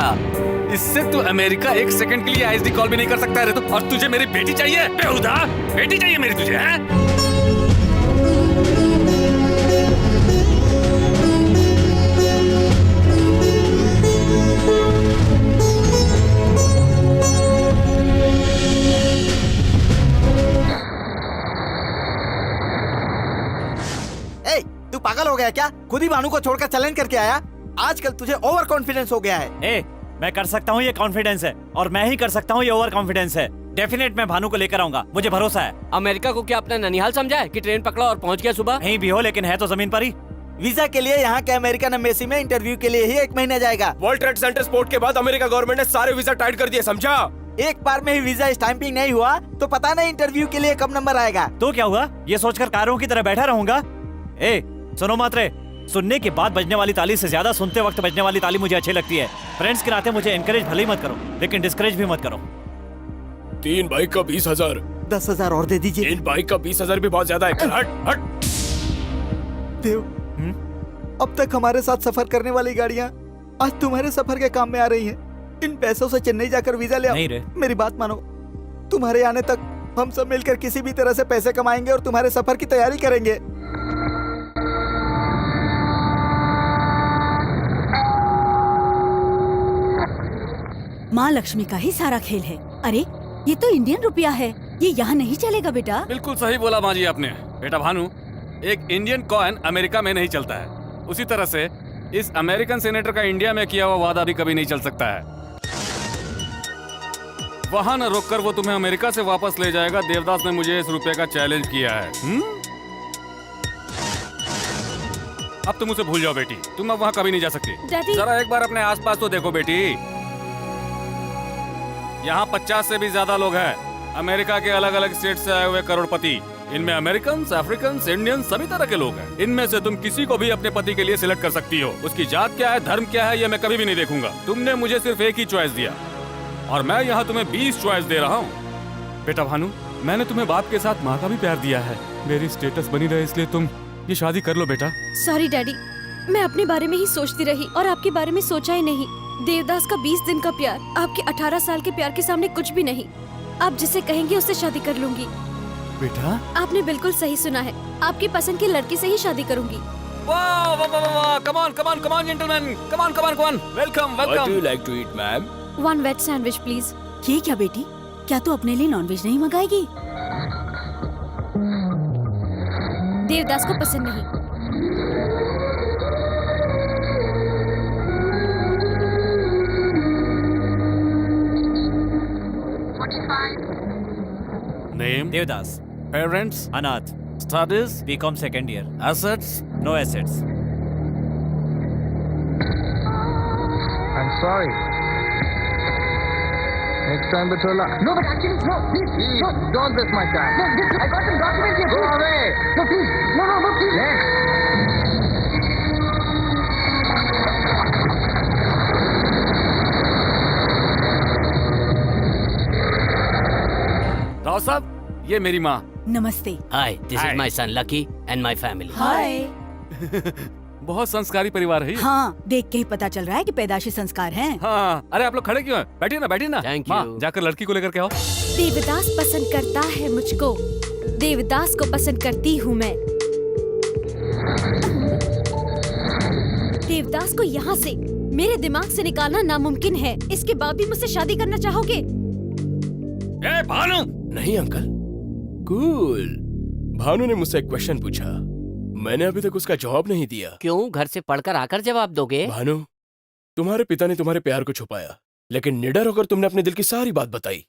[SPEAKER 6] इससे तू अमेरिका एक सेकंड के लिए आईएसडी कॉल भी नहीं कर सकता है रे तू। और तुझे मेरी बेटी चाहिए? बेहुदा बेटी चाहिए मेरी तुझे, हैं?
[SPEAKER 5] तू पागल हो गया क्या? खुद ही भानु को छोड़कर चैलेंज करके आया। आजकल तुझे ओवर कॉन्फिडेंस हो गया है।
[SPEAKER 1] ए, मैं कर सकता हूँ, ये कॉन्फिडेंस है, और मैं ही कर सकता हूँ ये ओवर कॉन्फिडेंस है। डेफिनेट मैं भानु को लेकर आऊंगा, मुझे भरोसा है।
[SPEAKER 3] अमेरिका को क्या अपना ननिहाल समझा है कि ट्रेन पकड़ा और पहुंच गया सुबह?
[SPEAKER 1] नहीं भी हो, लेकिन है तो जमीन पर ही।
[SPEAKER 5] वीजा के लिए यहाँ के अमेरिकन एम्बेसी में इंटरव्यू के लिए ही 1 महीना जाएगा।
[SPEAKER 7] वर्ल्ड ट्रेड सेंटर स्फोट के बाद अमेरिका गवर्नमेंट ने सारे वीजा टाइट कर दिए, समझा?
[SPEAKER 5] एक बार में ही वीजा स्टैंपिंग नहीं हुआ तो पता नहीं इंटरव्यू के लिए कब नंबर आएगा।
[SPEAKER 1] तो क्या हुआ? ये सोचकर कारों की तरह बैठा रहूंगा? ए, सुनो मात्रे, सुनने के बाद बजने वाली ताली से ज्यादा सुनते वक्त बजने वाली ताली मुझे अच्छी लगती है। फ्रेंड्स के नाते मुझे एनकरेज भले ही मत करो, लेकिन डिस्करेज भी मत करो।
[SPEAKER 7] 3 बाइक का 20,000।
[SPEAKER 5] 10,000 और दे दीजिए।
[SPEAKER 7] 3 बाइक का 20,000 भी बहुत ज्यादा है। हट हट।
[SPEAKER 5] देव, अब तक हमारे साथ सफर करने वाली गाड़ियाँ आज तुम्हारे सफर के काम में आ रही हैं। इन पैसों से चेन्नई जाकर वीजा ले आओ।
[SPEAKER 1] नहीं रे।
[SPEAKER 5] मेरी बात मानो, तुम्हारे आने तक हम सब मिलकर किसी भी तरह से पैसे कमाएंगे और तुम्हारे सफर की तैयारी करेंगे।
[SPEAKER 2] माँ लक्ष्मी का ही सारा खेल है। अरे ये तो इंडियन रुपया है, ये यहाँ नहीं चलेगा बेटा।
[SPEAKER 6] बिल्कुल सही बोला माँ जी आपने। बेटा भानु, एक इंडियन कॉइन अमेरिका में नहीं चलता है, उसी तरह से इस अमेरिकन सेनेटर का इंडिया में किया हुआ वादा भी कभी नहीं चल सकता है। वहां न रोककर वो तुम्हें अमेरिका से वापस ले जाएगा। देवदास ने मुझे इस रुपये का चैलेंज किया है। अब तुम उसे भूल जाओ बेटी, तुम अब वहां कभी नहीं जा सकती।
[SPEAKER 4] डैडी।
[SPEAKER 6] जरा एक बार अपने आसपास तो देखो बेटी, यहाँ 50 से भी ज्यादा लोग हैं। अमेरिका के अलग अलग स्टेट से आए हुए करोड़पति, इनमें अमेरिकन, अफ्रीकन, इंडियन सभी तरह के लोग हैं। इनमें से तुम किसी को भी अपने पति के लिए सिलेक्ट कर सकती हो। उसकी जात क्या है, धर्म क्या है, ये मैं कभी भी नहीं देखूंगा। तुमने मुझे सिर्फ एक ही चॉइस दिया और मैं यहाँ तुम्हें 20 चॉइस दे रहा हूँ। बेटा भानु, मैंने तुम्हें बाप के साथ माँ का भी प्यार दिया है। मेरी स्टेटस बनी रहे इसलिए तुम ये शादी कर लो बेटा।
[SPEAKER 4] सॉरी डैडी, मैं अपने बारे में ही सोचती रही और आपके बारे में सोचा ही नहीं। देवदास का 20 दिन का प्यार आपके 18 साल के प्यार के सामने कुछ भी नहीं। आप जिसे कहेंगे उससे शादी कर लूंगी।
[SPEAKER 6] बेटा
[SPEAKER 4] आपने बिल्कुल सही सुना है, आपकी पसंद की लड़की से ही शादी करूंगी।
[SPEAKER 6] वाह वाह वाह वाह, come on come on come on gentleman, come on come on come on, welcome
[SPEAKER 7] What do
[SPEAKER 6] welcome.
[SPEAKER 7] you like to eat, ma'am?
[SPEAKER 4] 1 veg sandwich please.
[SPEAKER 2] ये क्या बेटी, क्या तू अपने लिए नॉनवेज नहीं मंगाएगी?
[SPEAKER 4] देवदास को पसंद नहीं।
[SPEAKER 6] नेम,
[SPEAKER 1] देवदास,
[SPEAKER 6] पेरेंट्स,
[SPEAKER 1] अनाथ,
[SPEAKER 6] studies,
[SPEAKER 1] BCom second year,
[SPEAKER 6] assets.
[SPEAKER 1] No assets.
[SPEAKER 9] I'm sorry. Next time, Batola. No, but actually, no, please, no, don't waste my time. No, this, I got some documents here. Go away. No, please, no, please. Next.
[SPEAKER 6] Rao साहब, ये मेरी माँ।
[SPEAKER 2] नमस्ते।
[SPEAKER 3] Hi, this
[SPEAKER 6] Hi.
[SPEAKER 3] Is my son Lucky and my family.
[SPEAKER 2] Hi.
[SPEAKER 6] बहुत संस्कारी परिवार है ये।
[SPEAKER 2] हाँ, देख के ही पता चल रहा है कि पैदाशी संस्कार हैं।
[SPEAKER 6] हाँ, अरे आप लोग खड़े क्यों हैं? बैठिए ना बैठिए ना।
[SPEAKER 3] Thank
[SPEAKER 6] माँ,
[SPEAKER 3] you.
[SPEAKER 6] जाकर लड़की को लेकर के आओ।
[SPEAKER 4] देवदास पसंद करता है मुझको, देवदास को पसंद करती हूँ मैं। देवदास को यहाँ से मेरे दिमाग से निकालना नामुमकिन है। इसके बाद भी मुझसे शादी करना चाहोगे?
[SPEAKER 6] ए भानु,
[SPEAKER 7] नहीं अंकल, कूल। भानु ने मुझसे एक क्वेश्चन पूछा, मैंने अभी तक उसका जवाब नहीं दिया।
[SPEAKER 3] क्यों, घर से पढ़कर आकर जवाब दोगे?
[SPEAKER 7] भानु, तुम्हारे पिता ने तुम्हारे प्यार को छुपाया, लेकिन निडर होकर तुमने अपने दिल की सारी बात बताई।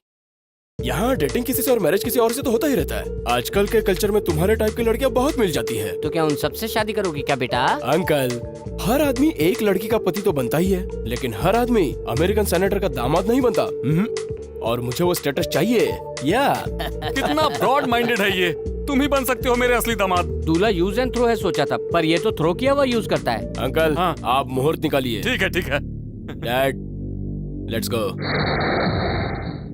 [SPEAKER 7] यहाँ डेटिंग किसी से और मैरिज किसी और से तो होता ही रहता है। आजकल के कल्चर में तुम्हारे टाइप की लड़कियां बहुत मिल जाती है।
[SPEAKER 3] तो क्या उन सबसे शादी करोगी क्या बेटा?
[SPEAKER 7] अंकल, हर आदमी एक लड़की का पति तो बनता ही है, लेकिन हर आदमी अमेरिकन सेनेटर का दामाद नहीं बनता। और मुझे वो स्टेटस चाहिए। या
[SPEAKER 6] कितना ब्रॉड माइंडेड है ये। तुम ही बन सकते हो मेरे असली दामाद।
[SPEAKER 3] दूल्हा यूज एंड थ्रो है सोचा था, पर ये तो थ्रो किया हुआ यूज करता है।
[SPEAKER 7] अंकल
[SPEAKER 6] हाँ।
[SPEAKER 7] आप मुहूर्त निकालिए।
[SPEAKER 6] ठीक है ठीक है।
[SPEAKER 7] Dad let's go.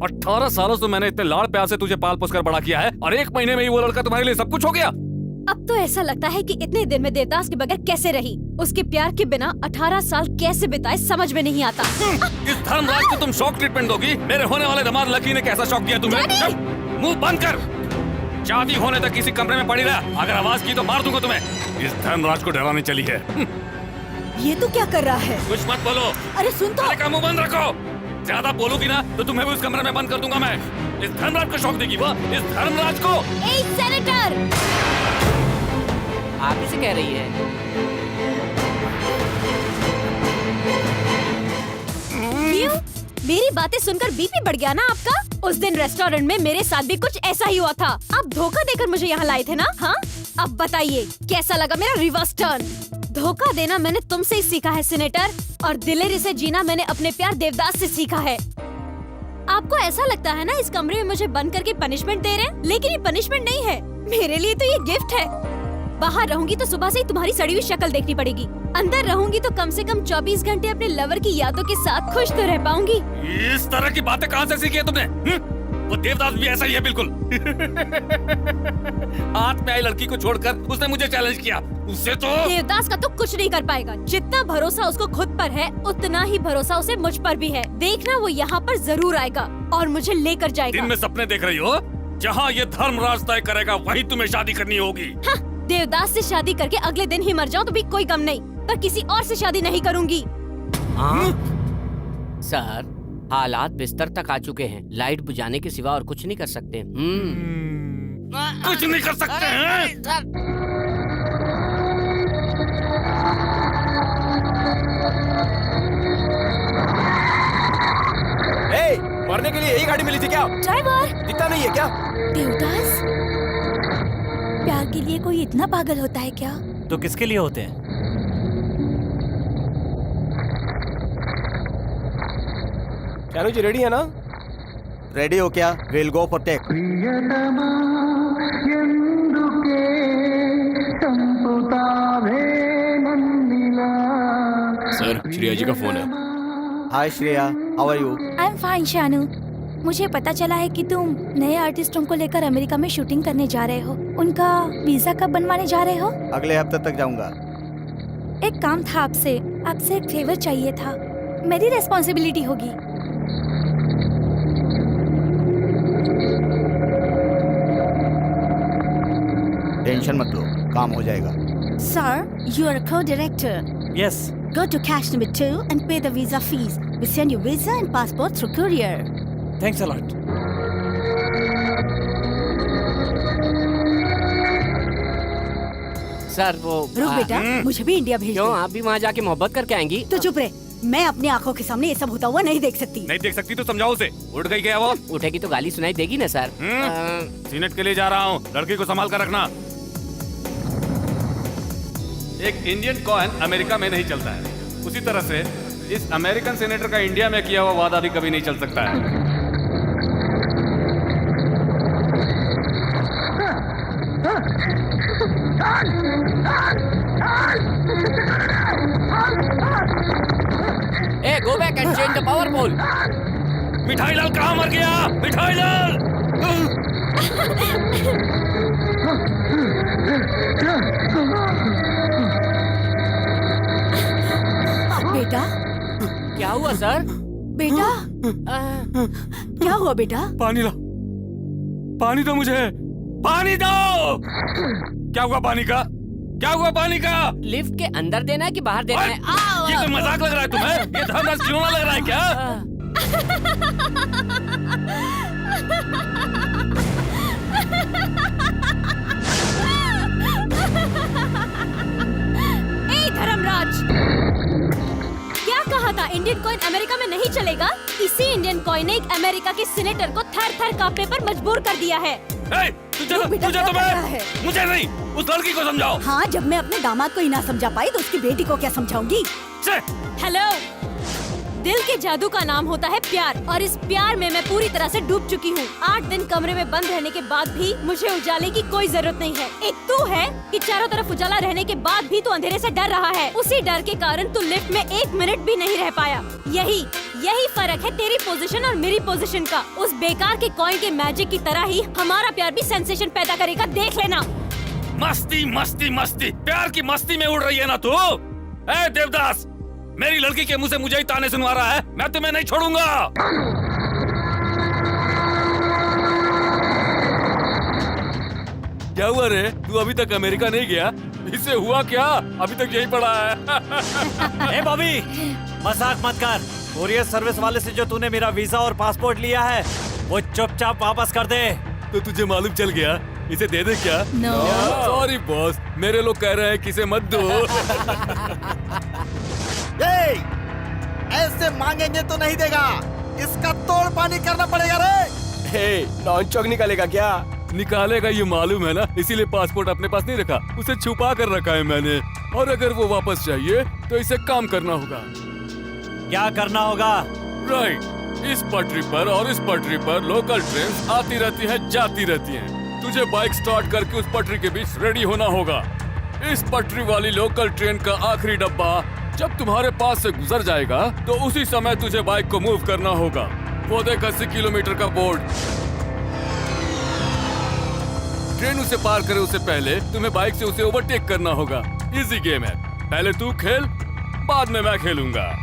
[SPEAKER 6] 18 सालों से मैंने इतने लाड़ प्यार से तुझे पाल पोस कर बड़ा किया है, और 1 महीने में ही वो लड़का तुम्हारे लिए सब कुछ हो गया।
[SPEAKER 4] अब तो ऐसा लगता है कि इतने दिन में देवदास के बगैर कैसे रही, उसके प्यार के बिना 18 साल कैसे बिताए समझ में नहीं आता।
[SPEAKER 6] इस धर्मराज को तुम शॉक ट्रीटमेंट दोगी? मेरे होने वाले दामाद लकी ने कैसा शॉक दिया तुम्हें? चुप! मुंह बंद कर। शादी होने तक किसी कमरे में पड़ी रहा, अगर आवाज की तो मार दूंगा तुम्हें। इस धर्मराज को डराने चली है।
[SPEAKER 2] ये तो क्या कर रहा है?
[SPEAKER 6] कुछ मत बोलो।
[SPEAKER 2] अरे सुन तो।
[SPEAKER 6] साले का मुंह बंद रखो। ज्यादा बोलोगी ना तो तुम्हें भी उस कमरे में बंद कर दूंगा मैं। इस धर्मराज को शौक देगी वो, इस धर्मराज को।
[SPEAKER 4] ए सेनेटर,
[SPEAKER 3] आप इसे कह रही है?
[SPEAKER 4] क्यों? मेरी बातें सुनकर बीपी बढ़ गया ना आपका? उस दिन रेस्टोरेंट में मेरे साथ भी कुछ ऐसा ही हुआ था। आप धोखा देकर मुझे यहाँ लाए थे ना? हाँ, अब बताइए कैसा लगा मेरा रिवर्स टर्न? धोखा देना मैंने तुमसे ही सीखा है सेनेटर, और दिलेरी से जीना मैंने अपने प्यार देवदास से सीखा है। आपको ऐसा लगता है ना इस कमरे में मुझे बंद करके पनिशमेंट दे रहे हैं, लेकिन ये पनिशमेंट नहीं है, मेरे लिए तो ये गिफ्ट है। बाहर रहूंगी तो सुबह से ही तुम्हारी सड़ी हुई शक्ल देखनी पड़ेगी, अंदर रहूंगी तो कम से कम 24 घंटे अपने लवर की यादों के साथ खुश तो रह पाऊंगी।
[SPEAKER 6] इस तरह की बातें कहाँ से सीखी है तुमने? वो देवदास भी ऐसा ही है बिल्कुल। हाथ में आई लड़की को छोड़कर उसने मुझे चैलेंज किया, उससे तो।
[SPEAKER 4] देवदास का तो कुछ नहीं कर पाएगा। जितना भरोसा उसको खुद पर है, उतना ही भरोसा उसे मुझ पर भी है। देखना वो यहाँ पर जरूर आएगा और मुझे लेकर जाएगा।
[SPEAKER 6] दिन में सपने देख रही हो? जहाँ ये धर्मराज तय करेगा वहीं तुम्हें शादी करनी होगी।
[SPEAKER 4] हाँ, देवदास से शादी करके अगले दिन ही मर जाऊं तो भी कोई गम नहीं, पर किसी और से शादी नहीं करूंगी।
[SPEAKER 3] सर, हालात बिस्तर तक आ चुके हैं, लाइट बुझाने के सिवा और कुछ नहीं कर सकते।
[SPEAKER 6] कुछ नहीं कर सकते हैं?
[SPEAKER 7] मरने के लिए यही गाड़ी मिली थी क्या?
[SPEAKER 4] ड्राइवर,
[SPEAKER 7] दिखता नहीं है क्या?
[SPEAKER 8] देवदास, प्यार के लिए कोई इतना पागल होता है क्या?
[SPEAKER 1] तो किसके लिए होते हैं?
[SPEAKER 7] चानू जी रेडी है ना?
[SPEAKER 5] रेडी हो क्या? Will go for take.
[SPEAKER 7] Sir, Shreya ji का फोन है।
[SPEAKER 5] Hi Shreya, how are you?
[SPEAKER 8] I am fine Shanu. मुझे पता चला है कि तुम नए आर्टिस्टों को लेकर अमेरिका में शूटिंग करने जा रहे हो। उनका वीजा कब बनवाने जा रहे हो?
[SPEAKER 5] अगले हफ्ते तक जाऊंगा।
[SPEAKER 8] एक काम था आपसे एक फेवर चाहिए था। मेरी रेस्पॉन्सिबिलिटी होगी।
[SPEAKER 5] टेंशन मत लो, काम हो जाएगा।
[SPEAKER 2] Sir, you are a co-director.
[SPEAKER 1] Yes.
[SPEAKER 2] Go to cash number 2 and pay the visa fees. We send you visa and passport through courier.
[SPEAKER 1] Thanks a lot.
[SPEAKER 3] Sir वो
[SPEAKER 2] रुक बेटा, मुझे भी इंडिया भेज
[SPEAKER 3] क्यों?
[SPEAKER 2] दो।
[SPEAKER 3] आप भी वहाँ जाके मोहब्बत करके आएंगी?
[SPEAKER 2] तो चुप रहे, मैं अपनी आंखों के सामने ये सब होता हुआ नहीं देख सकती।
[SPEAKER 6] नहीं देख सकती तो समझाओ उसे। उठ गई क्या वो?
[SPEAKER 3] उठेगी तो गाली सुनाई देगी ना सर।
[SPEAKER 6] सीनेट के लिए जा रहा हूँ, लड़की को संभाल कर रखना। एक इंडियन कॉइन अमेरिका में नहीं चलता है, उसी तरह से इस अमेरिकन सेनेटर का इंडिया में किया हुआ वादा भी कभी नहीं चल सकता है।
[SPEAKER 3] ए, go back and change the power pole.
[SPEAKER 6] मिठाई लाल कहाँ मर गया? मिठाई लाल!
[SPEAKER 2] बेटा,
[SPEAKER 3] क्या हुआ सर?
[SPEAKER 2] बेटा, क्या हुआ बेटा?
[SPEAKER 6] पानी ला, पानी दो मुझे, पानी दो! क्या हुआ पानी का? क्या हुआ पानी का?
[SPEAKER 3] लिफ्ट के अंदर देना है कि बाहर देना है?
[SPEAKER 6] ये कोई मजाक लग रहा है तुम्हें? ये धर्मराज खिलौना लग रहा है क्या?
[SPEAKER 4] ए धर्मराज, क्या कहा था? इंडियन कॉइन अमेरिका में नहीं चलेगा? इसी इंडियन कॉइन ने एक अमेरिका के सीनेटर को थर थर कांपने पर मजबूर कर दिया है।
[SPEAKER 2] बेटा,
[SPEAKER 6] तुझे
[SPEAKER 2] क्या
[SPEAKER 6] तो
[SPEAKER 2] कर रहा है?
[SPEAKER 6] मुझे नहीं, उस लड़की को समझाओ।
[SPEAKER 2] हाँ, जब मैं अपने दामाद को ही ना समझा पाई तो उसकी बेटी को क्या समझाऊंगी?
[SPEAKER 6] से,
[SPEAKER 4] हेलो,
[SPEAKER 8] दिल के जादू का नाम होता है प्यार, और इस प्यार में मैं पूरी तरह से डूब चुकी हूँ। 8 दिन कमरे में बंद रहने के बाद भी मुझे उजाले की कोई जरूरत नहीं है। एक तू है कि चारों तरफ उजाला रहने के बाद भी तू अंधेरे से डर रहा है। उसी डर के कारण तू लिफ्ट में 1 मिनट भी नहीं रह पाया। यही फर्क है तेरी पोजीशन और मेरी पोजीशन का। उस बेकार के कॉइन के मैजिक की तरह ही हमारा प्यार भी सेंसेशन पैदा करेगा, देख लेना।
[SPEAKER 1] मस्ती मस्ती मस्ती, प्यार की मस्ती में उड़ रही है ना तू। ए देवदास, मेरी लड़की के मुंह से मुझे ही ताने सुनवा रहा है। मैं तुम्हें नहीं छोड़ूंगा।
[SPEAKER 6] क्या हुआ रे? तू अभी तक अमेरिका नहीं गया? इससे हुआ क्या? अभी तक यही पड़ा है।
[SPEAKER 1] ए बॉबी, मजाक मत कर। कोरियर सर्विस वाले से जो तूने मेरा वीजा और पासपोर्ट लिया है वो चुपचाप वापस कर दे।
[SPEAKER 6] तो तुझे मालूम चल गया? इसे दे दे क्या?
[SPEAKER 8] No.
[SPEAKER 6] सॉरी बॉस, मेरे लोग कह रहे हैं कि इसे मत दो।
[SPEAKER 5] ऐसे मांगेंगे तो नहीं देगा, इसका तोड़ पानी करना पड़ेगा रे।
[SPEAKER 7] हे, नॉन चौक निकालेगा क्या?
[SPEAKER 6] निकालेगा ये मालूम है ना, इसीलिए पासपोर्ट अपने पास नहीं रखा, उसे छुपा कर रखा है मैंने। और अगर वो वापस चाहिए तो इसे काम करना होगा।
[SPEAKER 1] क्या करना होगा?
[SPEAKER 6] राइट, इस पटरी पर और इस पटरी पर लोकल ट्रेन आती रहती है, जाती रहती हैं। तुझे बाइक स्टार्ट करके उस पटरी के बीच रेडी होना होगा। इस पटरी वाली लोकल ट्रेन का आखिरी डब्बा जब तुम्हारे पास से गुजर जाएगा तो उसी समय तुझे बाइक को मूव करना होगा। वो देख 80 किलोमीटर का बोर्ड। ट्रेन उसे पार करे उससे पहले तुम्हें बाइक से उसे ओवरटेक करना होगा। इजी गेम है, पहले तू खेल, बाद में मैं खेलूंगा।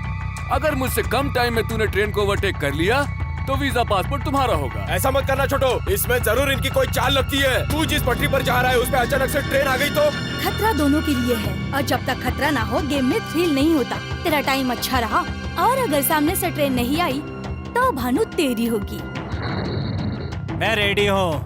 [SPEAKER 6] अगर मुझसे कम टाइम में तूने ट्रेन को ओवरटेक कर लिया तो वीजा पासपोर्ट तुम्हारा होगा।
[SPEAKER 7] ऐसा मत करना छोटो, इसमें जरूर इनकी कोई चाल लगती है। तू जिस पटरी पर जा रहा है उस पे अचानक से ट्रेन आ गई तो?
[SPEAKER 8] खतरा दोनों के लिए है, और जब तक खतरा ना हो गेम में थ्रिल नहीं होता। तेरा टाइम अच्छा रहा, और अगर सामने से ट्रेन नहीं आई तो भानु तेरी होगी।
[SPEAKER 1] मैं रेडी हूँ।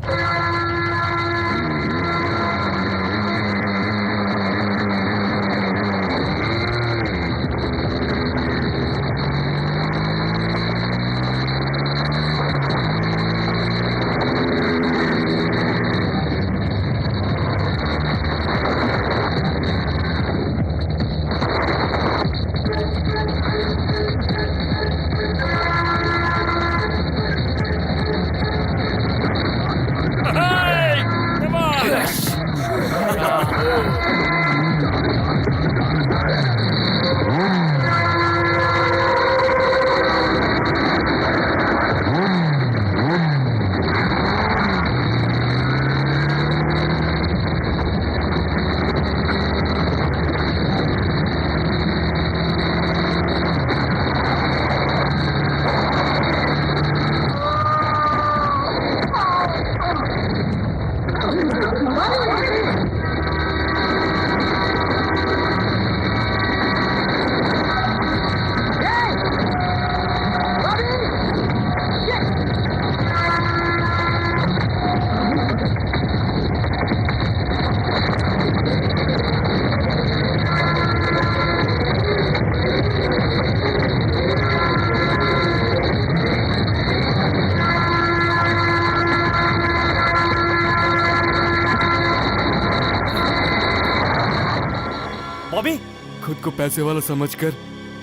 [SPEAKER 1] बॉबी,
[SPEAKER 6] खुद को पैसे वाला समझकर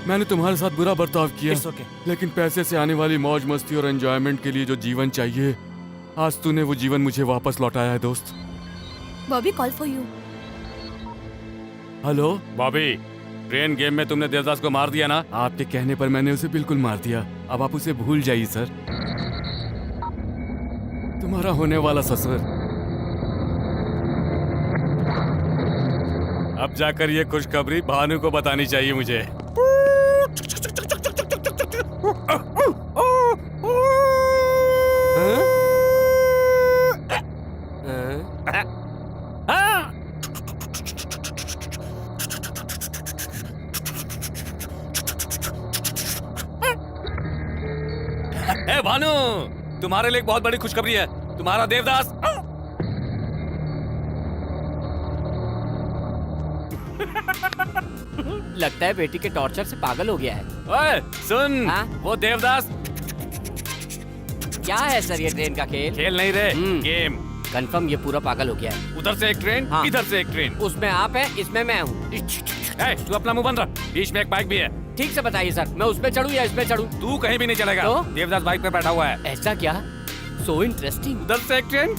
[SPEAKER 6] मैंने तुम्हारे साथ बुरा बर्ताव किया।
[SPEAKER 1] It's okay.
[SPEAKER 6] लेकिन पैसे से आने वाली मौज मस्ती और एंजॉयमेंट के लिए जो जीवन चाहिए, आज तूने वो जीवन मुझे वापस लौटाया है दोस्त।
[SPEAKER 8] Bobby, call for you.
[SPEAKER 6] Hello
[SPEAKER 1] Bobby, train game में तुमने देवदास को मार दिया ना?
[SPEAKER 6] आपके कहने पर मैंने उसे बिल्कुल मार दिया। अब आप उसे भूल जाइए सर। तुम्हारा होने वाला ससुर।
[SPEAKER 1] अब जाकर ये खुशखबरी भानु को बतानी चाहिए मुझे। ए भानु, तुम्हारे लिए एक बहुत बड़ी खुशखबरी है। तुम्हारा देवदास
[SPEAKER 3] लगता है बेटी के टॉर्चर से पागल हो गया है।
[SPEAKER 1] ओए सुन,
[SPEAKER 3] हाँ?
[SPEAKER 1] वो देवदास।
[SPEAKER 3] क्या है सर ये ट्रेन का खेल?
[SPEAKER 1] खेल नहीं रे,
[SPEAKER 3] हम्म।
[SPEAKER 1] गेम।
[SPEAKER 3] कंफर्म ये पूरा पागल हो गया है।
[SPEAKER 1] उधर से एक ट्रेन,
[SPEAKER 3] हाँ।
[SPEAKER 1] इधर से एक ट्रेन।
[SPEAKER 3] उसमें आप है, इसमें मैं हूँ।
[SPEAKER 1] तू अपना मुंह बंद रख, बीच में एक बाइक भी है।
[SPEAKER 3] ठीक से बताइए सर, मैं उस पे चढ़ूं या इस पे चढ़ूं?
[SPEAKER 6] तू कहीं भी नहीं चलेगा।
[SPEAKER 3] तो?
[SPEAKER 6] देवदास बाइक पे बैठा हुआ है।
[SPEAKER 3] ऐसा क्या? So interesting.
[SPEAKER 6] उधर से एक ट्रेन,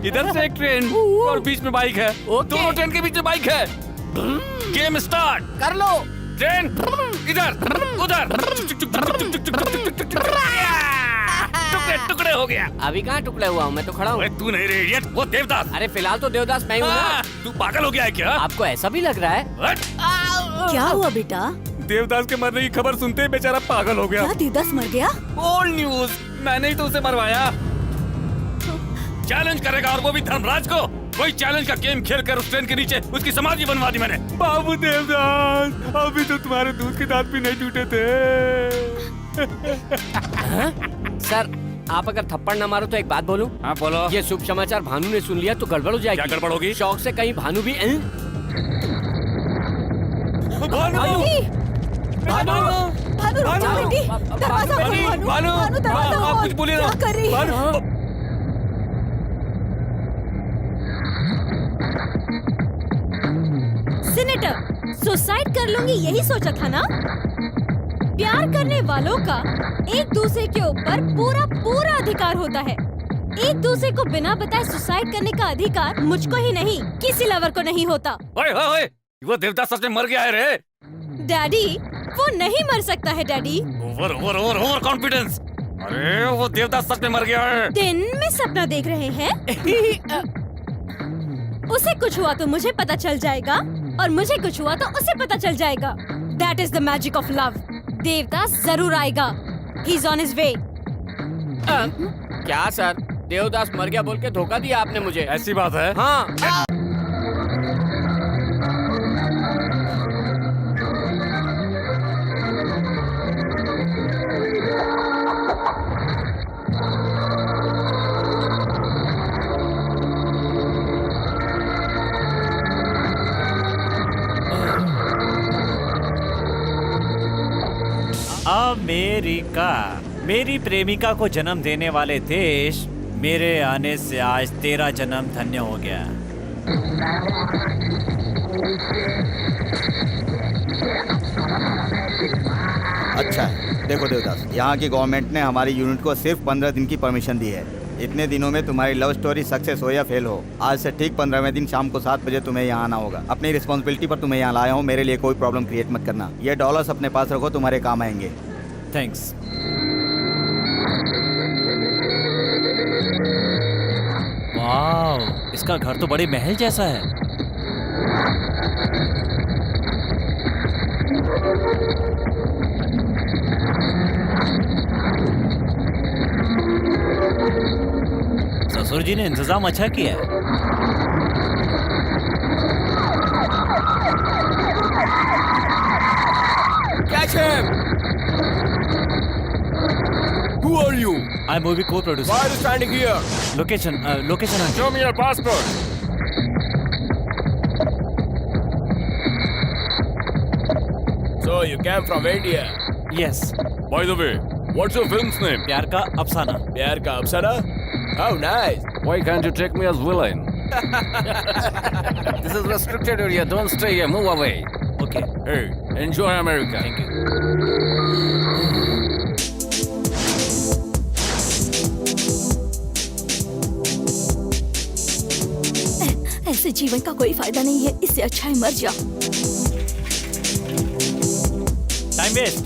[SPEAKER 6] इधर से एक ट्रेन और बीच में बाइक है।
[SPEAKER 3] ओके।
[SPEAKER 6] दोनों ट्रेन के बीच में बाइक है। गेम स्टार्ट
[SPEAKER 3] कर लो।
[SPEAKER 6] ट्रेन इधर उधर टुकड़े टुकड़े हो गया।
[SPEAKER 3] अभी कहाँ टुकड़े हुआ हूँ, मैं तो खड़ा हूँ।
[SPEAKER 6] तू नहीं रे इडियट, वो देवदास।
[SPEAKER 3] अरे फिलहाल तो देवदास मैं हूँ ना।
[SPEAKER 6] तू पागल हो गया है क्या?
[SPEAKER 3] आपको ऐसा भी लग रहा है?
[SPEAKER 6] हट!
[SPEAKER 2] क्या हुआ बेटा?
[SPEAKER 6] देवदास के मरने की खबर सुनते ही बेचारा पागल हो गया।
[SPEAKER 2] क्या देवदास मर गया?
[SPEAKER 6] ओल्ड न्यूज, मैंने ही तो उसे मरवाया। चैलेंज करेगा और वो भी धर्मराज को। वही चैलेंज का गेम खेलकर उस ट्रेन के नीचे उसकी समाधि बनवा दी मैंने। बाबू देवदास, अभी तो तुम्हारे दूध के दांत भी नहीं टूटे थे।
[SPEAKER 3] सर आप अगर थप्पड़ न मारो तो एक बात बोलूं?
[SPEAKER 6] हाँ बोलो।
[SPEAKER 3] ये शुभ समाचार भानु ने सुन लिया तो गड़बड़ हो जाएगी।
[SPEAKER 6] क्या गड़बड़ होगी?
[SPEAKER 3] शौक से कहीं भानु भी
[SPEAKER 6] भानु!
[SPEAKER 2] भानु उठो बेटी, दरवाजा खोलो भानु। भानु दरवाजा
[SPEAKER 6] आप
[SPEAKER 2] खोल।
[SPEAKER 6] कुछ बोलिए ना।
[SPEAKER 2] क्या कर रही है?
[SPEAKER 4] सीनेटर, सुसाइड कर लूंगी यही सोचा था ना? प्यार करने वालों का एक दूसरे के ऊपर पूरा पूरा अधिकार होता है। एक दूसरे को बिना बताए सुसाइड करने का अधिकार मुझको ही नहीं, किसी लवर को नहीं होता।
[SPEAKER 6] ओए ओए ओए, वो देवदास सच में मर गया है रे।
[SPEAKER 4] डैडी, वो नहीं मर सकता है daddy.
[SPEAKER 6] Over over over over confidence. अरे वो देवदास सच में मर गया है।
[SPEAKER 4] दिन में सपना देख रहे हैं? उसे कुछ हुआ तो मुझे पता चल जाएगा और मुझे कुछ हुआ तो उसे पता चल जाएगा। That is the magic of love. Devdas जरूर आएगा। He's on his way.
[SPEAKER 3] क्या सर, देवदास मर गया बोल के धोखा दिया आपने मुझे।
[SPEAKER 6] ऐसी बात है?
[SPEAKER 3] हाँ।
[SPEAKER 1] अमेरिका, मेरी प्रेमिका को जन्म देने वाले देश, मेरे आने से आज तेरा जन्म धन्य हो गया।
[SPEAKER 5] अच्छा है, देखो देवदास, यहाँ की गवर्नमेंट ने हमारी यूनिट को सिर्फ 15 दिन की परमिशन दी है। इतने दिनों में तुम्हारी लव स्टोरी सक्सेस हो या फेल हो, आज से ठीक 15वें दिन शाम को 7 बजे तुम्हें यहाँ आना होगा। अपनी रिस्पॉन्सिबिलिटी पर तुम्हें यहाँ लाया हूँ, मेरे लिए कोई प्रॉब्लम क्रिएट मत करना। ये डॉलर्स अपने पास रखो, तुम्हारे काम आएंगे।
[SPEAKER 1] थैंक्स। वाह, इसका घर तो बड़ी महल जैसा है। ससुर जी ने इंतजाम अच्छा किया है।
[SPEAKER 7] Catch him! Who are you?
[SPEAKER 1] I'm movie co-producer.
[SPEAKER 7] Why are you standing here?
[SPEAKER 1] Location.
[SPEAKER 6] Show me your passport.
[SPEAKER 7] So you came from India?
[SPEAKER 1] Yes.
[SPEAKER 6] By the way, what's your film's name?
[SPEAKER 1] प्यार का अफसाना।
[SPEAKER 7] प्यार का अफसाना? How nice!
[SPEAKER 6] Why can't you take me as villain? This is restricted area. Don't stay here. Move away.
[SPEAKER 1] Okay.
[SPEAKER 6] Hey, enjoy America.
[SPEAKER 1] Thank you.
[SPEAKER 2] ऐसे जीवन का कोई फायदा नहीं है, इससे अच्छा है मर जा।
[SPEAKER 1] Time waste.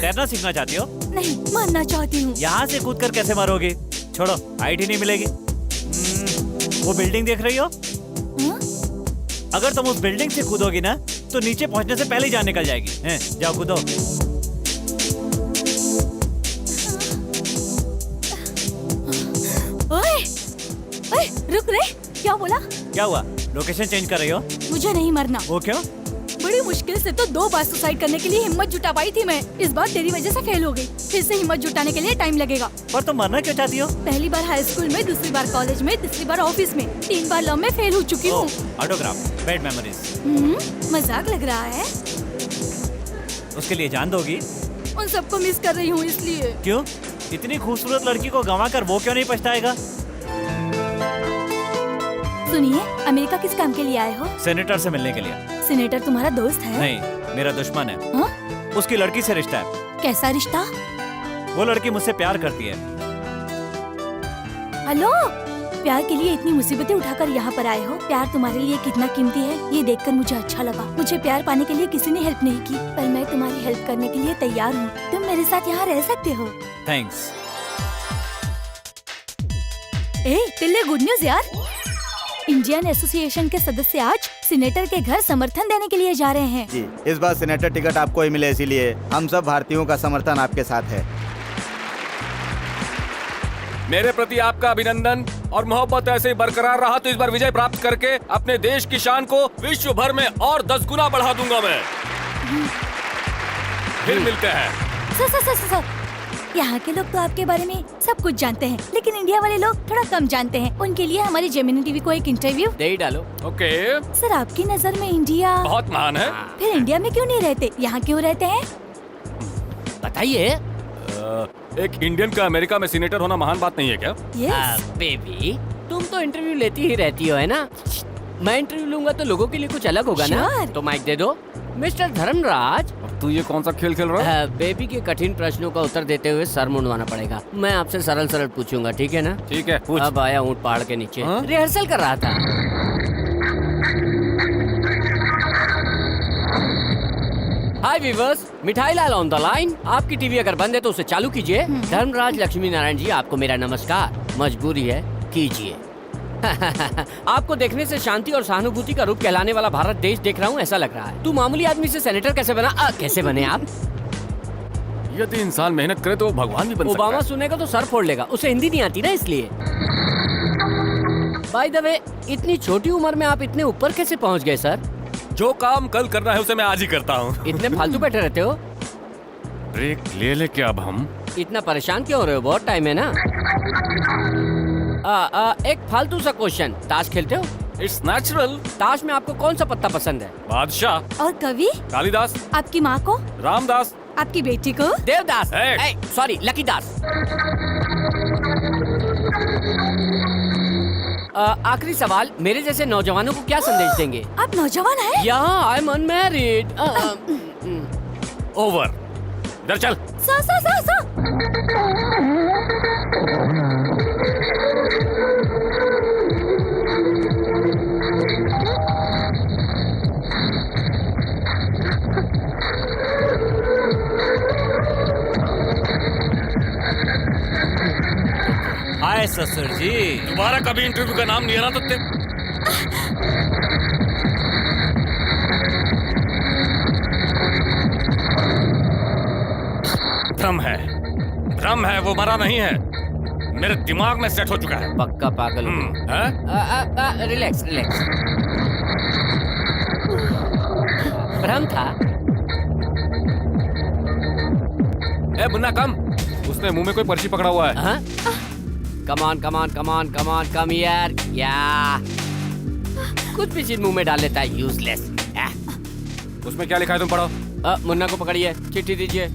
[SPEAKER 1] तैरना सीखना चाहती हो?
[SPEAKER 2] नहीं, मरना चाहती हूँ।
[SPEAKER 1] यहाँ से कूद कर कैसे मरोगी? छोड़ो, हाइट ही नहीं मिलेगी। वो बिल्डिंग देख रही हो? अगर तुम उस बिल्डिंग से कूदोगी ना तो नीचे पहुंचने से पहले ही जान निकल जाएगी। हैं, जाओ कूदो।
[SPEAKER 2] ओए, ओए, रुक रे, क्या बोला?
[SPEAKER 1] क्या हुआ? लोकेशन चेंज कर रही हो?
[SPEAKER 2] मुझे नहीं मरना।
[SPEAKER 1] वो क्यों?
[SPEAKER 2] बड़ी मुश्किल से तो 2 बार सुसाइड करने के लिए हिम्मत जुटा पाई थी मैं। इस बार तेरी वजह से फेल हो गई। फिर से हिम्मत जुटाने के लिए टाइम लगेगा।
[SPEAKER 1] पर तुम मरना क्यों चाहती हो?
[SPEAKER 2] पहली बार हाई स्कूल में, दूसरी बार कॉलेज में, तीसरी बार ऑफिस में, 3 बार लव में फेल हो चुकी हूँ।
[SPEAKER 1] Autograph, bad memories.
[SPEAKER 2] मजाक लग रहा है?
[SPEAKER 1] उसके लिए जान दोगी?
[SPEAKER 2] उन सबको मिस कर रही हूँ इसलिए।
[SPEAKER 1] क्यों? इतनी खूबसूरत लड़की को गंवा कर वो क्यों नहीं पछताएगा?
[SPEAKER 2] सुनिए, अमेरिका किस काम के लिए आए हो?
[SPEAKER 1] सेनेटर से मिलने के लिए।
[SPEAKER 2] सीनेटर तुम्हारा दोस्त है?
[SPEAKER 1] नहीं, मेरा दुश्मन है।
[SPEAKER 2] हाँ?
[SPEAKER 1] उसकी लड़की से रिश्ता है।
[SPEAKER 8] कैसा रिश्ता?
[SPEAKER 1] वो लड़की मुझसे प्यार करती है।
[SPEAKER 8] हेलो, प्यार के लिए इतनी मुसीबतें उठाकर यहाँ पर आए हो। प्यार तुम्हारे लिए कितना कीमती है ये देखकर मुझे अच्छा लगा। मुझे प्यार पाने के लिए किसी ने हेल्प नहीं की, पर मैं तुम्हारी हेल्प करने के लिए तैयार हूँ। तुम मेरे साथ यहाँ रह सकते हो।
[SPEAKER 1] थैंक्स।
[SPEAKER 8] ए टिल्ले, गुड न्यूज यार। इंडियन एसोसिएशन के सदस्य आज सीनेटर के घर समर्थन देने के लिए जा रहे हैं।
[SPEAKER 5] जी, इस बार सीनेटर टिकट आपको ही मिले, इसीलिए हम सब भारतीयों का समर्थन आपके साथ है।
[SPEAKER 6] मेरे प्रति आपका अभिनंदन और मोहब्बत ऐसे ही बरकरार रहा तो इस बार विजय प्राप्त करके अपने देश की शान को विश्व भर में और 10 गुना बढ़ा दूंगा मैं। फिर मिलते हैं।
[SPEAKER 8] सर, यहाँ के लोग तो आपके बारे में सब कुछ जानते हैं, लेकिन इंडिया वाले लोग थोड़ा कम जानते हैं। उनके लिए हमारी जेमिनी टीवी को एक इंटरव्यू
[SPEAKER 3] दे ही डालो।
[SPEAKER 6] ओके।
[SPEAKER 8] सर, आपकी नजर में इंडिया
[SPEAKER 6] बहुत महान है।
[SPEAKER 8] फिर इंडिया में क्यों नहीं रहते, यहाँ क्यों रहते हैं?
[SPEAKER 3] बताइए।
[SPEAKER 6] एक इंडियन का अमेरिका में सीनेटर होना महान बात नहीं है क्या?
[SPEAKER 8] यस।
[SPEAKER 3] बेबी, तुम तो इंटरव्यू लेती ही रहती हो, है ना? मैं इंटरव्यू लूंगा तो लोगों के लिए कुछ अलग होगा ना?
[SPEAKER 8] Sure.
[SPEAKER 3] तो माइक दे दो। मिस्टर धर्मराज,
[SPEAKER 6] तू ये कौन सा खेल खेल रहा है?
[SPEAKER 3] बेबी के कठिन प्रश्नों का उत्तर देते हुए सर मुंडवाना पड़ेगा। मैं आपसे सरल सरल पूछूंगा, ठीक है ना?
[SPEAKER 6] ठीक है, पूछ।
[SPEAKER 3] अब आया ऊँट पहाड़ के नीचे।
[SPEAKER 6] हाँ?
[SPEAKER 3] रिहर्सल कर रहा था। हाय वीवर्स, मिठाई लाल ऑन द लाइन। आपकी टीवी अगर बंद है तो उसे चालू कीजिए। धर्मराज लक्ष्मी नारायण जी, आपको मेरा नमस्कार। मजबूरी है, कीजिए। आपको देखने से शांति और सहानुभूति का रूप कहलाने वाला भारत देश देख रहा हूँ, ऐसा लग रहा है। तू मामूली आदमी से सेनेटर कैसे बना? कैसे बने आप?
[SPEAKER 6] यदि इंसान मेहनत करे तो वो भगवान भी बन सकता
[SPEAKER 3] ओबामा
[SPEAKER 6] है।
[SPEAKER 3] सुनेगा तो सर फोड़ लेगा, उसे हिंदी नहीं आती ना इसलिए। बाय द वे, इतनी छोटी उम्र में आप इतने ऊपर कैसे पहुँच गए सर?
[SPEAKER 6] जो काम कल करना है उसे मैं आज ही करता हूँ।
[SPEAKER 3] इतने फालतू बैठे रहते हो?
[SPEAKER 6] ब्रेक ले ले क्या अब हम?
[SPEAKER 3] इतना परेशान क्यों हो रहे हो? बहुत टाइम है ना। एक फालतू सा क्वेश्चन, ताश खेलते हो?
[SPEAKER 6] It's natural.
[SPEAKER 3] ताश में आपको कौन सा पत्ता पसंद है?
[SPEAKER 6] बादशाह।
[SPEAKER 8] और कवि?
[SPEAKER 6] कालिदास।
[SPEAKER 8] आपकी माँ को?
[SPEAKER 6] रामदास।
[SPEAKER 8] आपकी बेटी को?
[SPEAKER 3] देवदास।
[SPEAKER 6] Hey!
[SPEAKER 3] सॉरी, लकीदास। आखिरी सवाल, मेरे जैसे नौजवानों को क्या संदेश देंगे?
[SPEAKER 8] आप नौजवान हैं?
[SPEAKER 3] या आई एम अनमैरिड।
[SPEAKER 6] ओवर। इधर चल।
[SPEAKER 8] सा।
[SPEAKER 1] हाय ससुर जी।
[SPEAKER 6] दोबारा कभी इंटरव्यू का नाम लिया ना तो भ्रम है, वो मरा नहीं है। मेरे दिमाग में सेट हो चुका है।
[SPEAKER 3] पक्का पागल हूँ।
[SPEAKER 6] हैं?
[SPEAKER 3] रिलैक्स। भ्रम था।
[SPEAKER 6] ए मुन्ना कम, उसने मुंह में कोई पर्ची पकड़ा हुआ है।
[SPEAKER 3] कमान कम यार। या कुछ भी चीज मुंह में डाल लेता है, यूजलेस।
[SPEAKER 6] उसमें क्या लिखा है तुम पढ़ो।
[SPEAKER 3] मुन्ना को पकड़िए, चिट्ठी दीजिए।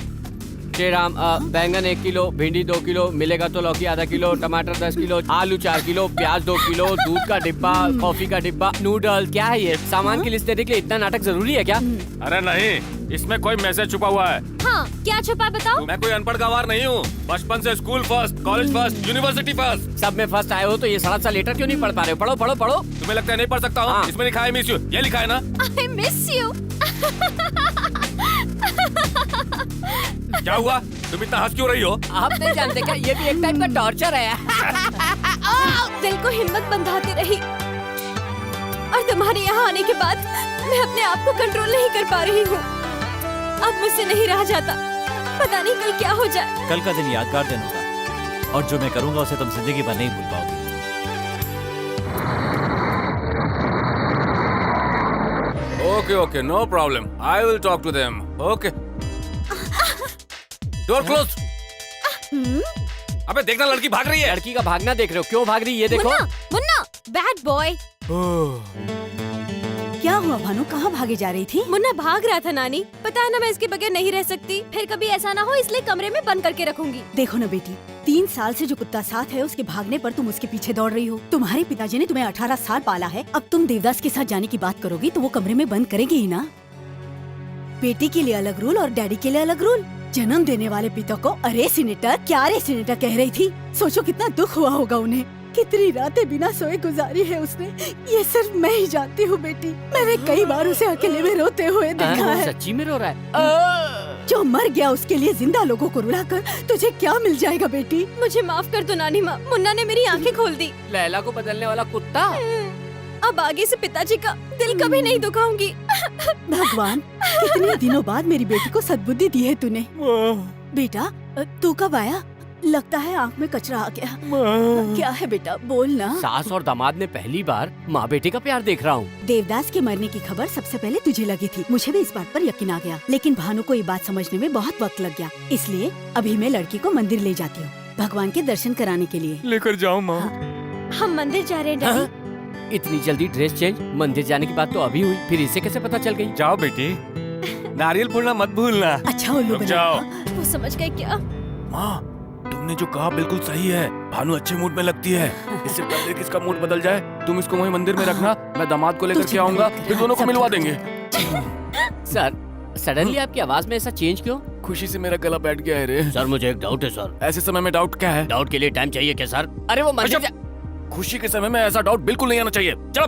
[SPEAKER 3] श्री राम, बैंगन 1 किलो, भिंडी 2 किलो, मिलेगा तो लौकी आधा किलो, टमाटर 10 किलो, आलू 4 किलो, प्याज 2 किलो, दूध का डिब्बा, कॉफी का डिब्बा, नूडल। क्या है ये? सामान की लिस्ट देने के लिए इतना नाटक जरूरी है क्या?
[SPEAKER 6] अरे नहीं, इसमें कोई मैसेज छुपा हुआ है।
[SPEAKER 8] हाँ, क्या छुपा बताओ?
[SPEAKER 6] मैं कोई अनपढ़ गंवार नहीं हूँ। बचपन से school first, college first, university first,
[SPEAKER 3] सब में फर्स्ट आए हो तो ये सड़ा सा लेटर क्यों नहीं पढ़ पा रहे हो? पढ़ो।
[SPEAKER 6] तुम्हें लगता है नहीं पढ़ सकता हूँ?
[SPEAKER 3] हाँ।
[SPEAKER 6] इसमें लिखा है मिस यू, ये लिखा है ना?
[SPEAKER 8] I miss you.
[SPEAKER 6] क्या हुआ? तुम इतना हंस क्यों रही हो?
[SPEAKER 3] आप नहीं जानते क्या, ये भी एक टाइप का टॉर्चर है।
[SPEAKER 4] दिल को हिम्मत बंधाती रही और तुम्हारे यहाँ आने के बाद मैं अपने आप को कंट्रोल नहीं कर पा रही हूँ। अब मुझसे नहीं रहा जाता, पता नहीं कल क्या हो जाए।
[SPEAKER 1] कल का दिन यादगार दिन होगा और जो मैं करूंगा उसे तुम जिंदगी भर नहीं भूल पाओगे।
[SPEAKER 6] Okay, no problem. I will talk to them. Okay. Door close. अबे देखना, लड़की भाग रही है।
[SPEAKER 3] लड़की का भागना देख रहे हो? क्यों भाग रही है ये देखो।
[SPEAKER 8] Munna, bad boy.
[SPEAKER 2] क्या हुआ भानु, कहाँ भागे जा रही थी?
[SPEAKER 4] मुन्ना भाग रहा था नानी। पता है ना, मैं इसके बगैर नहीं रह सकती। फिर कभी ऐसा ना हो इसलिए कमरे में बंद करके रखूंगी।
[SPEAKER 2] देखो ना बेटी, 3 साल से जो कुत्ता साथ है उसके भागने पर तुम उसके पीछे दौड़ रही हो। तुम्हारे पिताजी ने तुम्हें 18 साल पाला है। अब तुम देवदास के साथ जाने की बात करोगी तो वो कमरे में बंद करेंगे ही ना। बेटी के लिए अलग रूल और डैडी के लिए अलग रूल। जन्म देने वाले पिता को अरे सीनेटर क्या अरे सीनेटर कह रही थी। सोचो कितना दुख हुआ होगा उन्हें, कितनी रातें बिना सोए गुजारी है उसने। ये सिर्फ मैं ही जानती हूँ बेटी। मैंने कई बार उसे अकेले में रोते हुए देखा है।
[SPEAKER 3] सच्ची में रो रहा है?
[SPEAKER 2] जो मर गया उसके लिए जिंदा लोगों को रुलाकर तुझे क्या मिल जाएगा बेटी?
[SPEAKER 4] मुझे माफ कर दो नानी माँ, मुन्ना ने मेरी आंखें खोल दी।
[SPEAKER 3] लैला को बदलने वाला कुत्ता।
[SPEAKER 4] अब आगे से पिताजी का दिल कभी नहीं दुखाऊंगी।
[SPEAKER 2] भगवान, कितने दिनों बाद मेरी बेटी को सद्बुद्धि दी है तूने। बेटा तू कब आया? लगता है आँख में कचरा आ गया। क्या है बेटा, बोल ना।
[SPEAKER 3] सास और दामाद में पहली बार माँ बेटे का प्यार देख रहा हूँ।
[SPEAKER 2] देवदास के मरने की खबर सबसे पहले तुझे लगी थी। मुझे भी इस बात पर यकीन आ गया, लेकिन भानु को ये बात समझने में बहुत वक्त लग गया। इसलिए अभी मैं लड़की को मंदिर ले जाती हूँ भगवान के दर्शन कराने के लिए।
[SPEAKER 6] लेकर जाओ माँ।
[SPEAKER 4] हम मंदिर जा रहे हैं डैडी।
[SPEAKER 3] इतनी जल्दी ड्रेस चेंज? मंदिर जाने की बात तो अभी हुई, फिर इसे कैसे पता चल गई?
[SPEAKER 10] जाओ बेटी, नारियल फोड़ना मत भूलना।
[SPEAKER 2] अच्छा उल्लू
[SPEAKER 10] रुक
[SPEAKER 2] बना।
[SPEAKER 10] जाओ।
[SPEAKER 4] वो समझ गए क्या?
[SPEAKER 7] माँ, तुमने जो कहा बिल्कुल सही है। भानु अच्छे मूड में लगती है। इससे पहले कि इसका मूड बदल जाए, तुम इसको वहीं मंदिर में रखना। मैं दामाद को लेकर के आऊंगा, फिर दोनों को मिलवा देंगे।
[SPEAKER 3] सर, सडनली आपकी आवाज में ऐसा चेंज क्यों?
[SPEAKER 7] खुशी से मेरा गला बैठ गया है रे।
[SPEAKER 3] सर मुझे एक डाउट है सर।
[SPEAKER 7] ऐसे समय में डाउट क्या है?
[SPEAKER 3] डाउट के लिए टाइम चाहिए क्या सर? अरे वो मंदिर
[SPEAKER 7] खुशी के समय में ऐसा डाउट बिल्कुल नहीं आना चाहिए। चलो।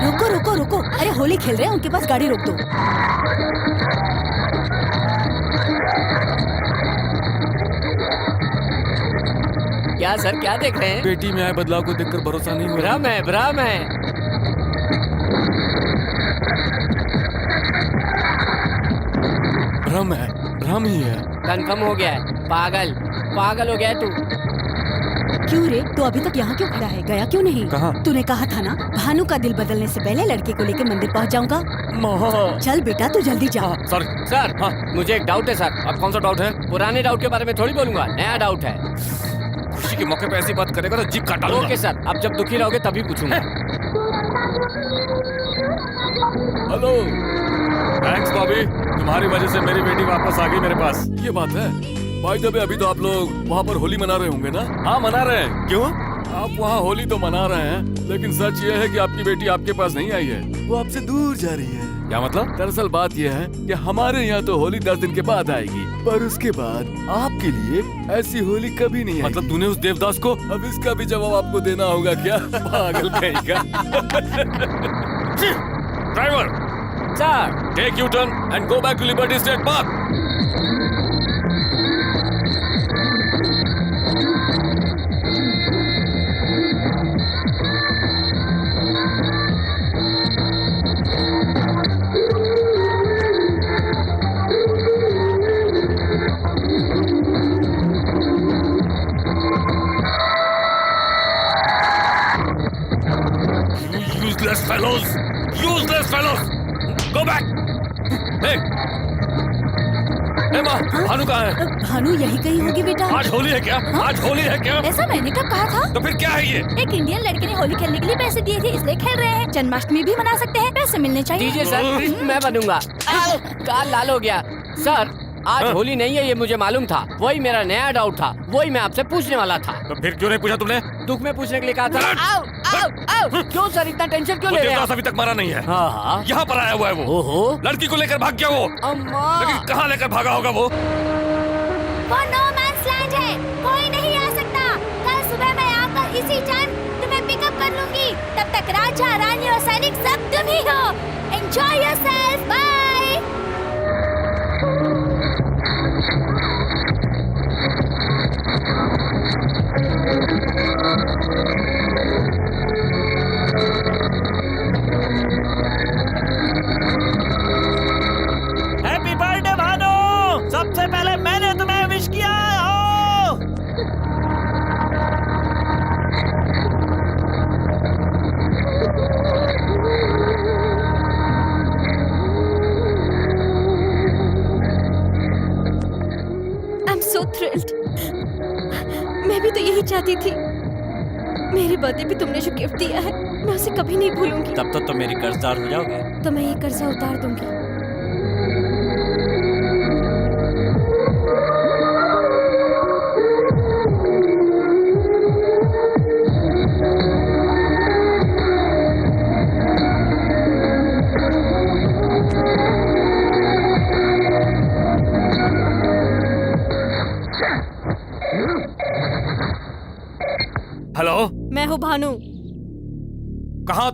[SPEAKER 2] रुको रुको रुको, अरे होली खेल रहे हैं, उनके पास गाड़ी रोक दो।
[SPEAKER 3] क्या सर, क्या देख रहे हैं?
[SPEAKER 7] बेटी में आए बदलाव को देखकर भरोसा नहीं हो रहा।
[SPEAKER 3] भ्रम है, भ्रम है।
[SPEAKER 7] भ्रम है, भ्रम ही है।
[SPEAKER 3] कंफर्म हो गया है। पागल, पागल हो गया है तू।
[SPEAKER 2] क्यों रे, तू अभी तक यहाँ क्यों खड़ा है? गया क्यों नहीं?
[SPEAKER 7] कहाँ?
[SPEAKER 2] तूने कहा था ना भानु का दिल बदलने से पहले लड़के को लेकर मंदिर पहुँच जाऊंगा।
[SPEAKER 7] माँ।
[SPEAKER 2] चल बेटा तू जल्दी जा।
[SPEAKER 7] सर,
[SPEAKER 3] सर
[SPEAKER 7] हाँ।
[SPEAKER 3] मुझे एक डाउट है सर।
[SPEAKER 7] अब कौन सा डाउट है?
[SPEAKER 3] पुराने डाउट के बारे में थोड़ी बोलूंगा, नया डाउट है।
[SPEAKER 7] खुशी के मौके पे ऐसी बात करेगा तो जीप काट डालूंगा।
[SPEAKER 3] ओके सर, अब जब दुखी रहोगे तभी पूछूंगा।
[SPEAKER 7] हेलो।
[SPEAKER 6] थैंक्स बॉबी, तुम्हारी वजह से मेरी बेटी वापस आ गई मेरे पास।
[SPEAKER 7] ये बात है। भाई जब अभी तो आप लोग वहाँ पर होली मना रहे होंगे ना?
[SPEAKER 6] हाँ मना रहे हैं।
[SPEAKER 7] क्यों?
[SPEAKER 6] आप वहाँ होली तो मना रहे हैं, लेकिन सच ये है कि आपकी बेटी आपके पास नहीं आई है, वो आपसे दूर जा रही है।
[SPEAKER 7] क्या मतलब?
[SPEAKER 6] दरअसल बात यह है कि हमारे यहाँ तो होली 10 दिन के बाद आएगी, पर उसके बाद आपके लिए ऐसी होली कभी नहीं आएगी।
[SPEAKER 7] मतलब तूने उस देवदास को?
[SPEAKER 6] अब इसका भी जवाब आपको देना होगा क्या? पागल कहीं का।
[SPEAKER 7] Driver,
[SPEAKER 3] sir,
[SPEAKER 7] take U turn and go back to Liberty State Park. Useless fellows! Useless fellows! Go back! Hey! Hey माँ, भानु कहाँ है?
[SPEAKER 2] भानु यही कहीं होगी बेटा।
[SPEAKER 7] आज होली है क्या? आज होली है क्या?
[SPEAKER 8] ऐसा मैंने कब कहा था?
[SPEAKER 7] तो फिर क्या है ये?
[SPEAKER 8] एक इंडियन लड़के ने होली खेलने के लिए पैसे दिए थे, इसलिए खेल रहे हैं। जन्माष्टमी भी मना सकते हैं, पैसे मिलने चाहिए।
[SPEAKER 3] दीजिए सर, कृष्ण मैं बनूंगा। काल लाल हो गया। सर, आज होली नहीं है ये मुझे मालूम था, वही मेरा नया डाउट था, वही मैं आपसे पूछने वाला था।
[SPEAKER 7] तो फिर क्यों नहीं पूछा तुमने?
[SPEAKER 3] दुख में पूछने के लिए कहा था। आओ, आओ, आओ। क्यों सर इतना टेंशन क्यों
[SPEAKER 7] वो
[SPEAKER 3] ले रहे हैं
[SPEAKER 7] देवदास
[SPEAKER 3] आप?
[SPEAKER 7] अभी तक मरा नहीं है।
[SPEAKER 3] हाँ हाँ।
[SPEAKER 7] यहाँ पर आया हुआ है वो।
[SPEAKER 3] ओहो,
[SPEAKER 7] लड़की को लेकर भाग गया वो।
[SPEAKER 3] अम्मा।
[SPEAKER 7] लेकिन कहाँ लेकर भागा होगा वो?
[SPEAKER 8] वो नो मैंस लैंड है, कोई नहीं आ सकता। कल सुबह मैं आकर इसी टाइम तुम्हें पिकअप कर लूंगी। तब तक राजा, रानी और सैनिक सब तुम ही हो। Enjoy yourself, bye.
[SPEAKER 5] Happy birthday Bhanu, सबसे पहले मैंने तुम्हें विश किया हो।
[SPEAKER 4] I am so thrilled. मैं भी तो यही चाहती थी। मेरे बर्थडे पे तुमने जो गिफ्ट दिया है, मैं उसे कभी नहीं भूलूंगी।
[SPEAKER 1] तब तक तो मेरी कर्जदार हो जाओगे।
[SPEAKER 4] तो मैं ये कर्जा उतार दूंगी। भानु।
[SPEAKER 10] कहाँ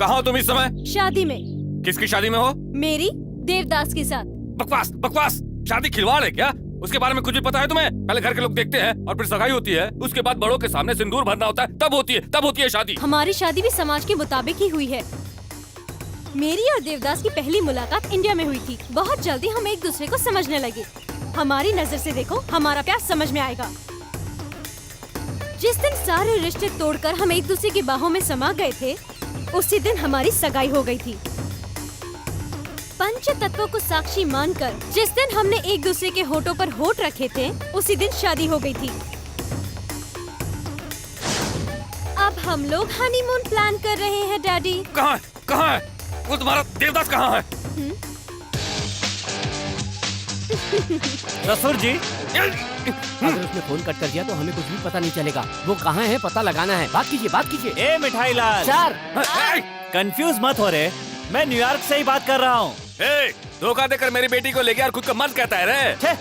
[SPEAKER 10] हो तुम इस समय?
[SPEAKER 4] शादी में।
[SPEAKER 10] किसकी शादी में हो?
[SPEAKER 4] मेरी देवदास के साथ।
[SPEAKER 10] बकवास बकवास, शादी खिलवाड़ है क्या? उसके बारे में कुछ भी पता है तुम्हें? पहले घर के लोग देखते हैं और फिर सगाई होती है, उसके बाद बड़ों के सामने सिंदूर भरना होता है, तब होती है शादी।
[SPEAKER 4] हमारी शादी भी समाज के मुताबिक ही हुई है। मेरी और देवदास की पहली मुलाकात इंडिया में हुई थी। बहुत जल्दी हम एक दूसरे को समझने लगे। हमारी नजर से देखो, हमारा प्यार समझ में आएगा। जिस दिन सारे रिश्ते तोड़कर हम एक दूसरे की बाहों में समा गए थे, उसी दिन हमारी सगाई हो गई थी। पंच तत्वों को साक्षी मानकर जिस दिन हमने एक दूसरे के होठों पर होठ रखे थे, उसी दिन शादी हो गई थी। अब हम लोग हनीमून प्लान कर रहे हैं डैडी।
[SPEAKER 10] कहाँ है? वो तुम्हारा देवदास कहाँ है?
[SPEAKER 1] ससुर जी,
[SPEAKER 3] अगर उसने फोन कट कर दिया तो हमें कुछ भी पता नहीं चलेगा। वो कहाँ है पता लगाना है। बात कीजिए।
[SPEAKER 1] ए मिठाई लाल
[SPEAKER 3] सर,
[SPEAKER 1] कंफ्यूज मत हो रे, मैं न्यूयॉर्क से ही बात कर रहा हूँ।
[SPEAKER 10] धोखा देकर मेरी बेटी को ले गया और खुद को मर्द कहता है रे।
[SPEAKER 1] छे,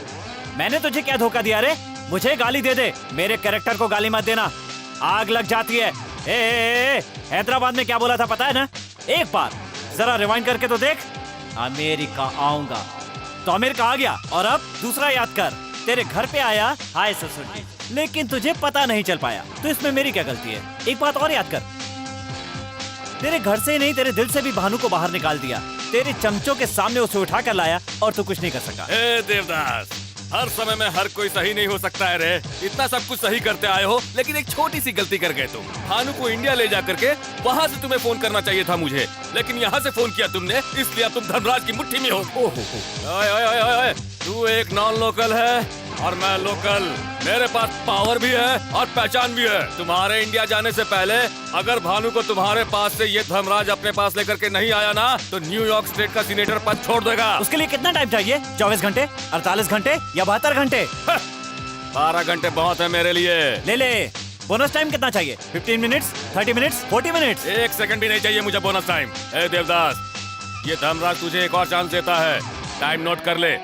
[SPEAKER 1] मैंने तुझे क्या धोखा दिया रे? मुझे गाली दे दे, मेरे कैरेक्टर को गाली मत देना, आग लग जाती है। ए, हैदराबाद में क्या बोला था पता है ना? एक बार जरा रिवाइंड करके तो देख। अमेरिका आऊंगा तो अमेरिका आ गया, और अब दूसरा याद कर, तेरे घर पे आया, हाय ससुर जी, लेकिन तुझे पता नहीं चल पाया, तो इसमें मेरी क्या गलती है? एक बात और याद कर, तेरे घर से ही नहीं तेरे दिल से भी भानु को बाहर निकाल दिया, तेरे चमचों के सामने उसे उठा कर लाया और तू कुछ नहीं कर सका।
[SPEAKER 10] देवदास, हर समय में हर कोई सही नहीं हो सकता है रे। इतना सब कुछ सही करते आए हो, लेकिन एक छोटी सी गलती कर गए तुम। भानु को इंडिया ले जा करके वहाँ से तुम्हें फोन करना चाहिए था मुझे, लेकिन यहाँ से फोन किया तुमने, इसलिए अब तुम धर्मराज की मुट्ठी में हो। ओए, तू एक नॉन लोकल है और मैं लोकल। मेरे पास पावर भी है और पहचान भी है। तुम्हारे इंडिया जाने से पहले अगर भानु को तुम्हारे पास से ये धर्मराज अपने पास लेकर के नहीं आया ना, तो न्यूयॉर्क स्टेट का सीनेटर पद छोड़ देगा।
[SPEAKER 1] उसके लिए कितना टाइम चाहिए? 24 घंटे, 48 घंटे या 72 घंटे?
[SPEAKER 10] 12 घंटे बहुत है मेरे लिए।
[SPEAKER 1] ले बोनस टाइम कितना चाहिए? 15 मिनट्स, 30 मिनट्स, 40 मिनट्स?
[SPEAKER 10] 1 सेकंड भी नहीं चाहिए मुझे बोनस टाइम। ए देवदास, ये धर्मराज तुझे एक और चांस देता है, टाइम नोट कर ले।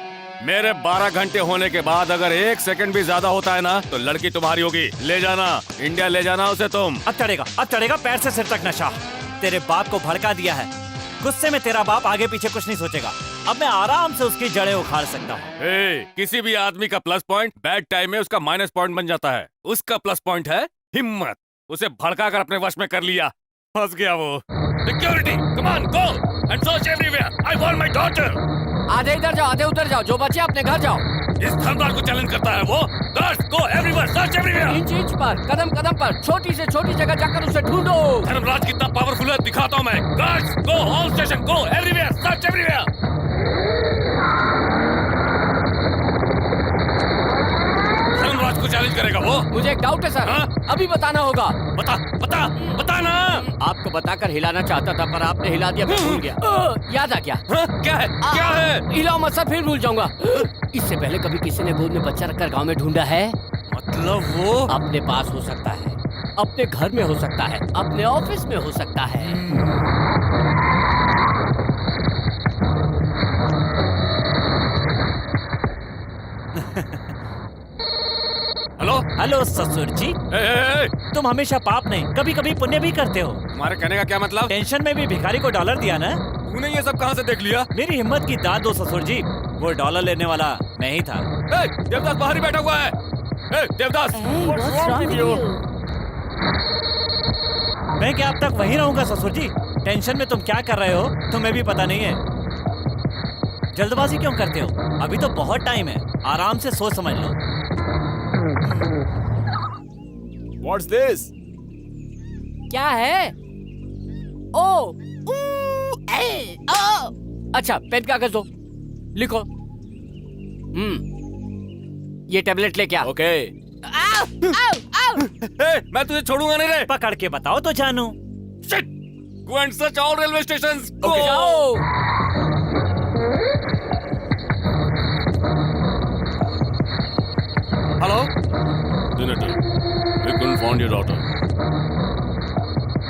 [SPEAKER 10] मेरे 12 घंटे होने के बाद अगर 1 सेकंड भी ज्यादा होता है ना, तो लड़की तुम्हारी होगी। ले जाना, इंडिया ले जाना उसे तुम।
[SPEAKER 1] अब चढ़ेगा पैर से सिर तक नशा। तेरे बाप को भड़का दिया है, गुस्से में तेरा बाप आगे पीछे कुछ नहीं सोचेगा। अब मैं आराम से उसकी जड़ें उखाड़ सकता हूँ।
[SPEAKER 10] किसी भी आदमी का प्लस पॉइंट बैड टाइम में उसका माइनस पॉइंट बन जाता है। उसका प्लस पॉइंट है हिम्मत। उसे भड़का कर अपने वश में कर लिया, फंस गया वो। Security, come on, go and search everywhere. I want my daughter.
[SPEAKER 3] आधे इधर जाओ, आधे उधर जाओ, जो बचे अपने घर जाओ।
[SPEAKER 10] इस धर्मराज को चैलेंज करता है वो। गार्ड्स, गो एवरीवेयर, सर्च एवरीवेयर।
[SPEAKER 3] इंच पर, कदम पर, छोटी से छोटी जगह जाकर उसे ढूंढो।
[SPEAKER 10] धर्मराज कितना पावरफुल है दिखाता हूँ मैं। Guards, go all station, go everywhere, search everywhere. Dharmaraj को चैलेंज करेगा वो।
[SPEAKER 3] मुझे एक डाउट है सर। अभी बताना होगा।
[SPEAKER 10] बताना।
[SPEAKER 3] आपको बताकर हिलाना चाहता था, पर आपने हिला दिया, मैं भूल गया। याद आ गया।
[SPEAKER 10] क्या है?
[SPEAKER 3] हिलाओ मत सर, फिर भूल जाऊंगा। इससे पहले कभी किसी ने गोद में बच्चा रखकर गांव में ढूंढा है?
[SPEAKER 10] मतलब वो
[SPEAKER 3] अपने पास हो सकता है, अपने घर में हो सकता है, अपने ऑफिस में हो सकता है।
[SPEAKER 1] हेलो ससुर जी। तुम हमेशा पाप नहीं, कभी कभी पुण्य भी करते हो।
[SPEAKER 10] तुम्हारे कहने का क्या मतलब?
[SPEAKER 1] टेंशन में भी भिखारी को डॉलर दिया ना?
[SPEAKER 10] तूने ये सब कहाँ से देख लिया?
[SPEAKER 1] मेरी हिम्मत की दाद दो ससुर जी, वो डॉलर लेने वाला मैं ही था।
[SPEAKER 10] देवदास बाहर ही बैठा हुआ है। Devdas, what's wrong with you?
[SPEAKER 1] मैं क्या अब तक वहीं रहूंगा ससुर जी? टेंशन में तुम क्या कर रहे हो तुम्हें भी पता नहीं है। जल्दबाजी क्यों करते हो? अभी तो बहुत टाइम है, आराम से सोच समझ लो।
[SPEAKER 7] What's this?
[SPEAKER 3] क्या है? ओ, अच्छा, पेन कागज दो, लिखो। ये टैबलेट लेके आ।
[SPEAKER 10] ओके। मैं तुझे छोड़ूंगा नहीं रे।
[SPEAKER 1] पकड़ के बताओ तो जानू।
[SPEAKER 10] Shit! Go and search all railway stations. Go.
[SPEAKER 3] Okay, जाओ।
[SPEAKER 10] Hello? Senator, we couldn't find your daughter.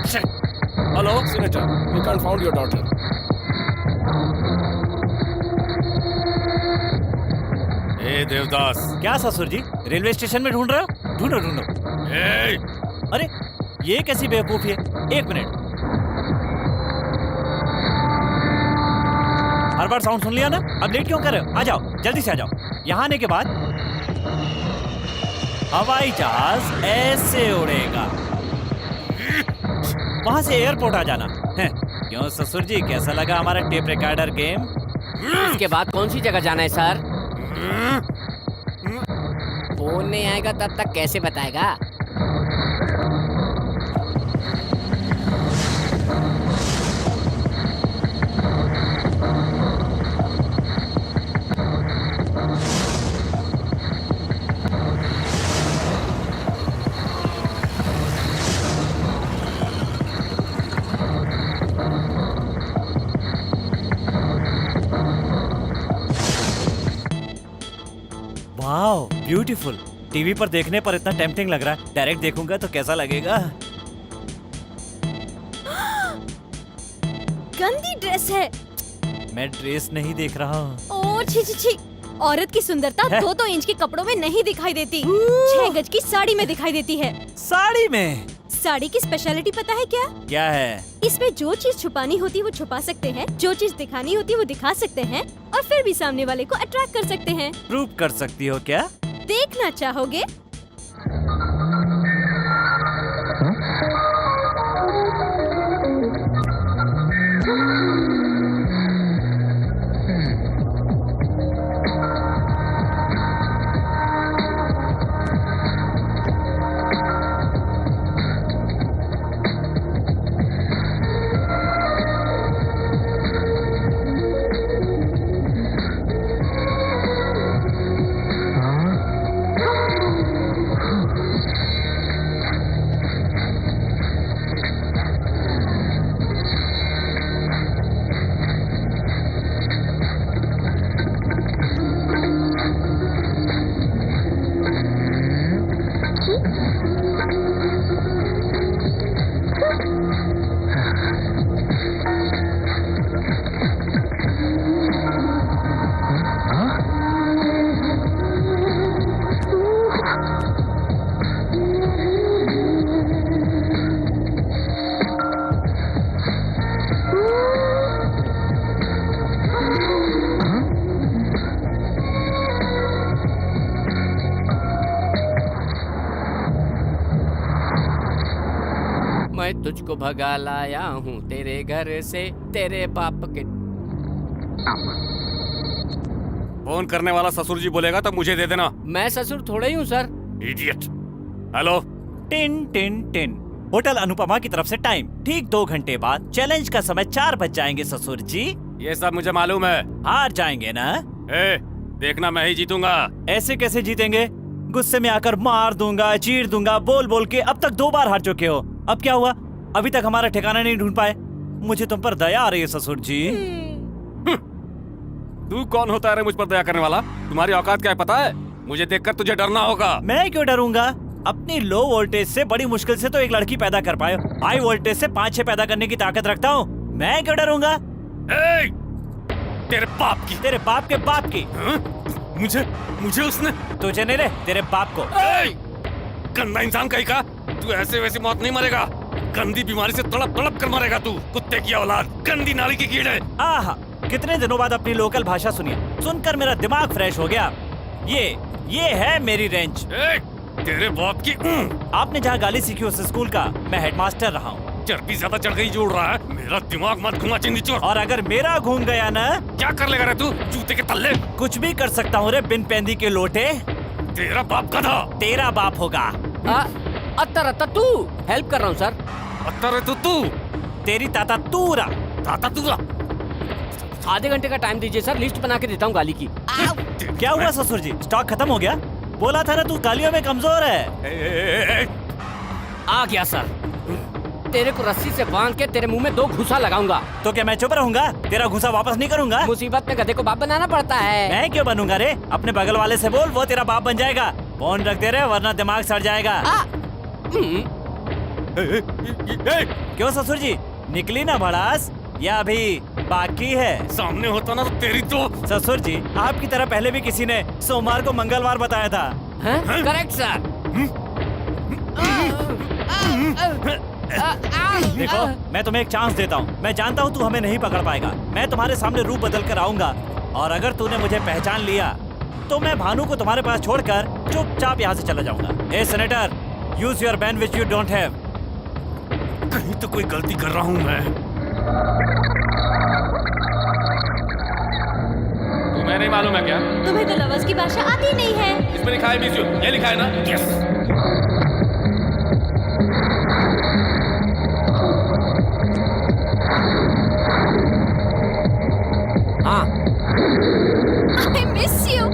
[SPEAKER 10] Shit!
[SPEAKER 7] Hello, Senator. We can't find your daughter.
[SPEAKER 10] ए देवदास।
[SPEAKER 1] क्या ससुर जी, रेलवे स्टेशन में ढूंढ रहे हो? ढूंढो।
[SPEAKER 10] ए!
[SPEAKER 1] अरे ये कैसी बेवकूफी है? एक मिनट, हर बार साउंड सुन लिया ना? अब लेट क्यों कर रहे हो? आ जाओ, जल्दी से आ जाओ। यहाँ आने के बाद हवाई जहाज ऐसे उड़ेगा, वहां से एयरपोर्ट आ जाना है। क्यों ससुर जी, कैसा लगा हमारा टेप रिकॉर्डर गेम?
[SPEAKER 3] इसके बाद कौन सी जगह जाना है सर? फोन नहीं आएगा तब तक कैसे बताएगा?
[SPEAKER 1] Wow, beautiful. टीवी पर देखने पर इतना टेम्पटिंग लग रहा है, डायरेक्ट देखूंगा तो कैसा लगेगा?
[SPEAKER 4] गंदी ड्रेस है।
[SPEAKER 1] मैं ड्रेस नहीं देख रहा हूँ।
[SPEAKER 4] ओ छी छी छी। औरत की सुंदरता
[SPEAKER 1] है?
[SPEAKER 4] 2-2 इंच के कपड़ों में नहीं दिखाई देती, 6 गज की साड़ी में दिखाई देती है।
[SPEAKER 1] साड़ी में?
[SPEAKER 4] साड़ी की स्पेशलिटी पता है क्या?
[SPEAKER 1] क्या है?
[SPEAKER 4] इसमें जो चीज छुपानी होती है वो छुपा सकते हैं, जो चीज दिखानी होती है वो दिखा सकते हैं, और फिर भी सामने वाले को अट्रैक्ट कर सकते हैं।
[SPEAKER 1] प्रूव कर सकती हो क्या?
[SPEAKER 4] देखना चाहोगे?
[SPEAKER 3] मैं तुझको भगा लाया हूँ तेरे घर से, तेरे बाप के।
[SPEAKER 10] फोन करने वाला ससुर जी बोलेगा तो मुझे दे देना।
[SPEAKER 3] मैं ससुर थोड़ा ही हूँ sir.
[SPEAKER 10] Idiot. Hello.
[SPEAKER 1] Tin tin tin. Hotel Anupama की तरफ से टाइम ठीक 2 घंटे बाद। चैलेंज का समय 4 बज जाएंगे ससुर जी।
[SPEAKER 10] ये सब मुझे मालूम है।
[SPEAKER 1] हार जाएंगे ना?
[SPEAKER 10] देखना मैं ही जीतूंगा।
[SPEAKER 1] ऐसे कैसे जीतेंगे? गुस्से में आकर मार दूंगा, चीर दूंगा, बोल बोल के अब तक 2 बार हार चुके हो। अब क्या हुआ? अभी तक हमारा ठिकाना नहीं ढूंढ पाए। मुझे तुम पर दया आ रही है ससुर जी।
[SPEAKER 10] तू कौन होता है रे मुझ पर दया करने वाला? तुम्हारी औकात क्या है पता है? मुझे देखकर तुझे डरना होगा।
[SPEAKER 1] मैं क्यों डरूंगा? अपनी लो वोल्टेज से बड़ी मुश्किल से तो एक लड़की पैदा कर पाए, हाई वोल्टेज से 5-6 पैदा करने की ताकत रखता हूँ। मैं क्यों डरूंगा?
[SPEAKER 10] तेरे बाप की।
[SPEAKER 1] तेरे बाप के बाप की।
[SPEAKER 10] मुझे उसने।
[SPEAKER 1] तुझे नहीं रे, तेरे बाप को।
[SPEAKER 10] गंदा इंसान कहीं का। तू ऐसे वैसी मौत नहीं मरेगा, गंदी बीमारी से तड़प तड़प कर मरेगा तू। कुत्ते की औलाद, गंदी नाली की कीड़े।
[SPEAKER 1] आहा, कितने दिनों बाद अपनी लोकल भाषा सुनी, सुनकर मेरा दिमाग फ्रेश हो गया। ये है मेरी रेंज।
[SPEAKER 10] तेरे बाप की।
[SPEAKER 1] आपने जहाँ गाली सीखी उस स्कूल का मैं हेडमास्टर रहा हूँ।
[SPEAKER 10] चर्बी ज्यादा चढ़ गई जोड़ रहा है। मेरा दिमाग मत घुमा चिंदी चोर।
[SPEAKER 1] और अगर मेरा घूम गया ना?
[SPEAKER 10] क्या कर लेगा रे तू? जूते के तल्ले।
[SPEAKER 1] कुछ भी कर सकता हूँ रे बिन पेंदी के लोटे।
[SPEAKER 10] तेरा बाप गधा।
[SPEAKER 1] तेरा बाप होगा।
[SPEAKER 3] अत्तर तू हेल्प कर रहा हूँ सर।
[SPEAKER 10] अत्तर तू।
[SPEAKER 1] तेरी ताता तूरा।
[SPEAKER 10] ताता तूरा।
[SPEAKER 3] आधे घंटे का टाइम दीजिए सर, लिस्ट बना के देता हूँ गाली की।
[SPEAKER 1] क्या हुआ ससुर जी? स्टॉक खत्म हो गया? बोला था ना तू गालियों में कमजोर है।
[SPEAKER 3] आ गया सर। तेरे को रस्सी से बांध के तेरे मुंह में 2 घुसा लगाऊंगा।
[SPEAKER 1] तो क्या मैं चुप रहूंगा? तेरा घुसा वापस नहीं करूंगा।
[SPEAKER 3] मुसीबत में गधे को बाप बनाना पड़ता है।
[SPEAKER 1] मैं क्यों बनूंगा रे? अपने बगल वाले से बोल, वो तेरा बाप बन जाएगा। फोन रख दे रे, वरना दिमाग सड़ जाएगा। क्यों ससुर जी, निकली ना भड़ास या अभी बाकी है?
[SPEAKER 10] सामने होता ना तो तेरी तो।
[SPEAKER 1] ससुर जी, आपकी तरह पहले भी किसी ने सोमवार को मंगलवार बताया था।
[SPEAKER 3] Correct sir.
[SPEAKER 1] देखो, मैं तुम्हें एक चांस देता हूँ। मैं जानता हूँ तू हमें नहीं पकड़ पाएगा। मैं तुम्हारे सामने रूप बदल कर आऊंगा और अगर तूने मुझे पहचान लिया तो मैं भानु को तुम्हारे पास छोड़कर चुपचाप यहाँ से चला जाऊंगा। A senator, use your ban which you don't have.
[SPEAKER 10] कहीं तो कोई गलती कर रहा हूँ मैं। तुम्हें नहीं मालूम है क्या?
[SPEAKER 4] तुम्हें तो लवर्स की भाषा आती नहीं है।
[SPEAKER 10] इसमें लिखा है मिस यू, ये लिखा है ना? यस।
[SPEAKER 3] हाँ,
[SPEAKER 8] I miss you.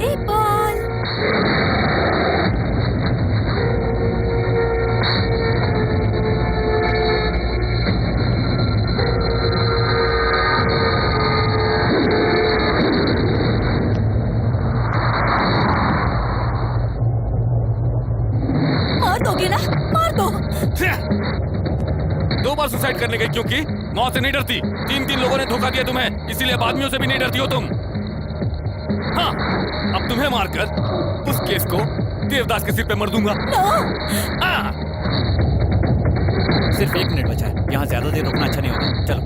[SPEAKER 8] एक बॉल।
[SPEAKER 2] मार दोगे ना? मार दो।
[SPEAKER 10] 2 बार सुसाइड करने गई क्योंकि मौत से नहीं डरती। 3 लोगों ने धोखा दिया तुम्हें, इसीलिए अब आदमियों से भी नहीं डरती हो तुम। हाँ, अब तुम्हें मारकर उस केस को देवदास के सिर पे मर दूंगा। हाँ।
[SPEAKER 1] सिर्फ 1 मिनट बचा है। यहाँ ज्यादा देर रुकना अच्छा नहीं होगा। चलो।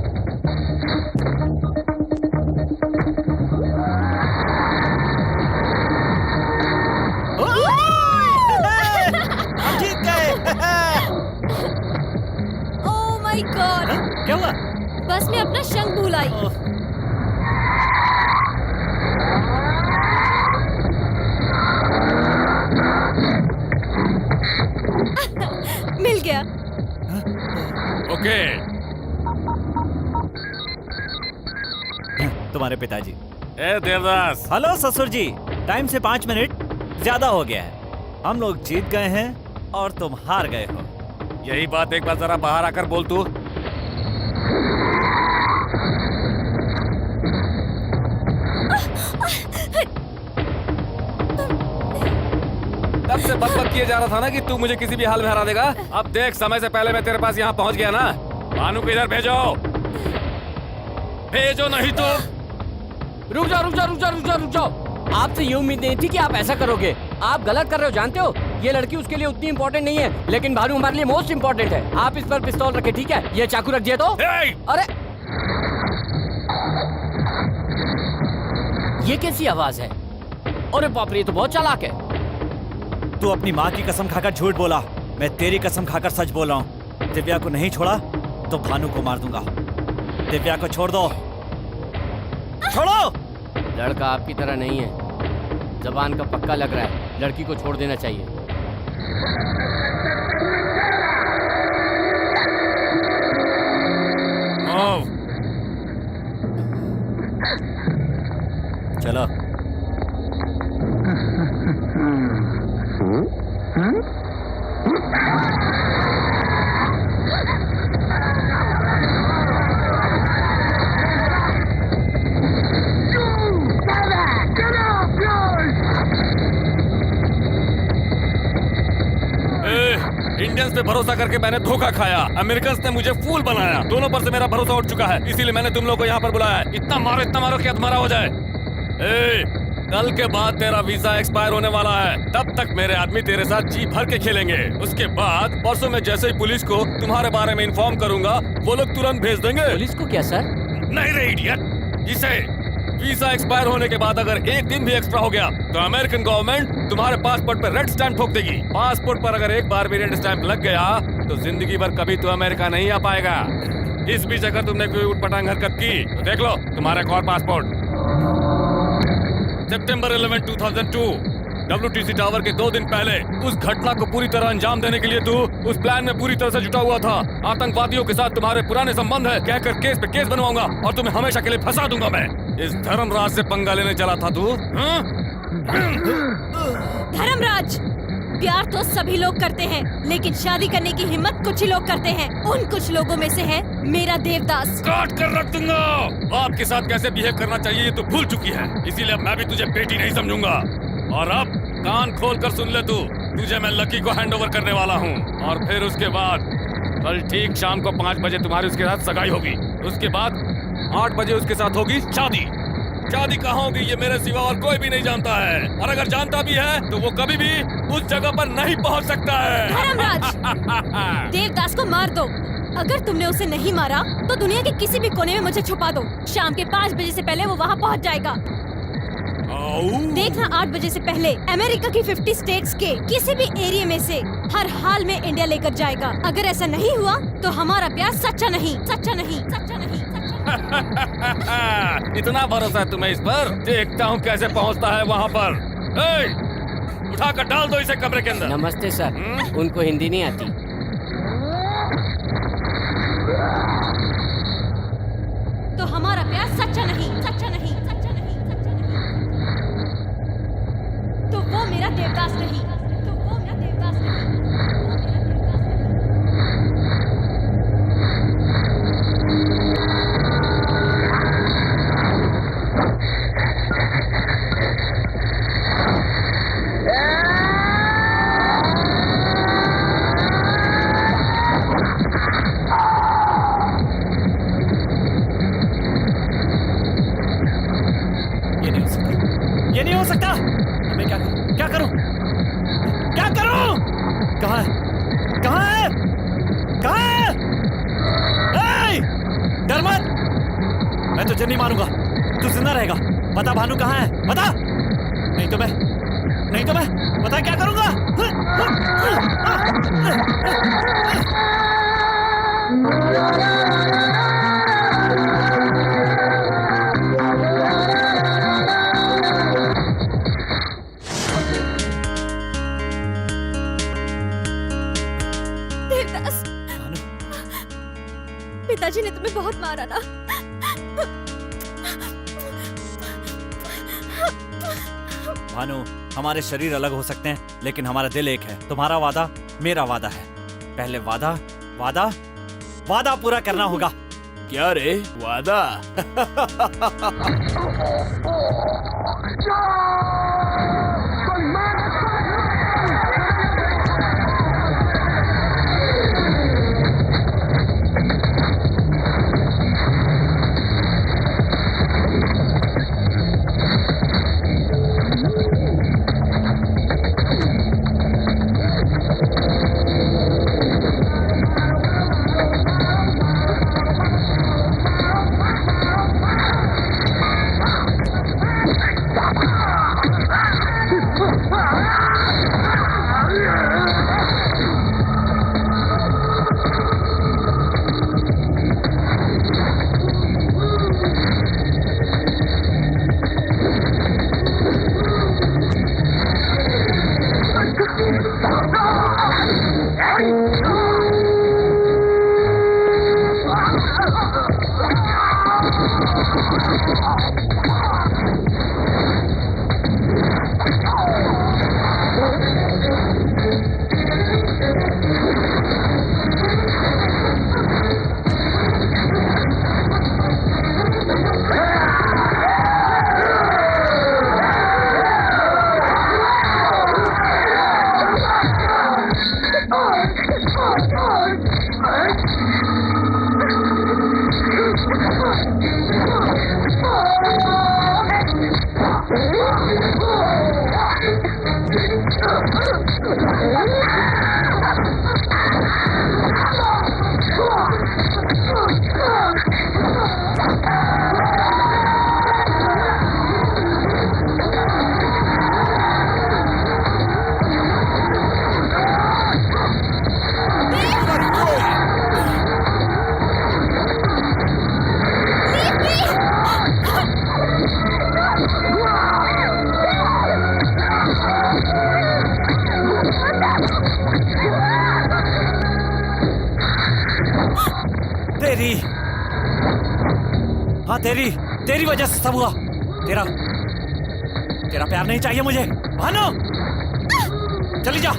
[SPEAKER 5] हम जीत गए।
[SPEAKER 8] Oh my God!
[SPEAKER 1] क्या हुआ?
[SPEAKER 8] बस मैं अपना शंख भूल आई। मिल गया।
[SPEAKER 10] ओके।
[SPEAKER 1] तुम्हारे पिताजी।
[SPEAKER 10] ए देवदास।
[SPEAKER 1] हेलो ससुर जी, टाइम से 5 मिनट ज्यादा हो गया है। हम लोग जीत गए हैं और तुम हार गए हो।
[SPEAKER 10] यही बात एक बार जरा बाहर आकर बोल तू। तब से बकबक किए जा रहा था ना कि तू मुझे किसी भी हाल में हरा देगा। अब देख, समय से पहले मैं तेरे पास यहाँ पहुँच गया ना। भानु को इधर भेजो, भेजो नहीं तो।
[SPEAKER 3] रुक जाओ, रुक जाओ, रुक जाओ, रुक जाओ, रुक जाओ। आपसे ये उम्मीद नहीं थी कि आप ऐसा करोगे। आप गलत कर रहे हो, जानते हो। ये लड़की उसके लिए उतनी इम्पोर्टेंट नहीं है, लेकिन भानु हमारे लिए मोस्ट इम्पोर्टेंट है। आप इस पर पिस्तौल रखे, ठीक है? ये चाकू रख दिया तो। अरे, ये कैसी आवाज है? अरे बाप रे, ये तो बहुत चालाक है।
[SPEAKER 1] तू अपनी माँ की कसम खाकर झूठ बोला। मैं तेरी कसम खाकर सच बोल रहा हूँ। दिव्या को नहीं छोड़ा तो भानु को मार दूंगा। दिव्या को छोड़ दो। छोड़ो।
[SPEAKER 3] लड़का आपकी तरह नहीं है, जबान का पक्का लग रहा है। लड़की को छोड़ देना चाहिए।
[SPEAKER 1] चलो।
[SPEAKER 10] इंडियंस पे भरोसा करके मैंने धोखा खाया। अमेरिकन्स ने मुझे फूल बनाया। दोनों पर से मेरा भरोसा उठ चुका है, इसीलिए मैंने तुम लोग को यहाँ पर बुलाया है। इतना मारो कि तुम्हारा हो जाए। कल के बाद तेरा वीजा एक्सपायर होने वाला है। तब तक मेरे आदमी तेरे साथ जी भर के खेलेंगे। उसके बाद परसों में जैसे ही पुलिस को तुम्हारे बारे में इन्फॉर्म करूंगा, वो लोग तुरंत भेज देंगे।
[SPEAKER 3] पुलिस को क्या सर?
[SPEAKER 10] नहीं रे इडियट, जिसे वीजा एक्सपायर होने के बाद अगर 1 दिन भी एक्स्ट्रा हो गया तो अमेरिकन गवर्नमेंट तुम्हारे पासपोर्ट पर रेड स्टैंप ठोक देगी। पासपोर्ट पर अगर एक बार भी रेड स्टैंप लग गया तो जिंदगी भर कभी तो अमेरिका नहीं आ पाएगा। इस बीच अगर तुमने कोई उटपटांग हरकत की तो देख लो तुम्हारा एक और पासपोर्ट। सितंबर 11, 2002 WTC टावर के 2 दिन पहले उस घटना को पूरी तरह अंजाम देने के लिए तू उस प्लान में पूरी तरह से जुटा हुआ था। आतंकवादियों के साथ तुम्हारे पुराने संबंध है कहकर केस पे केस बनवाऊंगा और तुम्हें हमेशा के लिए फंसा दूंगा मैं। इस धर्मराज से पंगा लेने चला था तू?
[SPEAKER 8] धर्मराज, प्यार तो सभी लोग करते हैं, लेकिन शादी करने की हिम्मत कुछ ही लोग करते हैं। उन कुछ लोगों में से है मेरा देवदास।
[SPEAKER 10] काट कर रख दूंगा। आपके साथ कैसे बिहेव करना चाहिए ये तो भूल चुकी है, इसीलिए मैं भी तुझे बेटी नहीं समझूंगा। और अब कान खोल कर सुन ले तू, तुझे मैं लकी को हैंड ओवर करने वाला हूँ। और फिर उसके बाद कल ठीक शाम को 5 बजे तुम्हारी उसके साथ सगाई होगी। उसके बाद 8 बजे उसके साथ होगी शादी। शादी कहाँ होगी ये मेरे सिवा और कोई भी नहीं जानता है, और अगर जानता भी है तो वो कभी भी उस जगह पर नहीं पहुँच सकता है।
[SPEAKER 8] धर्मराज, देवदास को मार दो। अगर तुमने उसे नहीं मारा तो दुनिया के किसी भी कोने में मुझे छुपा दो। शाम के 5 बजे से पहले वो वहाँ पहुँच जाएगा। देखना 8 बजे से पहले अमेरिका की 50 स्टेट्स के किसी भी एरिया में से हर हाल में इंडिया लेकर जाएगा। अगर ऐसा नहीं हुआ तो हमारा प्यार सच्चा नहीं, सच्चा नहीं, सच्चा नहीं, सच्चा नहीं।
[SPEAKER 10] इतना भरोसा है तुम्हें इस पर? देखता हूँ कैसे पहुँचता है वहाँ पर। उठा कर डाल दो इसे कमरे के अंदर।
[SPEAKER 3] नमस्ते सर, उनको हिंदी नहीं आती।
[SPEAKER 8] तो हमारा प्यार सच्चा नहीं, सच्चा नहीं, सच्चा नहीं, सच्चा नहीं। तो वो मेरा देवदास नहीं, तो वो मेरा देवदास नहीं, वो मेरा देवदास नहीं।
[SPEAKER 1] ये नहीं हो सकता। मैं क्या करूं? क्या करूं? क्या करूं? कहाँ है? कहाँ है? कहाँ है? ए! डर मत, मैं तुझे नहीं मारूंगा। तू जिंदा रहेगा। बता भानु कहाँ है? बता, नहीं तो मैं बता क्या करूंगा।
[SPEAKER 8] देवदास, पिताजी ने तुम्हें बहुत मारा ना।
[SPEAKER 1] भानु, हमारे शरीर अलग हो सकते हैं लेकिन हमारा दिल एक है। तुम्हारा वादा मेरा वादा है। पहले वादा पूरा करना होगा।
[SPEAKER 7] क्या रे वादा?
[SPEAKER 1] तेरी वजह से सब हुआ। तेरा प्यार नहीं चाहिए मुझे। भानु, चली जा।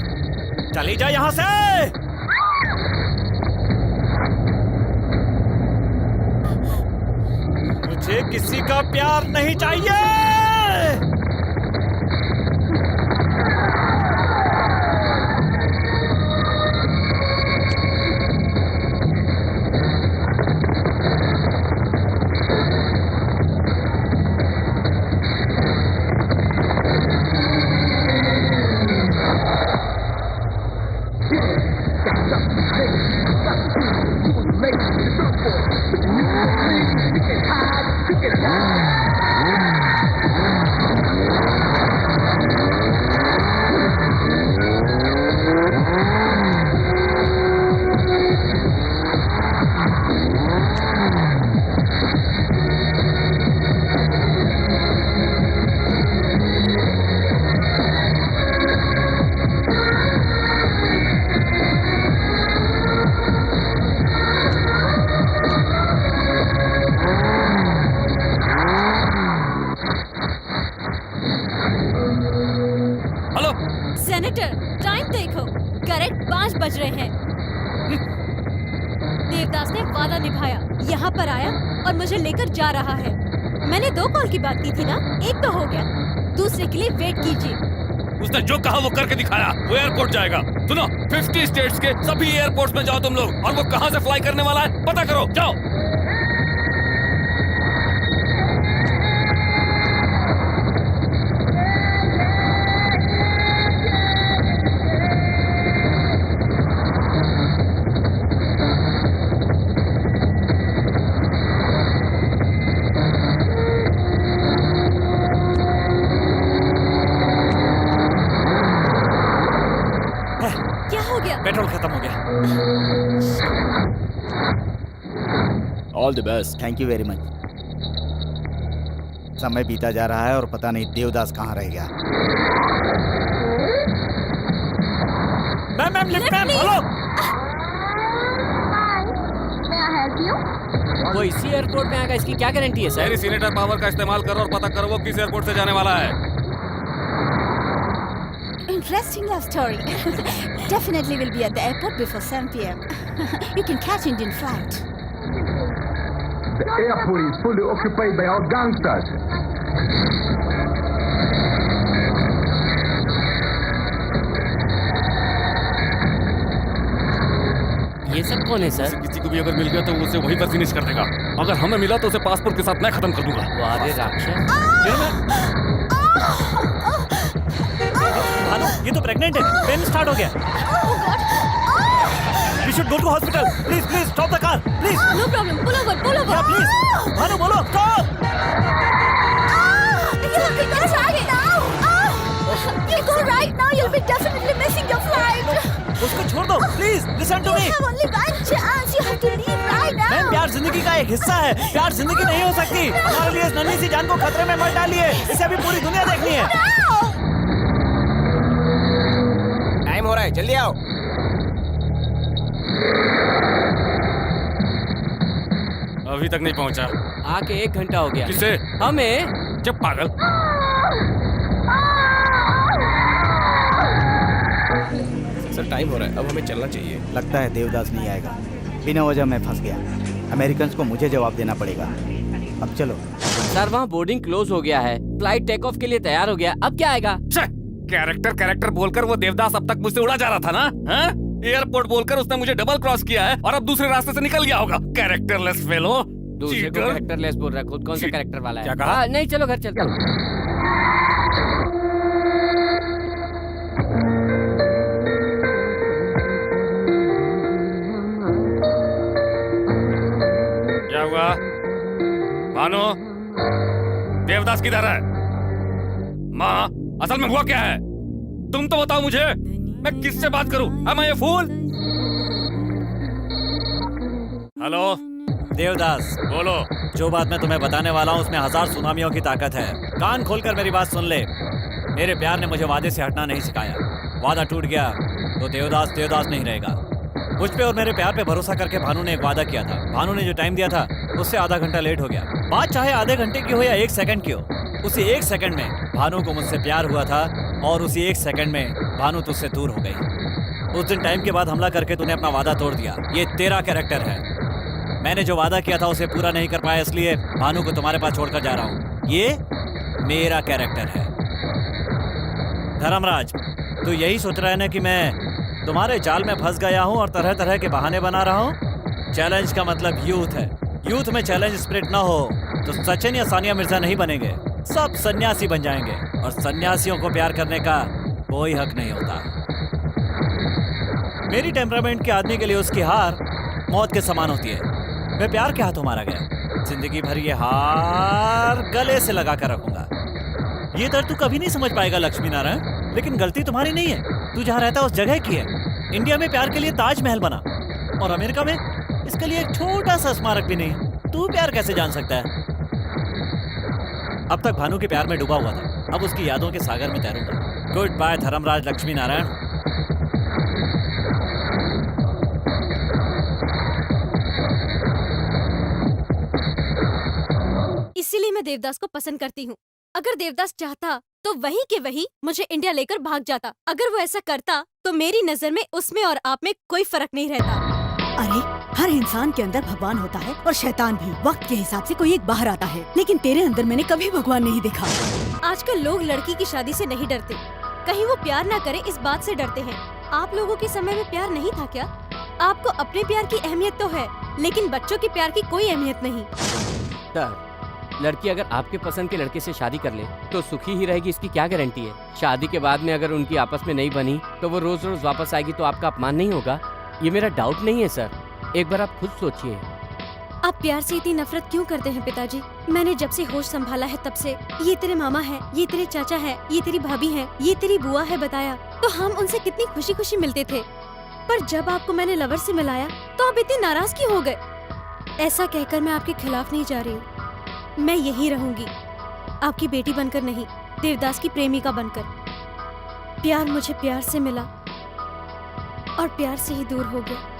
[SPEAKER 1] चली जा यहाँ से। मुझे किसी का प्यार नहीं चाहिए।
[SPEAKER 8] सेनेटर, टाइम देखो, करेक्ट 5 बज रहे हैं। देवदास ने वादा निभाया, यहाँ पर आया और मुझे लेकर जा रहा है। मैंने 2 कॉल की बात की थी ना, एक तो हो गया, दूसरे के लिए वेट कीजिए।
[SPEAKER 10] उसने जो कहा वो करके दिखाया। वो एयरपोर्ट जाएगा। सुनो, 50 स्टेट्स के सभी एयरपोर्ट्स में जाओ तुम लोग, और वो कहाँ से फ्लाई करने वाला है पता करो, जाओ।
[SPEAKER 1] पेट्रोल खत्म हो गया।
[SPEAKER 7] All the best.
[SPEAKER 5] Thank you very much. समय बीता जा रहा है और पता नहीं देवदास कहाँ रह गया।
[SPEAKER 1] Ma'am lift ma'am, hello.
[SPEAKER 3] वो इसी एयरपोर्ट में आएगा, इसकी क्या गारंटी है सर?
[SPEAKER 10] मेरी सीनेटर पावर का इस्तेमाल करो और पता करो वो किस एयरपोर्ट से जाने वाला है।
[SPEAKER 2] Interesting love story. Definitely will be at the airport before 7 p.m. You can catch Indian flight.
[SPEAKER 9] The airport is fully occupied by our gangsters.
[SPEAKER 3] ये सब कौन है सर?
[SPEAKER 10] किसी को भी अगर मिल गया तो उसे वहीं पर फिनिश कर देगा। अगर हमें मिला तो उसे पासपोर्ट के साथ मैं खत्म कर दूंगा।
[SPEAKER 3] वारे राक्षस।
[SPEAKER 1] भानु, ये तो प्रेग्नेंट है। पेन स्टार्ट हो गया। We should go to hospital. Please, stop the car. Please.
[SPEAKER 8] No problem. Pull over.
[SPEAKER 1] Yeah, please. Bhanu बोलो, stop.
[SPEAKER 8] You go right now. You'll be definitely missing your flight.
[SPEAKER 1] उसको छोड़ दो, please. Listen to me.
[SPEAKER 8] You have only one chance. You have to leave right now.
[SPEAKER 1] Ma'am, प्यार जिंदगी का एक हिस्सा है। प्यार जिंदगी नहीं हो सकती। हमारे लिए इस नन्ही सी जान को खतरे में मत डालिए। इसे अभी पूरी दुनिया देखनी है।
[SPEAKER 5] टाइम हो रहा है, जल्दी आओ।
[SPEAKER 10] अभी तक नहीं पहुंचा।
[SPEAKER 3] आके 1 घंटा हो गया।
[SPEAKER 10] किसे?
[SPEAKER 3] हमें।
[SPEAKER 10] जब पागल।
[SPEAKER 7] सर टाइम हो रहा है, अब हमें चलना चाहिए।
[SPEAKER 5] लगता है देवदास नहीं आएगा। बिना वजह मैं फंस गया। अमेरिकन्स को मुझे जवाब देना पड़ेगा। अब चलो।
[SPEAKER 3] सर वहाँ बोर्डिंग क्लोज हो गया है, फ्लाइट टेक ऑफ के लिए तैयार हो गया। अब क्या आएगा?
[SPEAKER 10] कैरेक्टर बोलकर वो देवदास अब तक मुझसे उड़ा जा रहा था ना? हाँ? एयरपोर्ट बोलकर उसने मुझे डबल क्रॉस किया है और अब दूसरे रास्ते से निकल गया होगा। Characterless fellow.
[SPEAKER 3] दूसरे को कैरेक्टरलेस बोल रहा है, खुद कौन सा कैरेक्टर वाला है?
[SPEAKER 10] क्या कहा?
[SPEAKER 3] नहीं, चलो घर चलते हैं।
[SPEAKER 10] क्या हुआ? भानु, देवदास किधर है? माँ, असल में हुआ क्या है? तुम तो बताओ मुझे। मैं किससे बात करूं? Am I a fool? Hello
[SPEAKER 1] Devdas,
[SPEAKER 10] बोलो।
[SPEAKER 1] जो बात मैं तुम्हें बताने वाला हूँ उसमें 1000 सुनामियों की ताकत है। कान खोलकर मेरी बात सुन ले। मेरे प्यार ने मुझे वादे से हटना नहीं सिखाया। वादा टूट गया तो देवदास नहीं रहेगा। मुझ पे और मेरे प्यार पे भरोसा करके भानु ने एक वादा किया था। भानु ने जो टाइम दिया था उससे आधा घंटा लेट हो गया। बात चाहे आधे घंटे की हो या 1 सेकंड की हो, उसी 1 सेकंड में भानु को मुझसे प्यार हुआ था और उसी 1 सेकंड में भानु तुझसे दूर हो गई। उस दिन टाइम के बाद हमला करके तूने अपना वादा तोड़ दिया। ये तेरा कैरेक्टर है। मैंने जो वादा किया था उसे पूरा नहीं कर पाया, इसलिए भानु को तुम्हारे पास छोड़कर जा रहा हूँ। ये मेरा कैरेक्टर है। धर्मराज, तू यही सोच रहा है ना कि मैं तुम्हारे जाल में फंस गया हूँ और तरह तरह के बहाने बना रहा हूँ? चैलेंज का मतलब यूथ है। यूथ में चैलेंज स्पिरिट ना हो तो सचिन या सानिया मिर्जा नहीं बनेंगे, सब सन्यासी बन जाएंगे। और सन्यासियों को प्यार करने का कोई हक नहीं होता। मेरी टेम्परामेंट के आदमी के लिए उसकी हार मौत के समान होती है। मैं प्यार के हाथों मारा गया, जिंदगी भर ये हार गले से लगा कर रखूंगा। ये दर्द तू कभी नहीं समझ पाएगा लक्ष्मी नारायण, लेकिन गलती तुम्हारी नहीं है। तू जहाँ रहता है उस जगह की है। इंडिया में प्यार के लिए ताजमहल बना और अमेरिका में इसके लिए एक छोटा सा स्मारक भी नहीं। तू प्यार कैसे जान सकता है? अब तक भानु के प्यार में डूबा हुआ था, अब उसकी यादों के सागर में तैरूंगा। Goodbye Dharmaraj Lakshmi Narayan.
[SPEAKER 4] इसीलिए मैं देवदास को पसंद करती हूँ। अगर देवदास चाहता तो वही के वही मुझे इंडिया लेकर भाग जाता। अगर वो ऐसा करता तो मेरी नजर में उसमें और आप में कोई फर्क नहीं रहता।
[SPEAKER 2] अरे हर इंसान के अंदर भगवान होता है और शैतान भी। वक्त के हिसाब से कोई एक बाहर आता है, लेकिन तेरे अंदर मैंने कभी भगवान नहीं देखा।
[SPEAKER 4] आजकल लोग लड़की की शादी से नहीं डरते, कहीं वो प्यार ना करे इस बात से डरते हैं। आप लोगों के समय में प्यार नहीं था क्या? आपको अपने प्यार की अहमियत तो है, लेकिन बच्चों के प्यार की कोई अहमियत नहीं।
[SPEAKER 3] सर, लड़की अगर आपके पसंद के लड़के से शादी कर ले तो सुखी ही रहेगी, इसकी क्या गारंटी है? शादी के बाद में अगर उनकी आपस में नहीं बनी तो वो रोज रोज वापस आएगी तो आपका अपमान नहीं होगा? ये मेरा डाउट नहीं है सर, एक बार आप खुद सोचिए।
[SPEAKER 4] आप प्यार से इतनी नफरत क्यों करते हैं पिताजी? मैंने जब से होश संभाला है तब से ये तेरे मामा है, ये तेरे चाचा है, ये तेरी भाभी है, ये तेरी बुआ है बताया तो हम उनसे कितनी खुशी खुशी मिलते थे। पर जब आपको मैंने लवर से मिलाया तो आप इतने नाराज क्यों हो गए? ऐसा कहकर मैं आपके खिलाफ नहीं जा रही हूँ, मैं यही रहूंगी, आपकी बेटी बनकर नहीं, देवदास की प्रेमिका बनकर। प्यार मुझे प्यार से मिला और प्यार से ही दूर हो गया।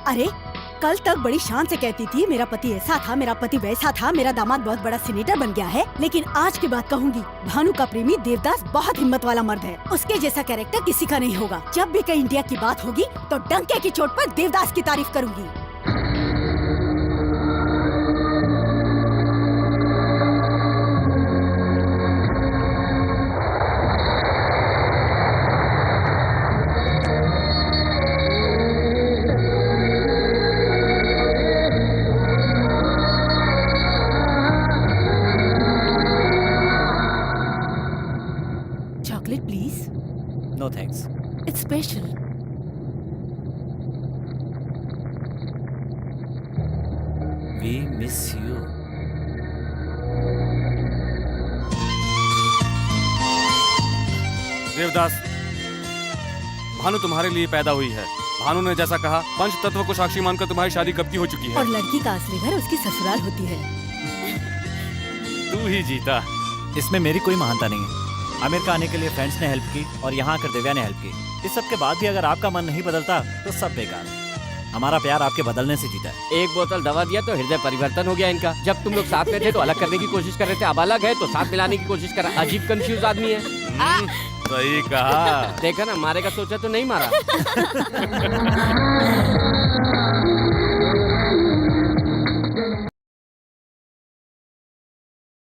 [SPEAKER 2] अरे कल तक बड़ी शान से कहती थी मेरा पति ऐसा था, मेरा पति वैसा था, मेरा दामाद बहुत बड़ा सीनेटर बन गया है, लेकिन आज के बाद कहूंगी भानु का प्रेमी देवदास बहुत हिम्मत वाला मर्द है। उसके जैसा कैरेक्टर किसी का नहीं होगा। जब भी कहीं इंडिया की बात होगी तो डंके की चोट पर देवदास की तारीफ करूंगी।
[SPEAKER 1] No thanks.
[SPEAKER 2] It's special.
[SPEAKER 1] We miss you.
[SPEAKER 10] Devdas, Bhanu तुम्हारे लिए पैदा हुई है। भानु ने जैसा कहा, पंच तत्व को साक्षी मानकर तुम्हारी शादी कब की हो चुकी है।
[SPEAKER 2] और लड़की का असली घर उसकी ससुराल होती है।
[SPEAKER 10] तू ही जीता।
[SPEAKER 1] इसमें मेरी कोई महानता नहीं है। अमेरिका आने के लिए फ्रेंड्स ने हेल्प की और यहाँ आकर दिव्या ने हेल्प की। इस सब के बाद भी अगर आपका मन नहीं बदलता तो सब बेकार। हमारा प्यार आपके बदलने से जीता है।
[SPEAKER 3] एक बोतल दवा दिया तो हृदय परिवर्तन हो गया इनका। जब तुम लोग साथ में थे तो अलग करने की कोशिश कर रहे थे, अब अलग है तो साथ मिलाने की कोशिश कर रहा। अजीब कंफ्यूज आदमी है।
[SPEAKER 10] सही कहा।
[SPEAKER 3] देखा ना, मारेगा सोचा तो नहीं मारा।